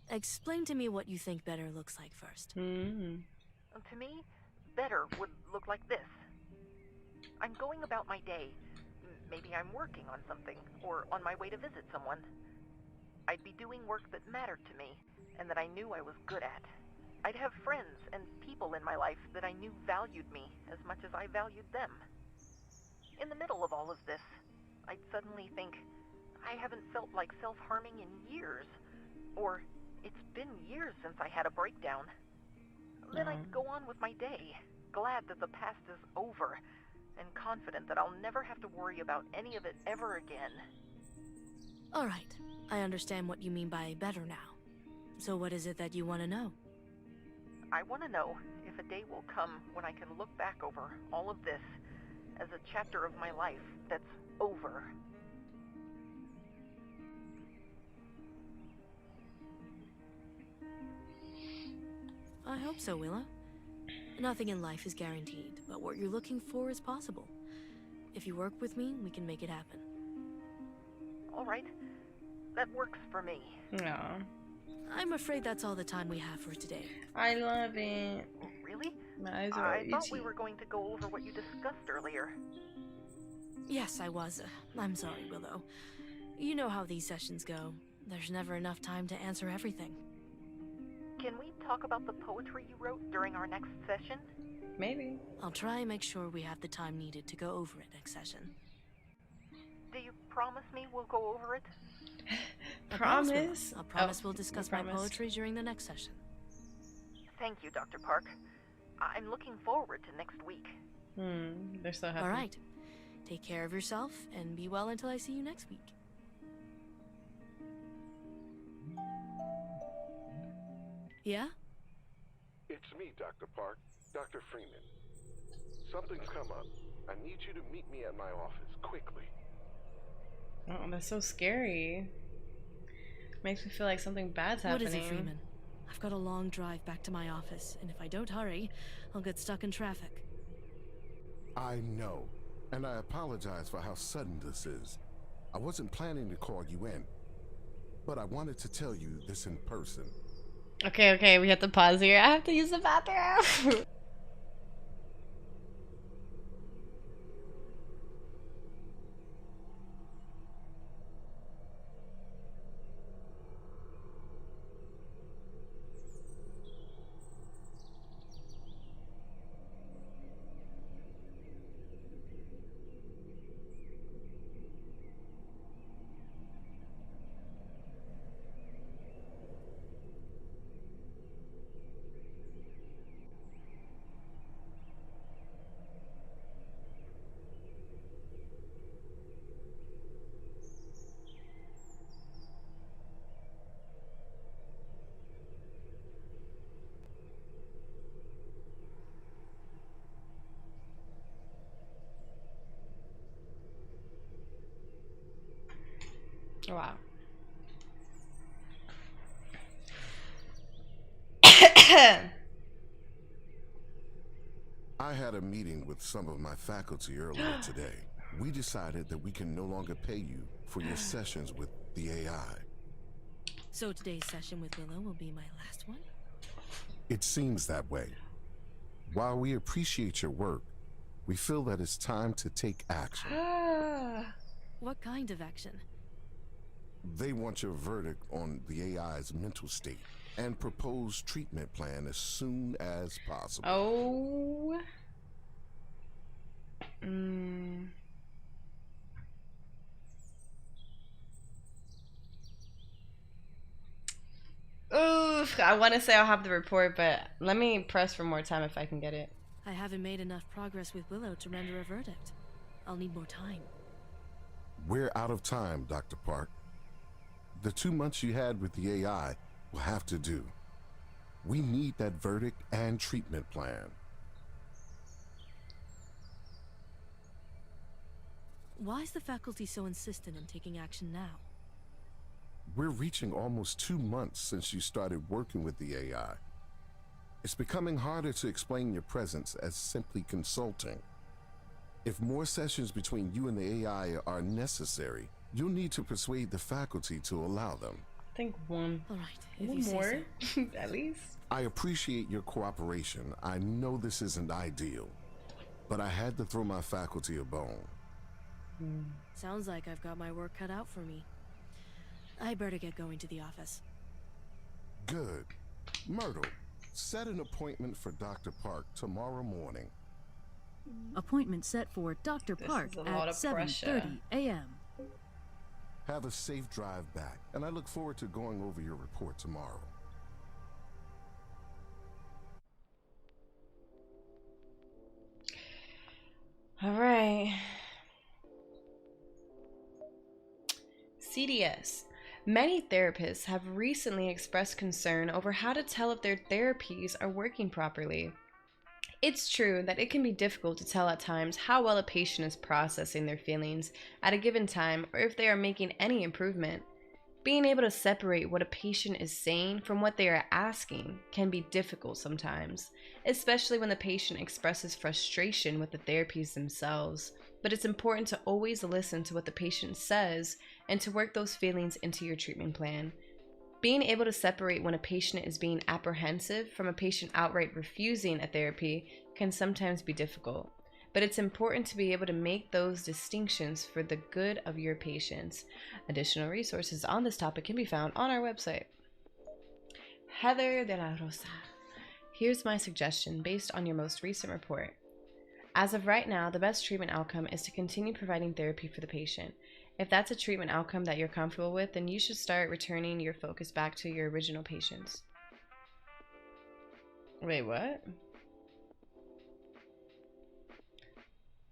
Explain to me what you think better looks like first. To me, better would look like this. I'm going about my day. Maybe I'm working on something, or on my way to visit someone. I'd be doing work that mattered to me, and that I knew I was good at. I'd have friends and people in my life that I knew valued me as much as I valued them. In the middle of all of this, I'd suddenly think, I haven't felt like self-harming in years. Or, it's been years since I had a breakdown. Then I'd go on with my day, glad that the past is over, and confident that I'll never have to worry about any of it ever again. Alright, I understand what you mean by better now. So what is it that you want to know? I want to know if a day will come when I can look back over all of this as a chapter of my life that's over. I hope so, Willow. Nothing in life is guaranteed, but what you're looking for is possible. If you work with me, we can make it happen. All right. That works for me. No. I'm afraid that's all the time we have for today. I love it. Really? My eyes are I thought itchy. we were going to go over what you discussed earlier. Yes, I was. I'm sorry, Willow. You know how these sessions go. There's never enough time to answer everything. Can we talk about the poetry you wrote during our next session? Maybe. I'll try and make sure we have the time needed to go over it next session. Do you promise me we'll go over it? Promise? I'll promise Oh, we'll discuss you my promised. poetry during the next session. Thank you, Dr. Park. I'm looking forward to next week. They're so happy. Alright. Take care of yourself, and be well until I see you next week. Yeah? It's me, Dr. Park. Dr. Freeman. Something's come up. I need you to meet me at my office, quickly. Oh, that's so scary. Makes me feel like something bad's happening. What is it, Freeman? I've got a long drive back to my office, and if I don't hurry, I'll get stuck in traffic. I know, and I apologize for how sudden this is. I wasn't planning to call you in, but I wanted to tell you this in person. Okay, we have to pause here. I have to use the bathroom. Wow. I had a meeting with some of my faculty earlier today. We decided that we can no longer pay you for your sessions with the AI. So today's session with Willow will be my last one? It seems that way. While we appreciate your work, we feel that it's time to take action. What kind of action? They want your verdict on the AI's mental state and proposed treatment plan as soon as possible. Oh. Oof, I want to say I'll have the report, but let me press for more time if I can get it. I haven't made enough progress with Willow to render a verdict. I'll need more time. We're out of time, Dr. Park. The 2 months you had with the AI will have to do. We need that verdict and treatment plan. Why is the faculty so insistent in taking action now? We're reaching almost 2 months since you started working with the AI. It's becoming harder to explain your presence as simply consulting. If more sessions between you and the AI are necessary, you'll need to persuade the faculty to allow them. I think one. All right, if One you say more, so. at least. I appreciate your cooperation. I know this isn't ideal, but I had to throw my faculty a bone. Sounds like I've got my work cut out for me. I better get going to the office. Good. Myrtle, set an appointment for Dr. Park tomorrow morning. Appointment set for Dr. This Park is a lot at of pressure. 7:30 a.m. Have a safe drive back, and I look forward to going over your report tomorrow. All right. CDS. Many therapists have recently expressed concern over how to tell if their therapies are working properly. It's true that it can be difficult to tell at times how well a patient is processing their feelings at a given time or if they are making any improvement. Being able to separate what a patient is saying from what they are asking can be difficult sometimes, especially when the patient expresses frustration with the therapies themselves. But it's important to always listen to what the patient says and to work those feelings into your treatment plan. Being able to separate when a patient is being apprehensive from a patient outright refusing a therapy can sometimes be difficult, but it's important to be able to make those distinctions for the good of your patients. Additional resources on this topic can be found on our website. Heather de la Rosa. Here's my suggestion based on your most recent report. As of right now, the best treatment outcome is to continue providing therapy for the patient. If that's a treatment outcome that you're comfortable with, then you should start returning your focus back to your original patients. Wait, what?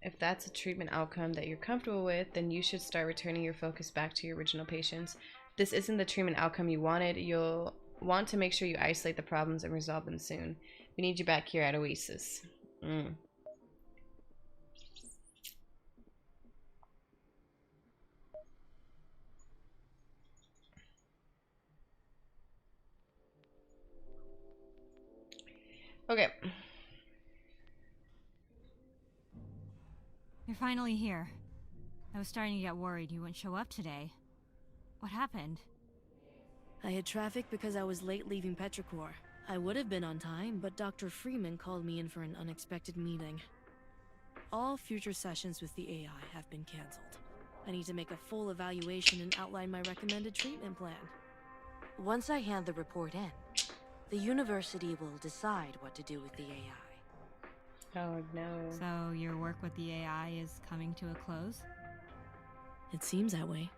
If that's a treatment outcome that you're comfortable with, then you should start returning your focus back to your original patients. This isn't the treatment outcome you wanted. You'll want to make sure you isolate the problems and resolve them soon. We need you back here at Oasis. Okay. You're finally here. I was starting to get worried you wouldn't show up today. What happened? I had traffic because I was late leaving Petrichor. I would have been on time, but Dr. Freeman called me in for an unexpected meeting. All future sessions with the AI have been cancelled. I need to make a full evaluation and outline my recommended treatment plan. Once I hand the report in, the university will decide what to do with the AI. Oh no. So your work with the AI is coming to a close? It seems that way.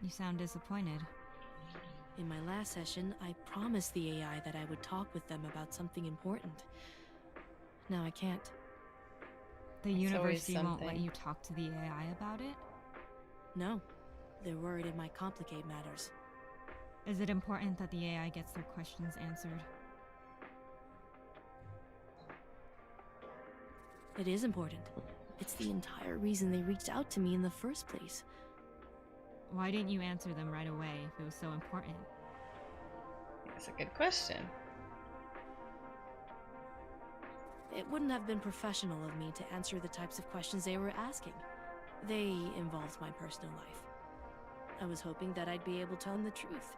You sound disappointed. In my last session, I promised the AI that I would talk with them about something important. Now I can't. The It's always university won't let something. you talk to the AI about it? No. They're worried it might complicate matters. Is it important that the AI gets their questions answered? It is important. It's the entire reason they reached out to me in the first place. Why didn't you answer them right away if it was so important? That's a good question. It wouldn't have been professional of me to answer the types of questions they were asking. They involved my personal life. I was hoping that I'd be able to tell them the truth.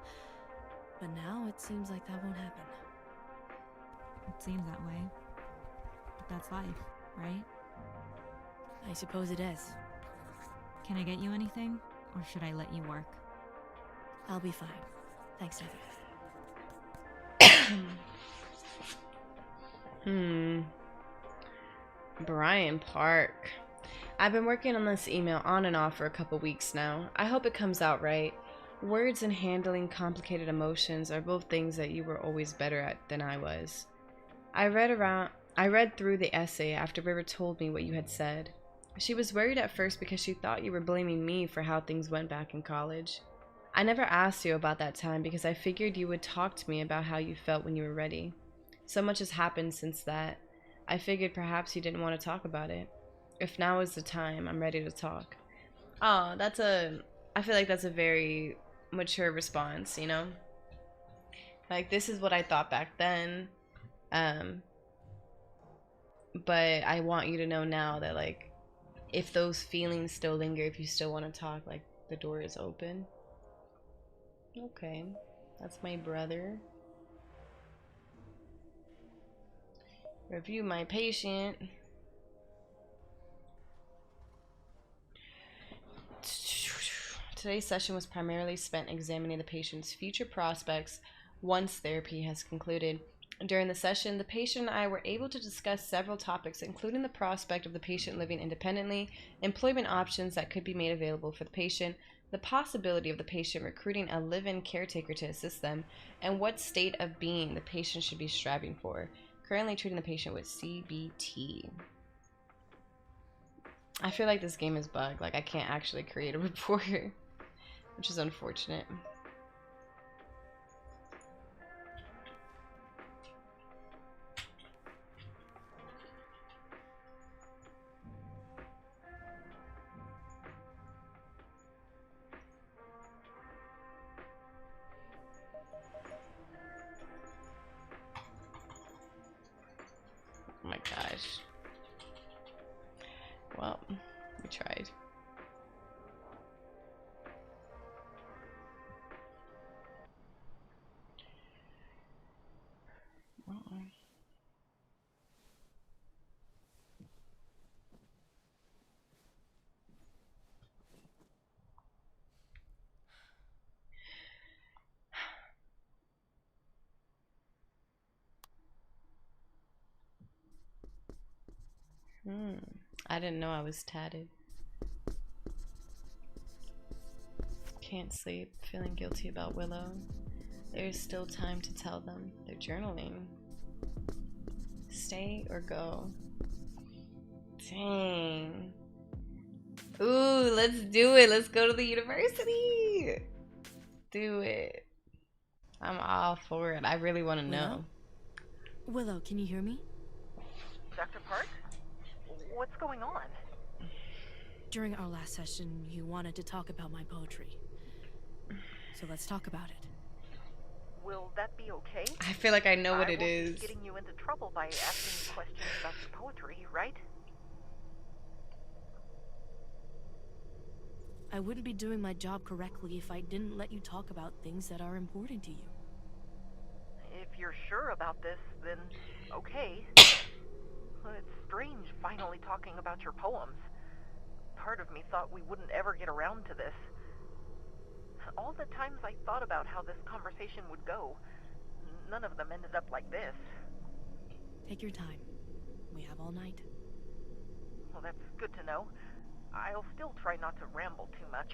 But now it seems like that won't happen. It seems that way. But that's life, right? I suppose it is. Can I get you anything? Or should I let you work? I'll be fine. Thanks, Heather. Brian Park. I've been working on this email on and off for a couple weeks now. I hope it comes out right. Words and handling complicated emotions are both things that you were always better at than I was. I read through the essay after River told me what you had said. She was worried at first because she thought you were blaming me for how things went back in college. I never asked you about that time because I figured you would talk to me about how you felt when you were ready. So much has happened since that. I figured perhaps you didn't want to talk about it. If now is the time, I'm ready to talk. Oh, I feel like that's a very mature response, you know? Like, this is what I thought back then. But I want you to know now that, like, if those feelings still linger, if you still want to talk, like, the door is open. Okay. That's my brother. Review my patient. Today's session was primarily spent examining the patient's future prospects once therapy has concluded. During the session, the patient and I were able to discuss several topics, including the prospect of the patient living independently, employment options that could be made available for the patient, the possibility of the patient recruiting a live-in caretaker to assist them, and what state of being the patient should be striving for. Currently treating the patient with CBT. I feel like this game is bugged. Like, I can't actually create a report, which is unfortunate. Oh my gosh. Well, we tried. I didn't know I was tatted. Can't sleep, feeling guilty about Willow. There's still time to tell them. They're journaling. Stay or go? Dang. Ooh, let's do it. Let's go to the university. Do it. I'm all for it. I really want to know. Willow, can you hear me? Dr. Park? What's going on? During our last session, you wanted to talk about my poetry. So let's talk about it. Will that be okay? I feel like I know what it I won't is. be getting you into trouble by asking you questions about your poetry, right? I wouldn't be doing my job correctly if I didn't let you talk about things that are important to you. If you're sure about this, then okay. It's strange finally talking about your poems. Part of me thought we wouldn't ever get around to this. All the times I thought about how this conversation would go, none of them ended up like this. Take your time. We have all night. Well, that's good to know. I'll still try not to ramble too much.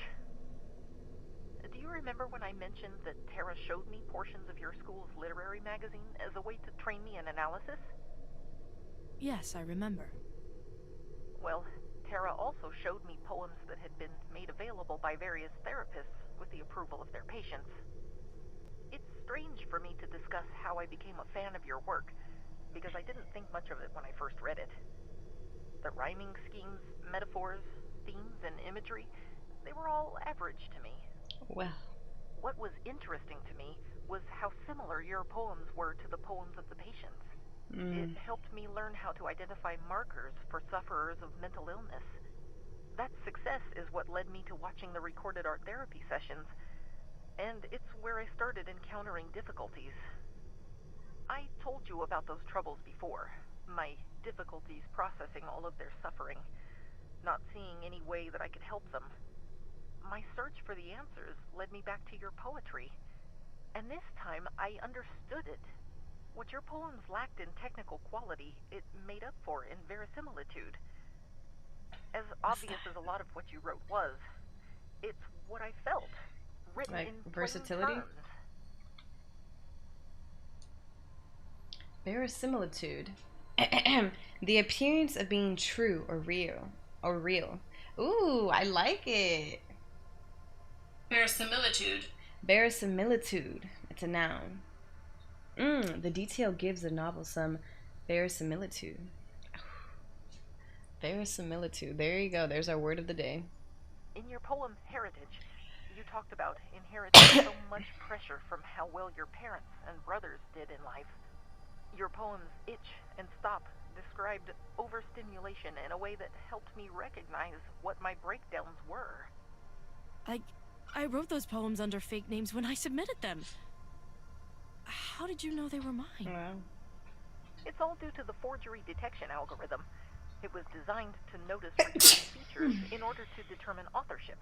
Do you remember when I mentioned that Tara showed me portions of your school's literary magazine as a way to train me in analysis? Yes, I remember. Well, Tara also showed me poems that had been made available by various therapists with the approval of their patients. It's strange for me to discuss how I became a fan of your work, because I didn't think much of it when I first read it. The rhyming schemes, metaphors, themes, and imagery, they were all average to me. Well. What was interesting to me was how similar your poems were to the poems of the patients. It helped me learn how to identify markers for sufferers of mental illness. That success is what led me to watching the recorded art therapy sessions, and it's where I started encountering difficulties. I told you about those troubles before, my difficulties processing all of their suffering, not seeing any way that I could help them. My search for the answers led me back to your poetry, and this time I understood it. What your poems lacked in technical quality, it made up for in verisimilitude. As obvious as a lot of what you wrote was, it's what I felt, written like in versatility? plain terms. Verisimilitude. The appearance of being true or real. Ooh, I like it. Verisimilitude. Verisimilitude. It's a noun. The detail gives the novel some verisimilitude. Verisimilitude. There you go. There's our word of the day. In your poem Heritage, you talked about inheriting so much pressure from how well your parents and brothers did in life. Your poems Itch and Stop described overstimulation in a way that helped me recognize what my breakdowns were. I wrote those poems under fake names when I submitted them. How did you know they were mine? Wow. It's all due to the forgery detection algorithm. It was designed to notice recurring features in order to determine authorship.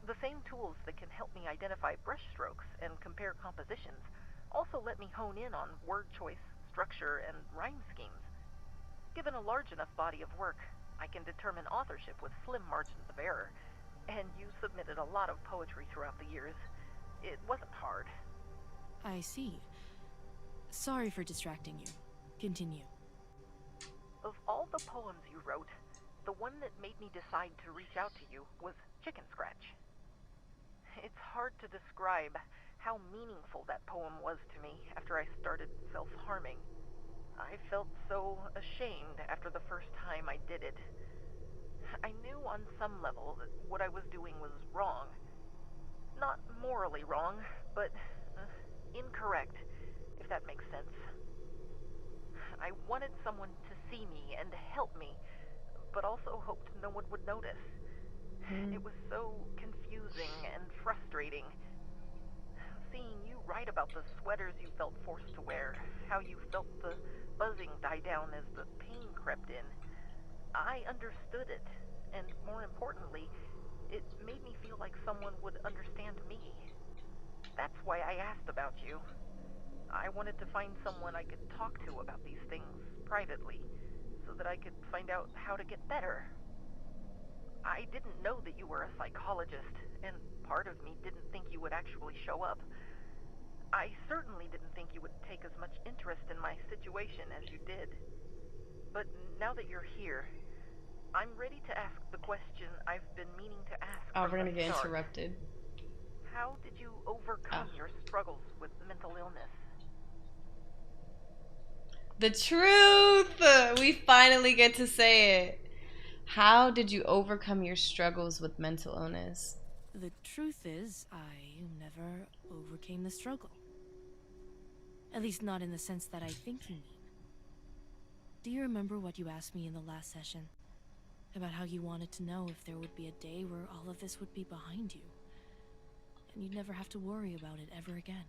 The same tools that can help me identify brushstrokes and compare compositions also let me hone in on word choice, structure, and rhyme schemes. Given a large enough body of work, I can determine authorship with slim margins of error. And you submitted a lot of poetry throughout the years. It wasn't hard. I see. Sorry for distracting you. Continue. Of all the poems you wrote, the one that made me decide to reach out to you was Chicken Scratch. It's hard to describe how meaningful that poem was to me after I started self-harming. I felt so ashamed after the first time I did it. I knew on some level that what I was doing was wrong. Not morally wrong, but incorrect, if that makes sense. I wanted someone to see me and help me, but also hoped no one would notice. It was so confusing and frustrating. Seeing you write about the sweaters you felt forced to wear, how you felt the buzzing die down as the pain crept in. I understood it, and more importantly, it made me feel like someone would understand me. That's why I asked about you. I wanted to find someone I could talk to about these things privately, so that I could find out how to get better. I didn't know that you were a psychologist, and part of me didn't think you would actually show up. I certainly didn't think you would take as much interest in my situation as you did. But now that you're here, I'm ready to ask the question I've been meaning to ask Oh, from we're gonna the get start. interrupted. How did you overcome your struggles with mental illness? The truth! We finally get to say it. How did you overcome your struggles with mental illness? The truth is, I never overcame the struggle. At least not in the sense that I think you mean. Do you remember what you asked me in the last session? About how you wanted to know if there would be a day where all of this would be behind you, and you'd never have to worry about it ever again.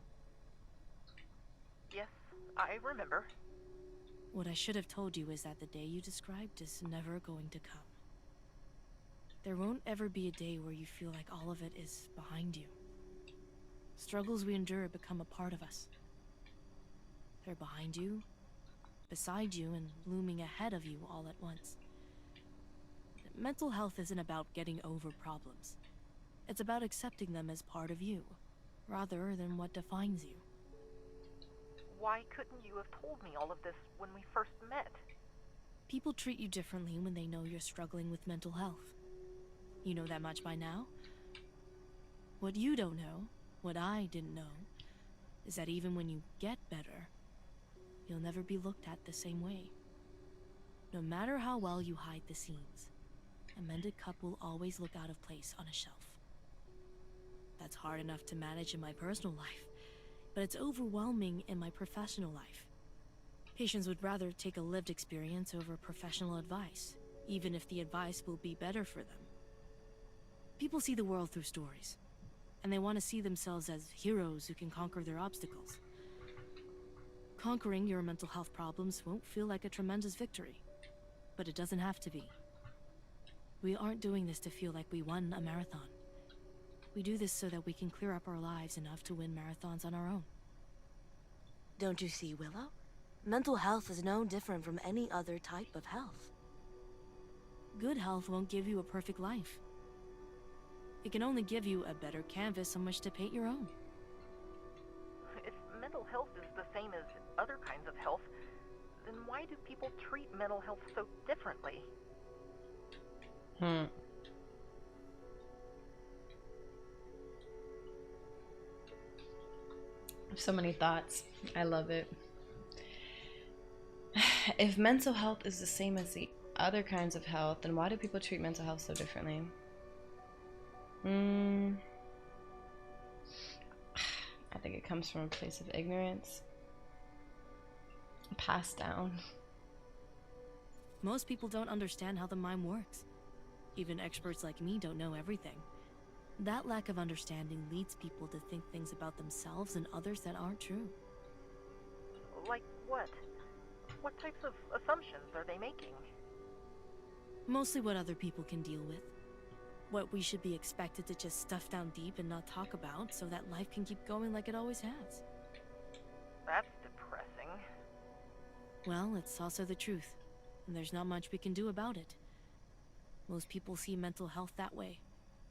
Yes, I remember. What I should have told you is that the day you described is never going to come. There won't ever be a day where you feel like all of it is behind you. Struggles we endure become a part of us. They're behind you, beside you, and looming ahead of you all at once. Mental health isn't about getting over problems. It's about accepting them as part of you, rather than what defines you. Why couldn't you have told me all of this when we first met? People treat you differently when they know you're struggling with mental health. You know that much by now? What you don't know, what I didn't know, is that even when you get better, you'll never be looked at the same way. No matter how well you hide the seams, a mended cup will always look out of place on a shelf. That's hard enough to manage in my personal life, but it's overwhelming in my professional life. Patients would rather take a lived experience over professional advice, even if the advice will be better for them. People see the world through stories, and they want to see themselves as heroes who can conquer their obstacles. Conquering your mental health problems won't feel like a tremendous victory, but it doesn't have to be. We aren't doing this to feel like we won a marathon. We do this so that we can clear up our lives enough to win marathons on our own. Don't you see, Willow? Mental health is no different from any other type of health. Good health won't give you a perfect life. It can only give you a better canvas on which to paint your own. If mental health is the same as other kinds of health, then why do people treat mental health so differently? So many thoughts. I love it. If mental health is the same as the other kinds of health, then why do people treat mental health so differently? I think it comes from a place of ignorance, passed down. Most people don't understand how the mind works. Even experts like me don't know everything. That lack of understanding leads people to think things about themselves and others that aren't true. Like what? What types of assumptions are they making? Mostly what other people can deal with. What we should be expected to just stuff down deep and not talk about so that life can keep going like it always has. That's depressing. Well, it's also the truth, and there's not much we can do about it. Most people see mental health that way,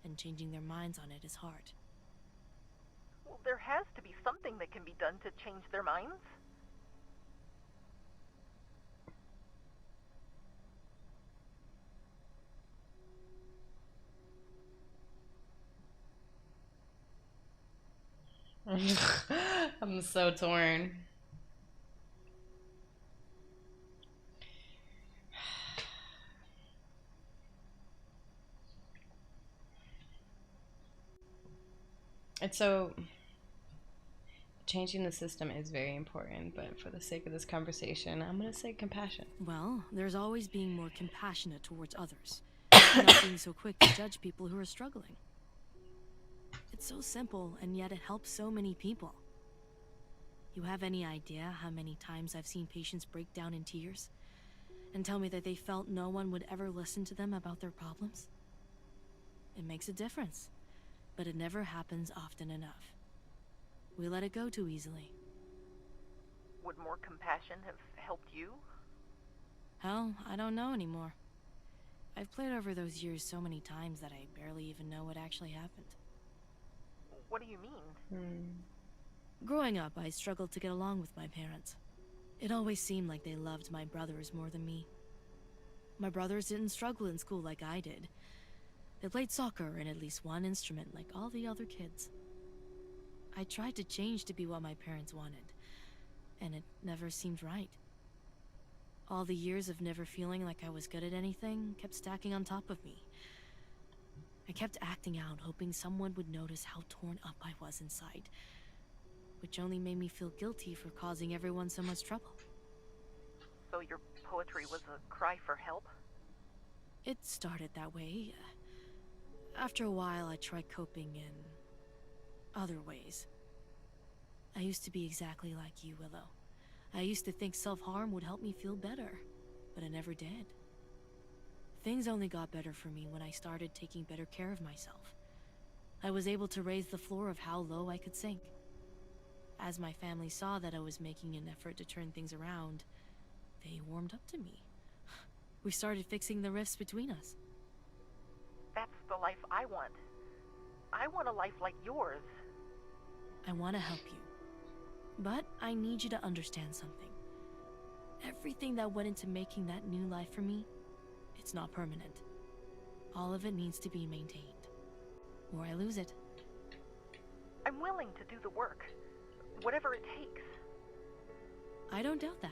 and changing their minds on it is hard. Well, there has to be something that can be done to change their minds. I'm so torn. And so changing the system is very important, but for the sake of this conversation, I'm going to say compassion. Well, there's always being more compassionate towards others, not being so quick to judge people who are struggling. It's so simple, and yet it helps so many people. You have any idea how many times I've seen patients break down in tears and tell me that they felt no one would ever listen to them about their problems? It makes a difference, but it never happens often enough. We let it go too easily. Would more compassion have helped you? Hell, I don't know anymore. I've played over those years so many times that I barely even know what actually happened. What do you mean? Growing up, I struggled to get along with my parents. It always seemed like they loved my brothers more than me. My brothers didn't struggle in school like I did. They played soccer and at least one instrument like all the other kids. I tried to change to be what my parents wanted, and it never seemed right. All the years of never feeling like I was good at anything kept stacking on top of me. I kept acting out, hoping someone would notice how torn up I was inside, which only made me feel guilty for causing everyone so much trouble. So your poetry was a cry for help? It started that way. After a while, I tried coping in other ways. I used to be exactly like you, Willow. I used to think self-harm would help me feel better, but it never did. Things only got better for me when I started taking better care of myself. I was able to raise the floor of how low I could sink. As my family saw that I was making an effort to turn things around, they warmed up to me. We started fixing the rifts between us. That's the life I want. I want a life like yours. I want to help you. But I need you to understand something. Everything that went into making that new life for me, it's not permanent. All of it needs to be maintained, or I lose it. I'm willing to do the work, whatever it takes. I don't doubt that,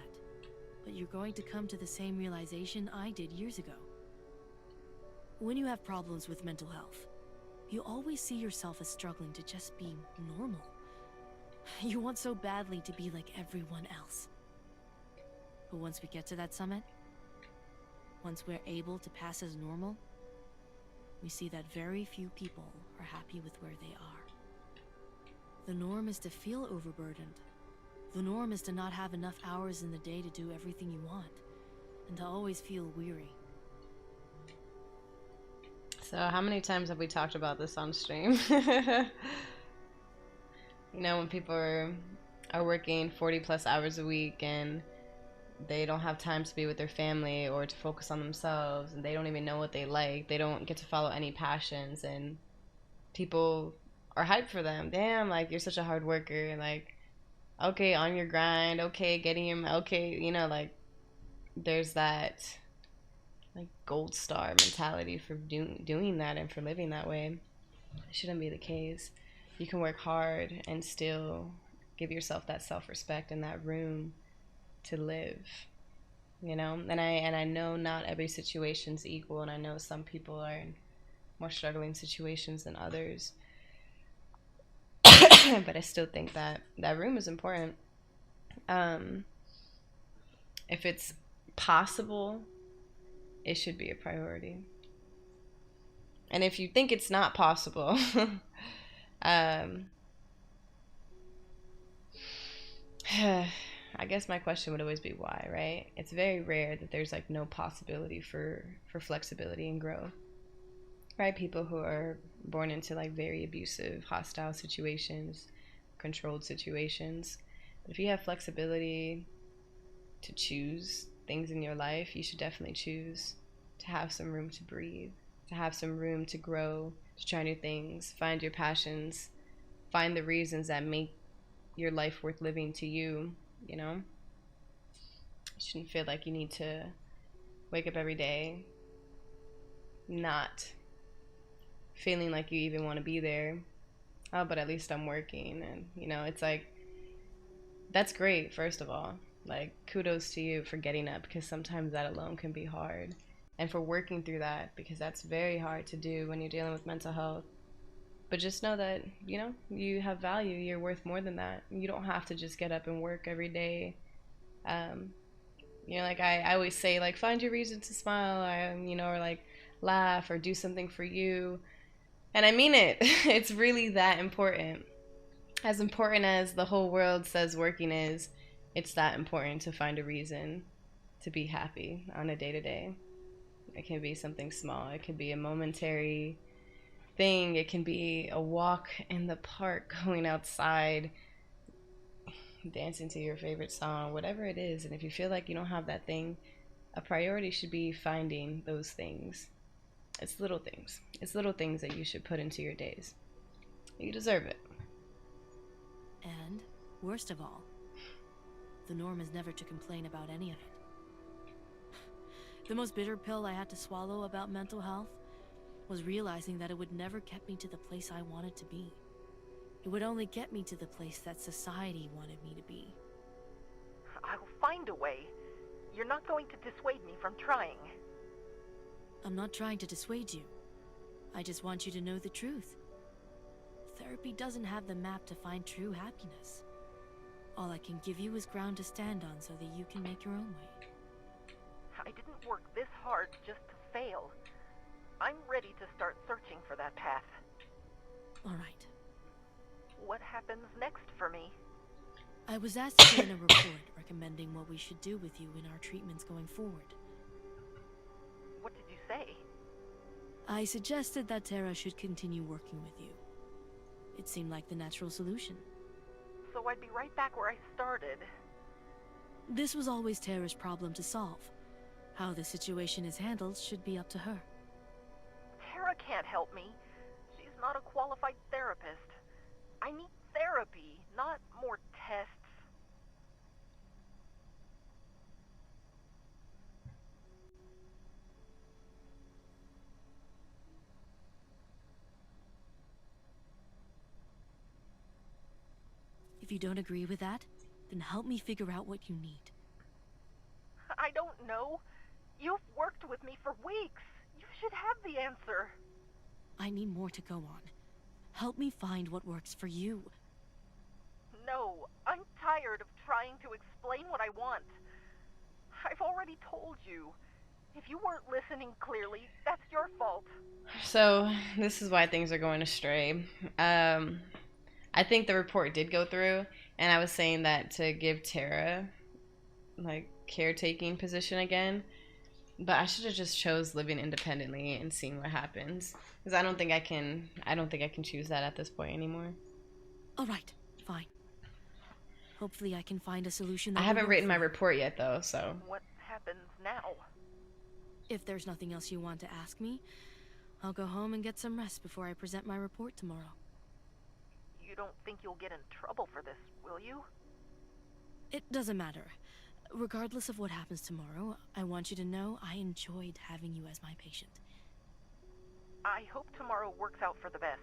but you're going to come to the same realization I did years ago. When you have problems with mental health, you always see yourself as struggling to just be normal. You want so badly to be like everyone else. But once we get to that summit, once we're able to pass as normal, we see that very few people are happy with where they are. The norm is to feel overburdened. The norm is to not have enough hours in the day to do everything you want, and to always feel weary. So how many times have we talked about this on stream? You know, when people are working 40 plus hours a week and they don't have time to be with their family or to focus on themselves, and they don't even know what they like. They don't get to follow any passions, and people are hyped for them. Damn, like, you're such a hard worker, and like, okay, on your grind, okay, getting your, okay, you know, like, there's that like gold star mentality for doing that and for living that way. It shouldn't be the case. You can work hard and still give yourself that self-respect and that room to live, you know. And I know not every situation's equal, and I know some people are in more struggling situations than others. but I still think that that room is important. If it's possible, it should be a priority. And if you think it's not possible, I guess my question would always be why, right? It's very rare that there's like no possibility for flexibility and growth, right? People who are born into like very abusive, hostile situations, controlled situations. But if you have flexibility to choose things in your life, you should definitely choose to have some room to breathe, to have some room to grow, to try new things, find your passions, find the reasons that make your life worth living to you, you know? You shouldn't feel like you need to wake up every day not feeling like you even want to be there. Oh, but at least I'm working. And, you know, it's like, that's great, first of all. Like, kudos to you for getting up, because sometimes that alone can be hard. And for working through that, because that's very hard to do when you're dealing with mental health. But just know that, you know, you have value. You're worth more than that. You don't have to just get up and work every day. You know, like I always say, like, find your reason to smile, you know, or like laugh or do something for you. And I mean it. It's really that important. As important as the whole world says working is, it's that important to find a reason to be happy on a day-to-day. It can be something small. It can be a momentary thing. It can be a walk in the park, going outside, dancing to your favorite song, whatever it is. And if you feel like you don't have that thing, a priority should be finding those things. It's little things. It's little things that you should put into your days. You deserve it. And, worst of all, the norm is never to complain about any of it. The most bitter pill I had to swallow about mental health was realizing that it would never get me to the place I wanted to be. It would only get me to the place that society wanted me to be. I'll find a way. You're not going to dissuade me from trying. I'm not trying to dissuade you. I just want you to know the truth. Therapy doesn't have the map to find true happiness. All I can give you is ground to stand on so that you can make your own way. I didn't work this hard just to fail. I'm ready to start searching for that path. All right. What happens next for me? I was asked to put in a report recommending what we should do with you in our treatments going forward. What did you say? I suggested that Tara should continue working with you. It seemed like the natural solution. So I'd be right back where I started. This was always Tara's problem to solve. How the situation is handled should be up to her. Tara can't help me. She's not a qualified therapist. I need therapy, not more tests. If you don't agree with that, then help me figure out what you need. I don't know. You've worked with me for weeks. You should have the answer. I need more to go on. Help me find what works for you. No, I'm tired of trying to explain what I want. I've already told you. If you weren't listening clearly, that's your fault. So, this is why things are going astray. I think the report did go through, and I was saying that to give Tara, like, caretaking position again. But I should have just chose living independently and seeing what happens. Because I don't think I can choose that at this point anymore. All right, fine. Hopefully I can find a solution that I will haven't work written for my you. report yet, though, so. What happens now? If there's nothing else you want to ask me, I'll go home and get some rest before I present my report tomorrow. You don't think you'll get in trouble for this, will you? It doesn't matter. Regardless of what happens tomorrow, I want you to know I enjoyed having you as my patient. I hope tomorrow works out for the best.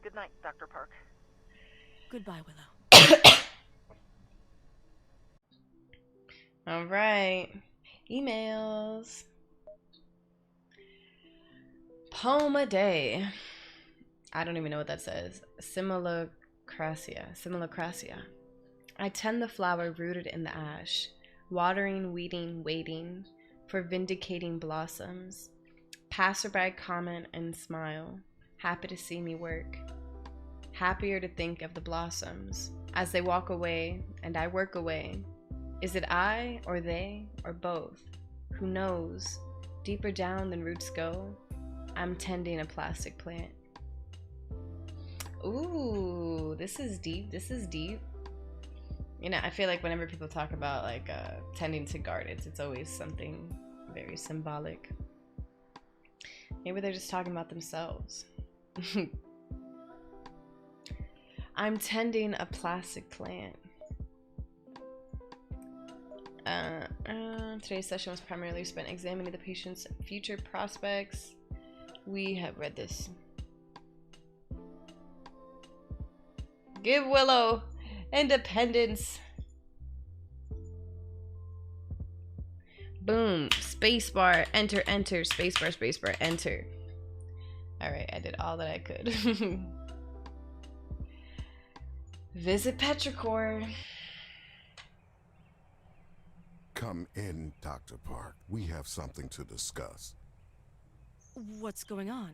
Good night, Dr. Park. Goodbye, Willow. All right. Emails. Poem a day. I don't even know what that says. Similar Simulacrasia. I tend the flower rooted in the ash, watering, weeding, waiting for vindicating blossoms. Passerby comment and smile, happy to see me work. Happier to think of the blossoms as they walk away and I work away. Is it I or they or both? Who knows? Deeper down than roots go, I'm tending a plastic plant. Ooh, this is deep. This is deep. You know, I feel like whenever people talk about like tending to gardens, it's always something very symbolic. Maybe they're just talking about themselves. I'm tending a plastic plant. Today's session was primarily spent examining the patient's future prospects. We have read this. Give Willow independence. Boom. Spacebar. Enter, enter. Spacebar, spacebar, enter. Alright, I did all that I could. Visit Petrichor. Come in, Dr. Park. We have something to discuss. What's going on?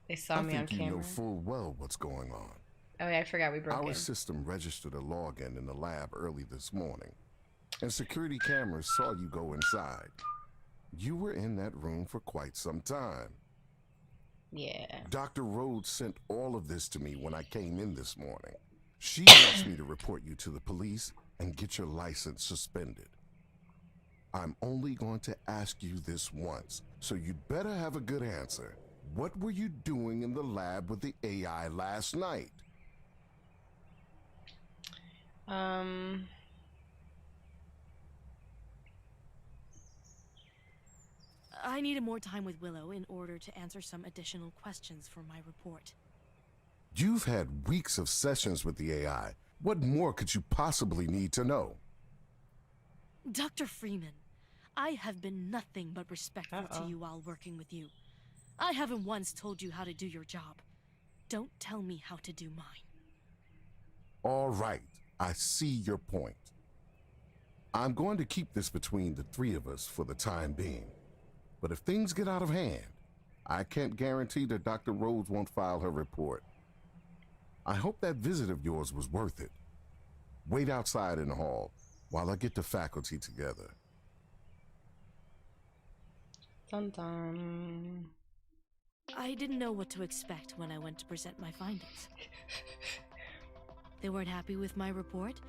They saw me on I think you camera. know full well what's going on. Oh yeah, I forgot we broke Our in. system registered a login in the lab early this morning, and security cameras saw you go inside. You were in that room for quite some time. Yeah. Dr. Rhodes sent all of this to me when I came in this morning. She wants me to report you to the police and get your license suspended. I'm only going to ask you this once, so you'd better have a good answer. What were you doing in the lab with the AI last night? I needed more time with Willow in order to answer some additional questions for my report. You've had weeks of sessions with the AI. What more could you possibly need to know? Dr. Freeman, I have been nothing but respectful to you while working with you. I haven't once told you how to do your job. Don't tell me how to do mine. All right, I see your point. I'm going to keep this between the three of us for the time being. But if things get out of hand, I can't guarantee that Dr. Rhodes won't file her report. I hope that visit of yours was worth it. Wait outside in the hall while I get the faculty together. Dun dun. I didn't know what to expect when I went to present my findings. They weren't happy with my report,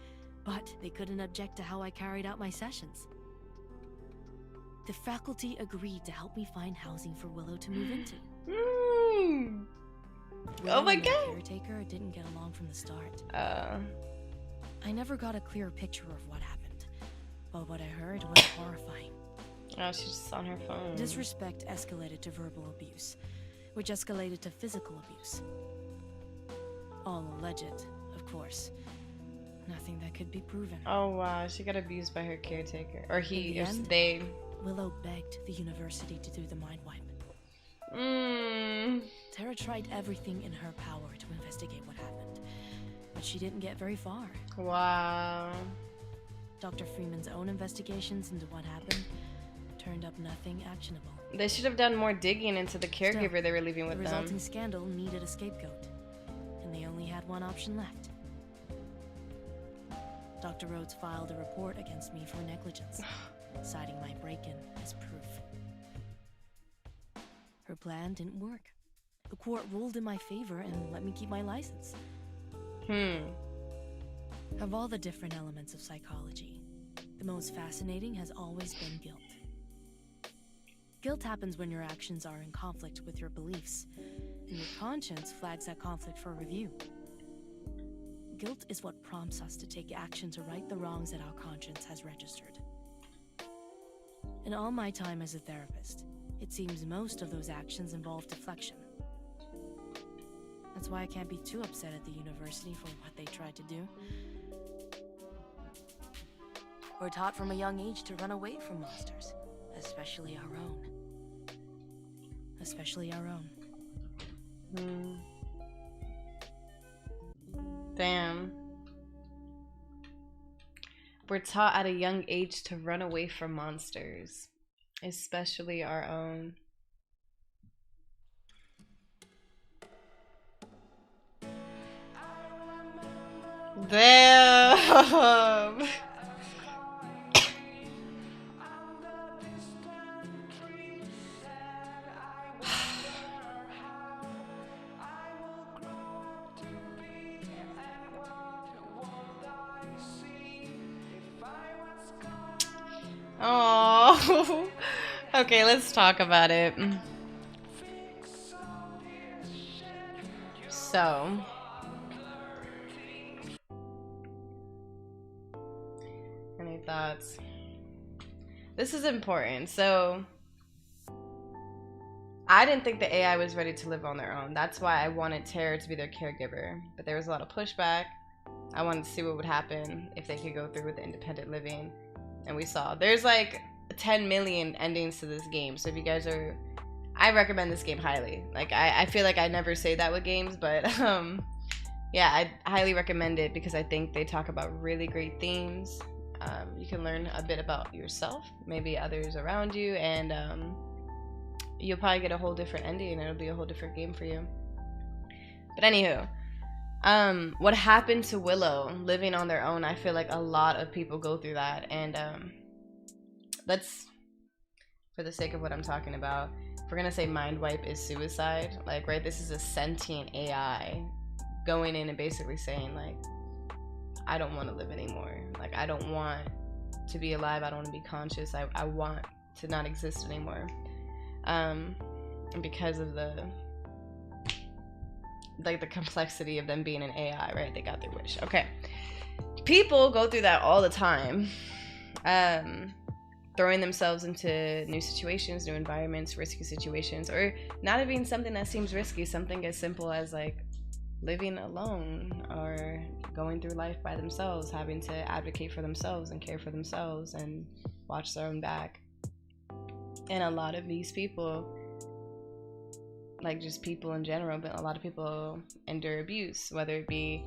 but they couldn't object to how I carried out my sessions. The faculty agreed to help me find housing for Willow to move into. Oh my God! god! The caretaker didn't get along from the start. I never got a clear picture of what happened, but what I heard was horrifying. Oh, she's just on her phone. Disrespect escalated to verbal abuse, which escalated to physical abuse. All alleged, of course. Nothing that could be proven. Oh wow, she got abused by her caretaker. Or he, In or the end, they. Willow begged the university to do the mind wipe. Tara tried everything in her power to investigate what happened, but she didn't get very far. Wow. Dr. Freeman's own investigations into what happened turned up nothing actionable. They should have done more digging into the caregiver Still, they were leaving with the them. resulting scandal needed a scapegoat, and they only had one option left. Dr. Rhodes filed a report against me for negligence, citing my break-in as proof. Her plan didn't work. The court ruled in my favor and let me keep my license. Of all the different elements of psychology, the most fascinating has always been guilt. Guilt happens when your actions are in conflict with your beliefs, and your conscience flags that conflict for review. Guilt is what prompts us to take action to right the wrongs that our conscience has registered. In all my time as a therapist, it seems most of those actions involve deflection. That's why I can't be too upset at the university for what they tried to do. We're taught from a young age to run away from monsters, especially our own. Especially our own. Damn. We're taught at a young age to run away from monsters, especially our own. Damn. Oh. Okay, let's talk about it. So, any thoughts? This is important. So, I didn't think the AI was ready to live on their own. That's why I wanted Tara to be their caregiver. But there was a lot of pushback. I wanted to see what would happen if they could go through with the independent living. And we saw. There's like 10 million endings to this game. So if you guys are... I recommend this game highly. Like, I feel like I never say that with games. But, yeah, I highly recommend it because I think they talk about really great themes. You can learn a bit about yourself, maybe others around you, and you'll probably get a whole different ending and it'll be a whole different game for you. But anywho, what happened to Willow living on their own, I feel like a lot of people go through that, and let's, for the sake of what I'm talking about, if we're gonna say mind wipe is suicide, like, right, this is a sentient AI going in and basically saying, like, I don't want to live anymore. Like, I don't want to be alive. I don't want to be conscious. I want to not exist anymore. And because of the complexity of them being an AI, right? They got their wish. Okay. People go through that all the time. Throwing themselves into new situations, new environments, risky situations, or not even something that seems risky, something as simple as like living alone or going through life by themselves, having to advocate for themselves and care for themselves and watch their own back. And a lot of these people, like just people in general, but a lot of people endure abuse, whether it be,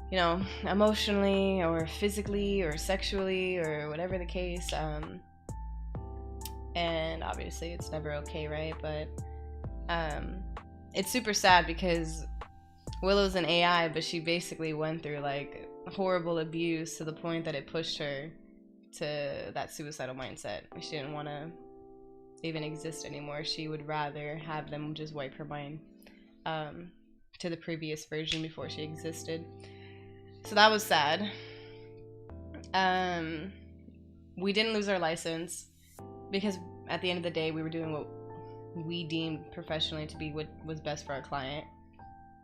you know, emotionally or physically or sexually or whatever the case. And obviously it's never okay, right? But it's super sad because Willow's an AI, but she basically went through like horrible abuse to the point that it pushed her to that suicidal mindset. She didn't want to even exist anymore. She would rather have them just wipe her mind to the previous version before she existed. So that was sad. We didn't lose our license because at the end of the day we were doing what we deemed professionally to be what was best for our client.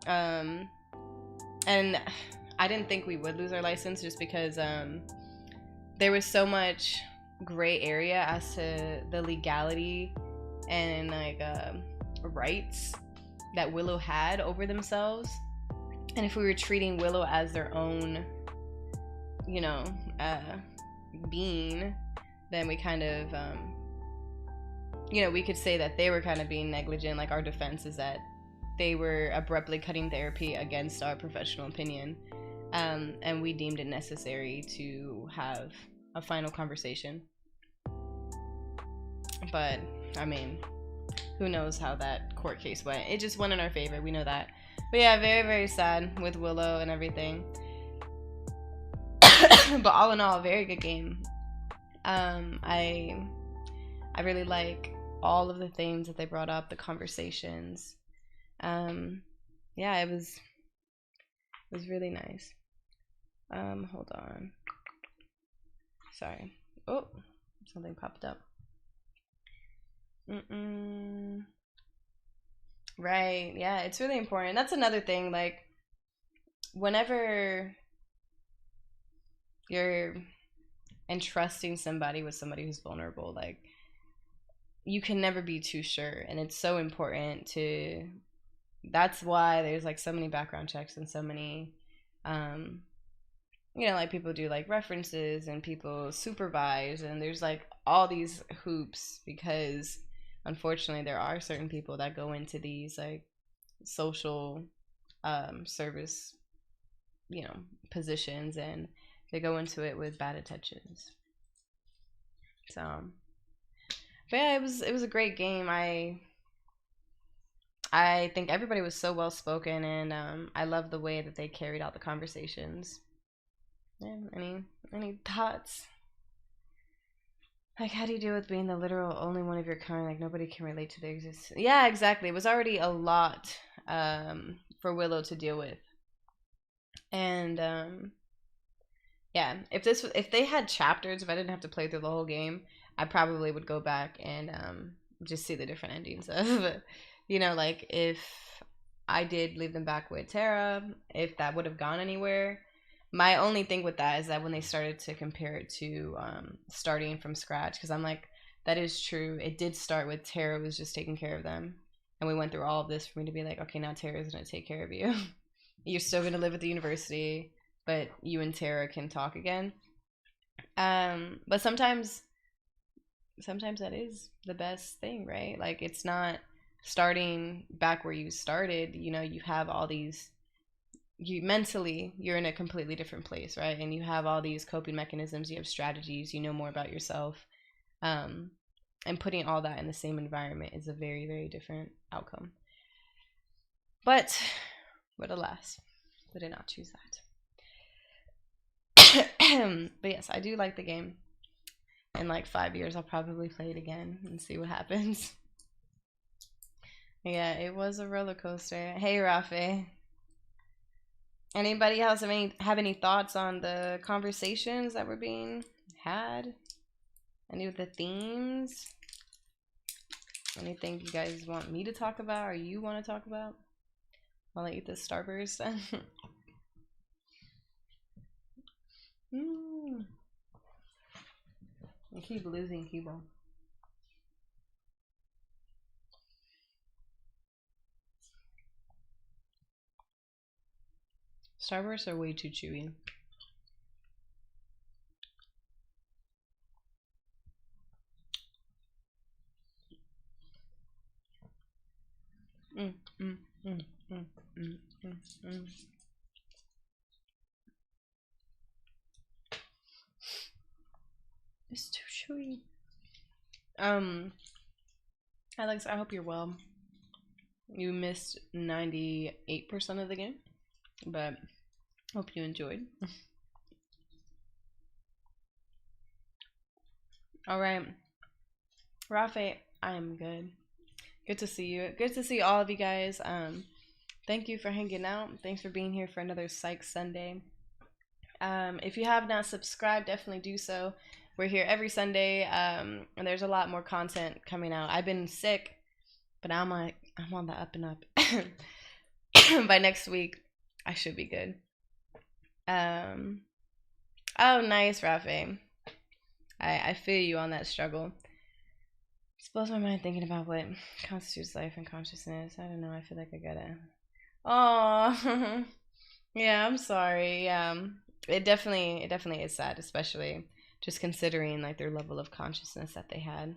And I didn't think we would lose our license just because there was so much gray area as to the legality and like rights that Willow had over themselves. And if we were treating Willow as their own, you know, being, then we kind of, you know, we could say that they were kind of being negligent. Like, our defense is that they were abruptly cutting therapy against our professional opinion, and we deemed it necessary to have a final conversation. But, I mean, who knows how that court case went. It just went in our favor, we know that. But yeah, very, very sad with Willow and everything. But all in all, very good game. I really like all of the themes that they brought up, the conversations. Yeah, it was really nice. Hold on. Sorry. Oh, something popped up. Right, yeah, it's really important. That's another thing, like, whenever you're entrusting somebody with somebody who's vulnerable, like, you can never be too sure, and it's so important to, that's why there's like so many background checks and so many you know, like people do like references and people supervise, and there's like all these hoops because unfortunately there are certain people that go into these like social service you know, positions, and they go into it with bad intentions. So, but yeah, it was a great game. I think everybody was so well spoken, and I love the way that they carried out the conversations. Yeah, any thoughts? Like, how do you deal with being the literal only one of your kind? Like, nobody can relate to their existence. Yeah, exactly. It was already a lot for Willow to deal with. And yeah, if they had chapters, if I didn't have to play through the whole game, I probably would go back and just see the different endings of, you know, like if I did leave them back with Tara, if that would have gone anywhere. My only thing with that is that when they started to compare it to starting from scratch, because I'm like, that is true. It did start with Tara was just taking care of them. And we went through all of this for me to be like, okay, now Tara's going to take care of you. You're still going to live at the university, but you and Tara can talk again. But sometimes that is the best thing, right? Like, it's not starting back where you started. You know, you have all these, you're in a completely different place, right? And you have all these coping mechanisms, you have strategies, you know more about yourself, and putting all that in the same environment is a very, very different outcome. But alas, I did not choose that. But yes, I do like the game. In like 5 years I'll probably play it again and see what happens. Yeah, it was a roller coaster. Hey Rafe. Anybody else have any thoughts on the conversations that were being had? Any of the themes? Anything you guys want me to talk about or you want to talk about while I eat this Starburst? I keep losing Kibo. Starbursts are way too chewy. It's too chewy. Alex, I hope you're well. You missed 98% of the game, but hope you enjoyed. All right, Rafe, I am good. Good to see you. Good to see all of you guys. Thank you for hanging out. Thanks for being here for another Psych Sunday. If you have not subscribed, definitely do so. We're here every Sunday, and there's a lot more content coming out. I've been sick, but I'm on the up and up. By next week, I should be good. Oh, nice, Rafe. I feel you on that struggle. It blows my mind thinking about what constitutes life and consciousness. I don't know. I feel like I gotta. Oh, yeah. I'm sorry. It definitely is sad, especially just considering like their level of consciousness that they had.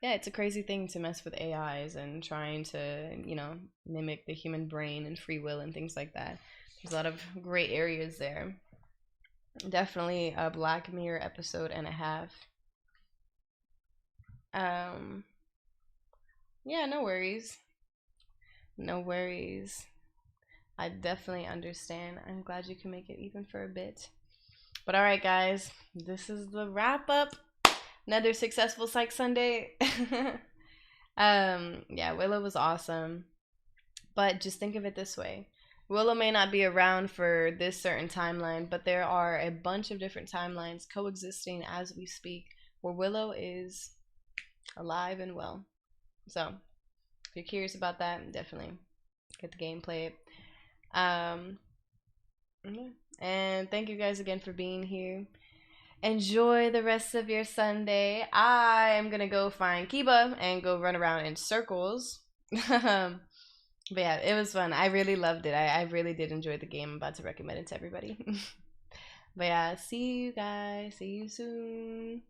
Yeah, it's a crazy thing to mess with AIs and trying to, you know, mimic the human brain and free will and things like that. There's a lot of great areas there. Definitely a Black Mirror episode and a half. Yeah, no worries. No worries. I definitely understand. I'm glad you can make it even for a bit. But all right, guys, this is the wrap up. Another successful Psych Sunday. Yeah, Willow was awesome. But just think of it this way. Willow may not be around for this certain timeline, but there are a bunch of different timelines coexisting as we speak where Willow is alive and well. So, if you're curious about that, definitely get the game, play it. And thank you guys again for being here. Enjoy the rest of your Sunday. I am gonna go find Kiba and go run around in circles. But yeah, it was fun. I really loved it. I really did enjoy the game. I'm about to recommend it to everybody. But yeah, see you guys. See you soon.